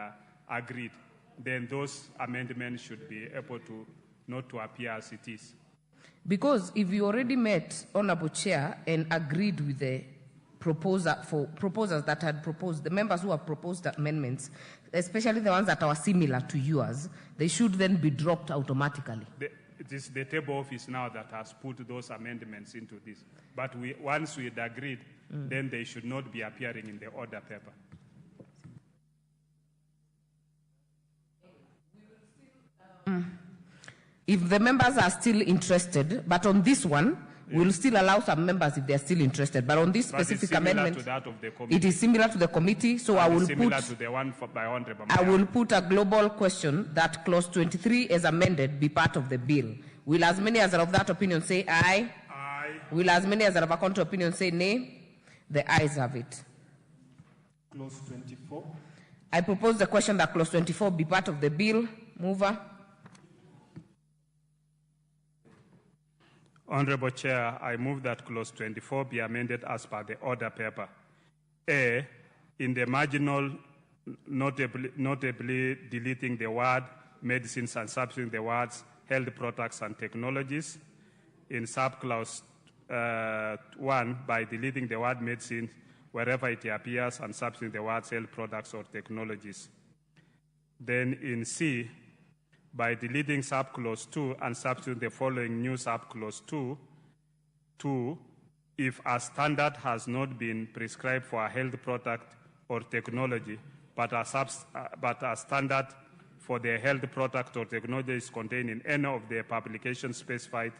S23: agreed, then those amendments should be able to not to appear as it is.
S14: Because if you already met, Honorable Chair, and agreed with the proposers that had proposed, the members who have proposed amendments, especially the ones that are similar to yours, they should then be dropped automatically.
S23: It is the table office now that has put those amendments into this. But once we had agreed, then they should not be appearing in the order paper.
S14: If the members are still interested, but on this one, we'll still allow some members if they're still interested. But on this specific amendment, it is similar to the committee, so I will put a global question that clause 23 as amended be part of the bill. Will as many as are of that opinion say aye? Aye. Will as many as are of a contrary opinion say nay? The ayes have it.
S23: Clause 24.
S14: I propose the question that clause 24 be part of the bill. Mover.
S23: Honorable Chair, I move that clause 24 be amended as per the order paper. A, in the marginal, notably deleting the word medicines and substituting the words health products and technologies. In subclause 1, by deleting the word medicine wherever it appears and substituting the words health products or technologies. Then in C, by deleting subclause 2 and substituting the following new subclause 2, if a standard has not been prescribed for a health product or technology, but a standard for the health product or technology is contained in any of the publications specified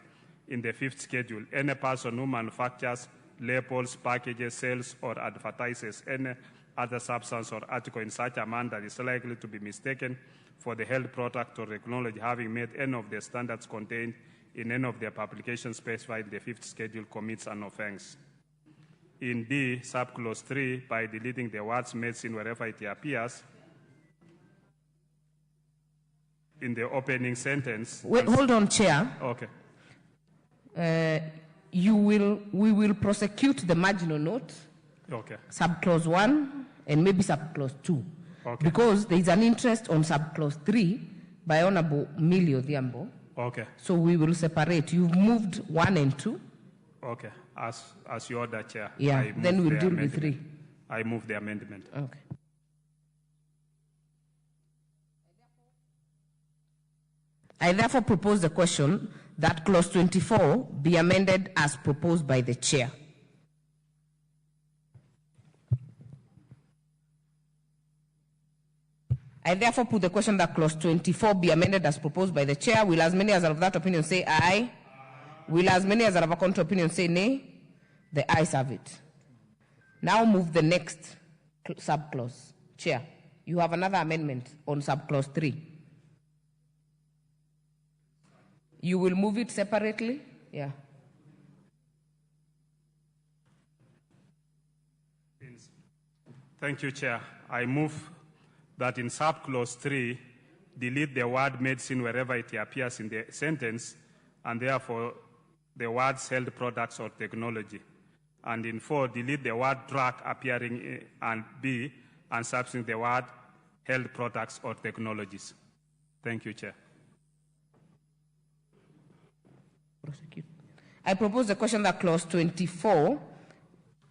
S23: in the fifth schedule. Any person who manufactures, labels, packages, sells, or advertises any other substance or article in such a manner that is likely to be mistaken for the held product or technology having met any of the standards contained in any of the publications specified in the fifth schedule commits an offense. In D, subclause 3, by deleting the words medicine wherever it appears, in the opening sentence.
S14: Wait, hold on, Chair.
S23: Okay.
S14: We will prosecute the marginal note,
S23: Okay.
S14: subclause 1, and maybe subclause 2.
S23: Okay.
S14: Because there is an interest on subclause 3 by Honorable Millie Odhiambo.
S23: Okay.
S14: So we will separate. You've moved 1 and 2.
S23: Okay. As you order, Chair.
S14: Yeah,
S23: I
S14: then
S23: move
S14: we'll
S23: the
S14: deal with
S23: amendment.
S14: 3.
S23: I move the amendment.
S14: Okay. I therefore propose the question that clause 24 be amended as proposed by the chair. I therefore put the question that clause 24 be amended as proposed by the chair. Will as many as are of that opinion say aye? Will as many as are of a contrary opinion say nay? The ayes have it. Now move the next subclause. Chair, you have another amendment on subclause 3. You will move it separately? Yeah.
S23: Thank you, Chair. I move that in subclause 3, delete the word medicine wherever it appears in the sentence, and therefore the words held products or technology. And in 4, delete the word drug appearing and B, and substitute the word held products or technologies. Thank you, Chair.
S14: Prosecute. I propose the question that clause 24,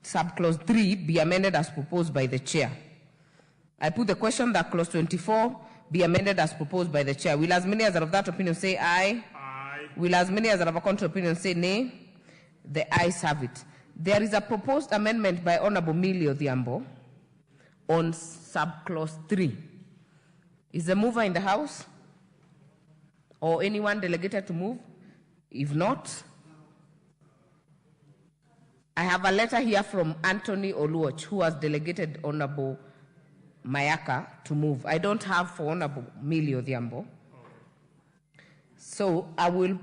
S14: subclause 3, be amended as proposed by the chair. I put the question that clause 24 be amended as proposed by the chair. Will as many as are of that opinion say aye?
S23: Aye.
S14: Will as many as are of a contrary opinion say nay? The ayes have it. There is a proposed amendment by Honorable Millie Odhiambo on subclause 3. Is the mover in the House? Or anyone delegated to move? If not, I have a letter here from Anthony Oluoch, who has delegated Honorable Mayaka to move. I don't have for Honorable Millie Odhiambo. So I will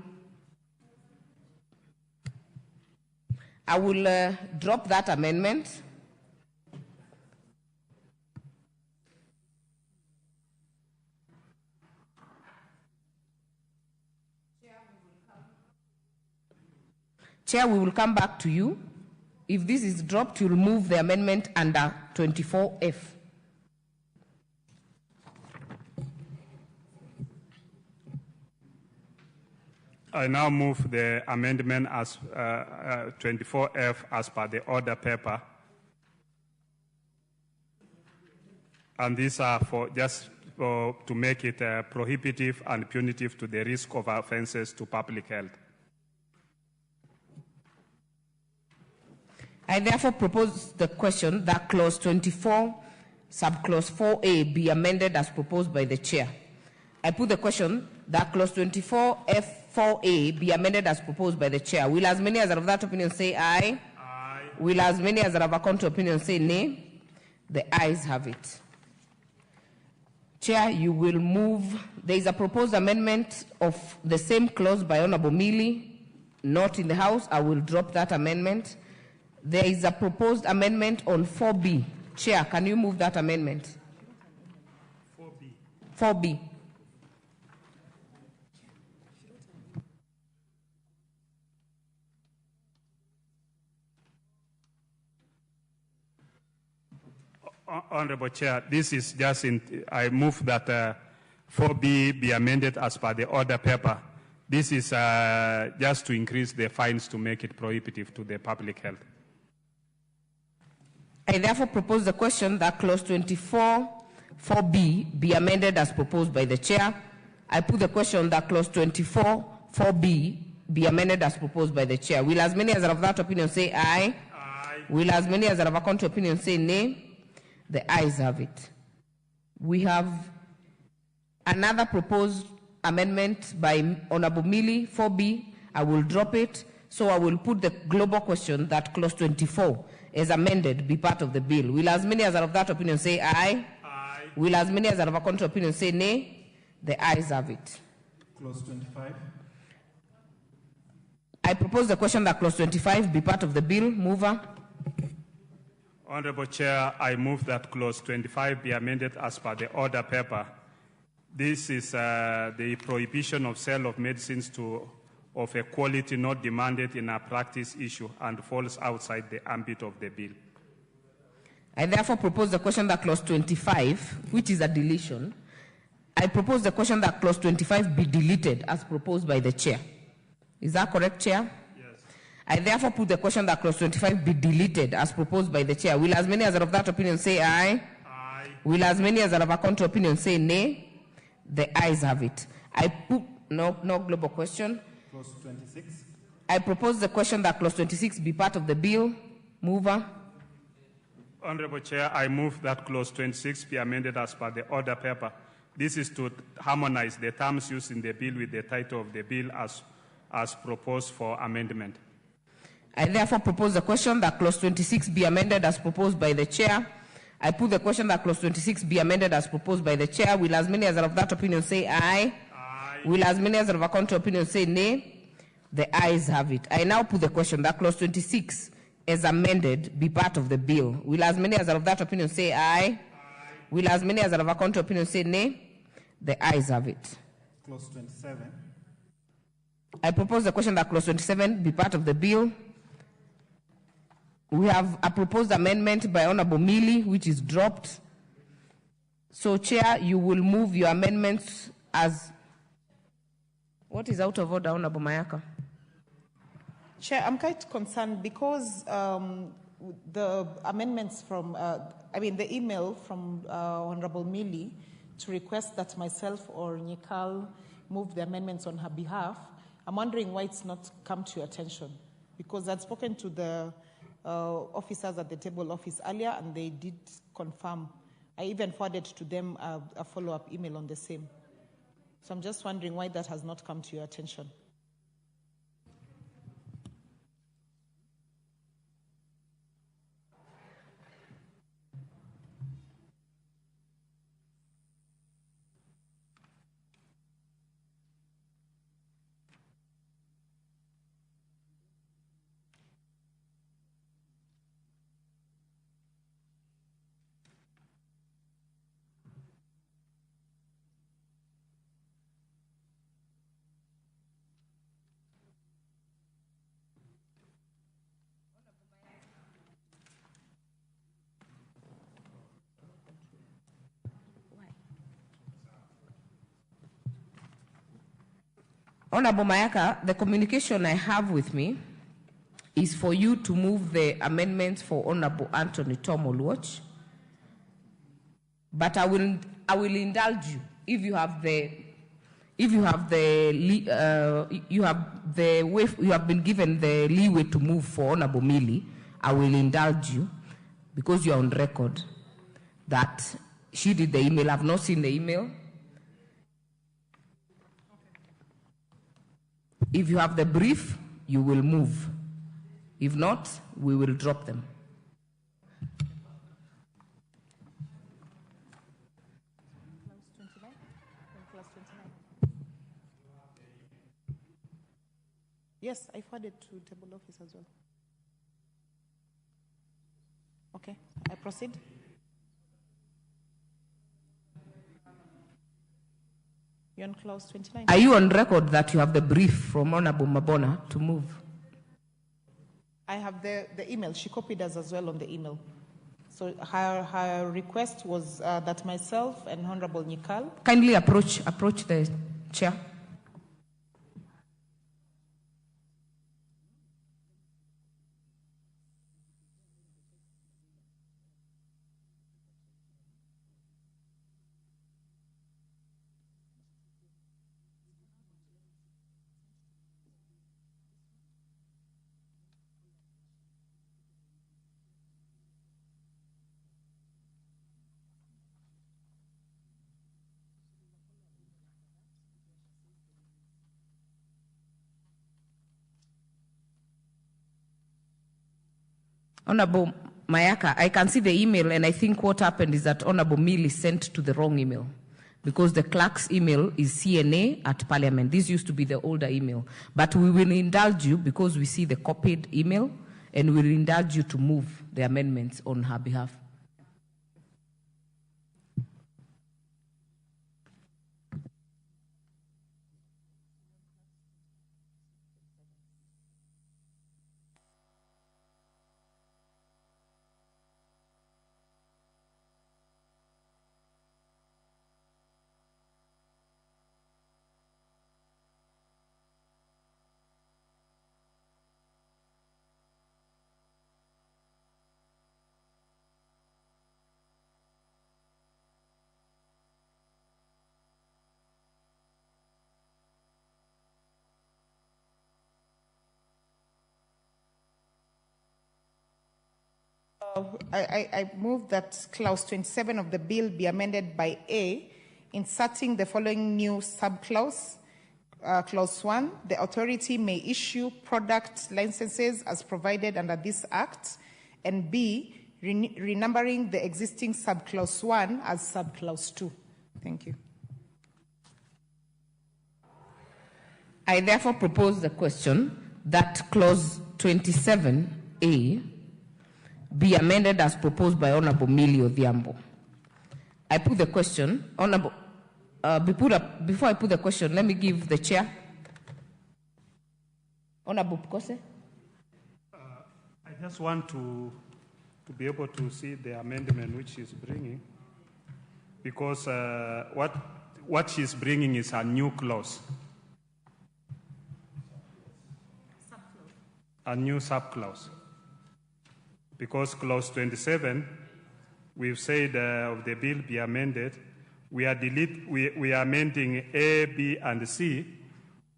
S14: drop that amendment. Chair, we will come back to you. If this is dropped, you will move the amendment under 24F.
S23: I now move the amendment as 24F as per the order paper. And these are for just to make it prohibitive and punitive to the risk of offenses to public health.
S14: I therefore propose the question that clause 24, subclause 4A be amended as proposed by the chair. I put the question that clause 24F4A be amended as proposed by the chair. Will as many as are of that opinion say aye?
S23: Aye.
S14: Will as many as are of a contrary opinion say nay? The ayes have it. Chair, you will move. There is a proposed amendment of the same clause by Honorable Millie, not in the House. I will drop that amendment. There is a proposed amendment on 4B. Chair, can you move that amendment?
S23: 4B.
S14: 4B.
S23: Honorable Chair, this is just I move that 4B be amended as per the order paper. This is just to increase the fines to make it prohibitive to the public health.
S14: I therefore propose the question that clause 24, 4B be amended as proposed by the chair. I put the question that clause 24, 4B be amended as proposed by the chair. Will as many as are of that opinion say aye?
S23: Aye.
S14: Will as many as are of a contrary opinion say nay? The ayes have it. We have another proposed amendment by Honorable Millie, 4B. I will drop it. So I will put the global question that clause 24 is amended be part of the bill. Will as many as are of that opinion say aye? Aye. Will as many as are of a contrary opinion say nay? The ayes have it.
S16: Clause 25.
S14: I propose the question that clause 25 be part of the bill. Mover.
S23: Honorable Chair, I move that clause 25 be amended as per the order paper. This is the prohibition of sale of medicines of a quality not demanded in a practice issue and falls outside the ambit of the bill.
S14: I therefore propose the question that clause 25, which is a deletion, I propose the question that clause 25 be deleted as proposed by the chair. Is that correct, Chair? Yes. I therefore put the question that clause 25 be deleted as proposed by the chair. Will as many as are of that opinion say aye? Aye. Will as many as are of a contrary opinion say nay? The ayes have it. I put no global question.
S16: Clause 26.
S14: I propose the question that clause 26 be part of the bill. Mover.
S23: Honorable Chair, I move that clause 26 be amended as per the order paper. This is to harmonize the terms used in the bill with the title of the bill as proposed for amendment.
S14: I therefore propose the question that clause 26 be amended as proposed by the chair. I put the question that clause 26 be amended as proposed by the chair. Will as many as are of that opinion say aye? Aye. Will as many as are of a contrary opinion say nay? The ayes have it. I now put the question that clause 26 as amended be part of the bill. Will as many as are of that opinion say aye? Aye. Will as many as are of a contrary opinion say nay? The ayes have it.
S16: Clause 27.
S14: I propose the question that clause 27 be part of the bill. We have a proposed amendment by Honorable Millie, which is dropped. So, Chair, you will move your amendments as... What is out of order, Honorable Mayaka?
S17: Chair, I'm quite concerned because the amendments from, the email from Honorable Millie to request that myself or Nyikal move the amendments on her behalf, I'm wondering why it's not come to your attention. Because I'd spoken to the officers at the table office earlier and they did confirm. I even forwarded to them a follow-up email on the same. So I'm just wondering why that has not come to your attention.
S14: Honorable Mayaka, the communication I have with me is for you to move the amendments for Honorable Anthony Tom Oluoch. But I will indulge you if you have been given the leeway to move for Honorable Millie. I will indulge you because you are on record that she did the email. I've not seen the email. If you have the brief, you will move. If not, we will drop them.
S17: Yes, I forwarded to table office as well. Okay, I proceed. You're on clause 29.
S14: Are you on record that you have the brief from Honorable Mabona to move?
S17: I have the email. She copied us as well on the email. So her request was that myself and Honorable Nyikal...
S14: Kindly approach the chair. Honorable Mayaka, I can see the email, and I think what happened is that Honorable Millie sent to the wrong email, because the clerk's email is CNA@Parliament. This used to be the older email. But we will indulge you, because we see the copied email, and we will indulge you to move the amendments on her behalf.
S17: I move that clause 27 of the bill be amended by A, inserting the following new subclause. Clause 1, the authority may issue product licenses as provided under this act, and B, renumbering the existing subclause 1 as subclause 2. Thank you.
S14: I therefore propose the question that clause 27A be amended as proposed by Honorable Millie Odhiambo. I put the question, Honorable, before I put the question, let me give the chair. Honorable Pukose.
S23: I just want to be able to see the amendment which she's bringing, because what she's bringing is a new clause. A new subclause. Because clause 27, we've said of the bill be amended, we are amending A, B, and C,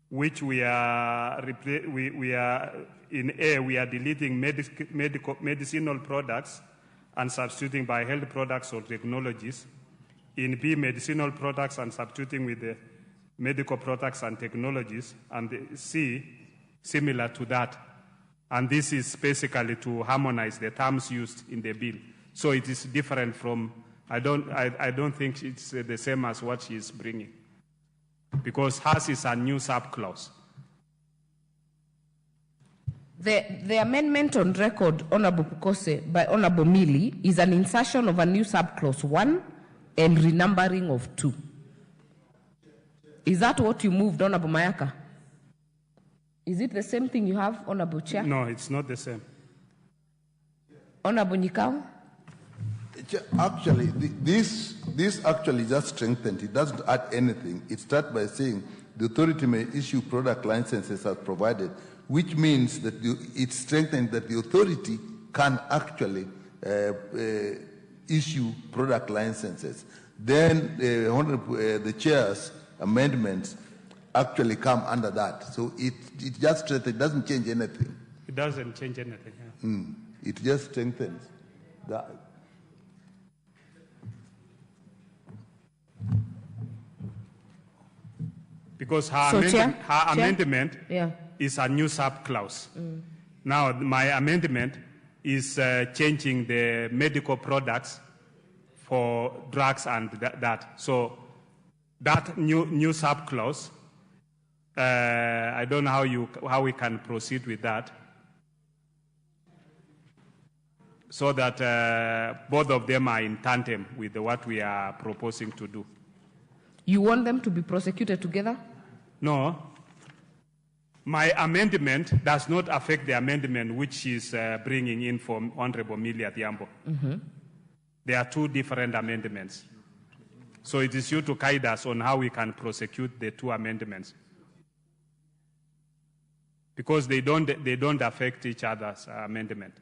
S23: which we are in A, we are deleting medicinal products and substituting by health products or technologies. In B, medicinal products and substituting with the medical products and technologies. And C, similar to that. And this is basically to harmonize the terms used in the bill. So it is different from, I don't think it's the same as what she is bringing, because hers is a new subclause.
S14: The amendment on record, Honorable Pukose, by Honorable Millie, is an insertion of a new subclause 1 and renumbering of 2. Is that what you moved, Honorable Mayaka? Is it the same thing you have, Honorable Chair?
S23: No, it's not the same.
S14: Honorable Nikau?
S9: Actually, this actually just strengthened. It doesn't add anything. It starts by saying the authority may issue product licenses as provided, which means that it strengthens that the authority can actually issue product licenses. Then the chair's amendments actually come under that. So it just strengthens, it doesn't change anything.
S23: It doesn't change anything. Yeah.
S9: It just strengthens that.
S23: Because her amendment is a new subclause. Now, my amendment is changing the medical products for drugs and that. So that new subclause, I don't know how we can proceed with that, so that both of them are in tandem with what we are proposing to do.
S14: You want them to be prosecuted together?
S23: No. My amendment does not affect the amendment which is bringing in from Honorable Millie Odhiambo. There are two different amendments. So it is you to guide us on how we can prosecute the two amendments, because they don't affect each other's amendment.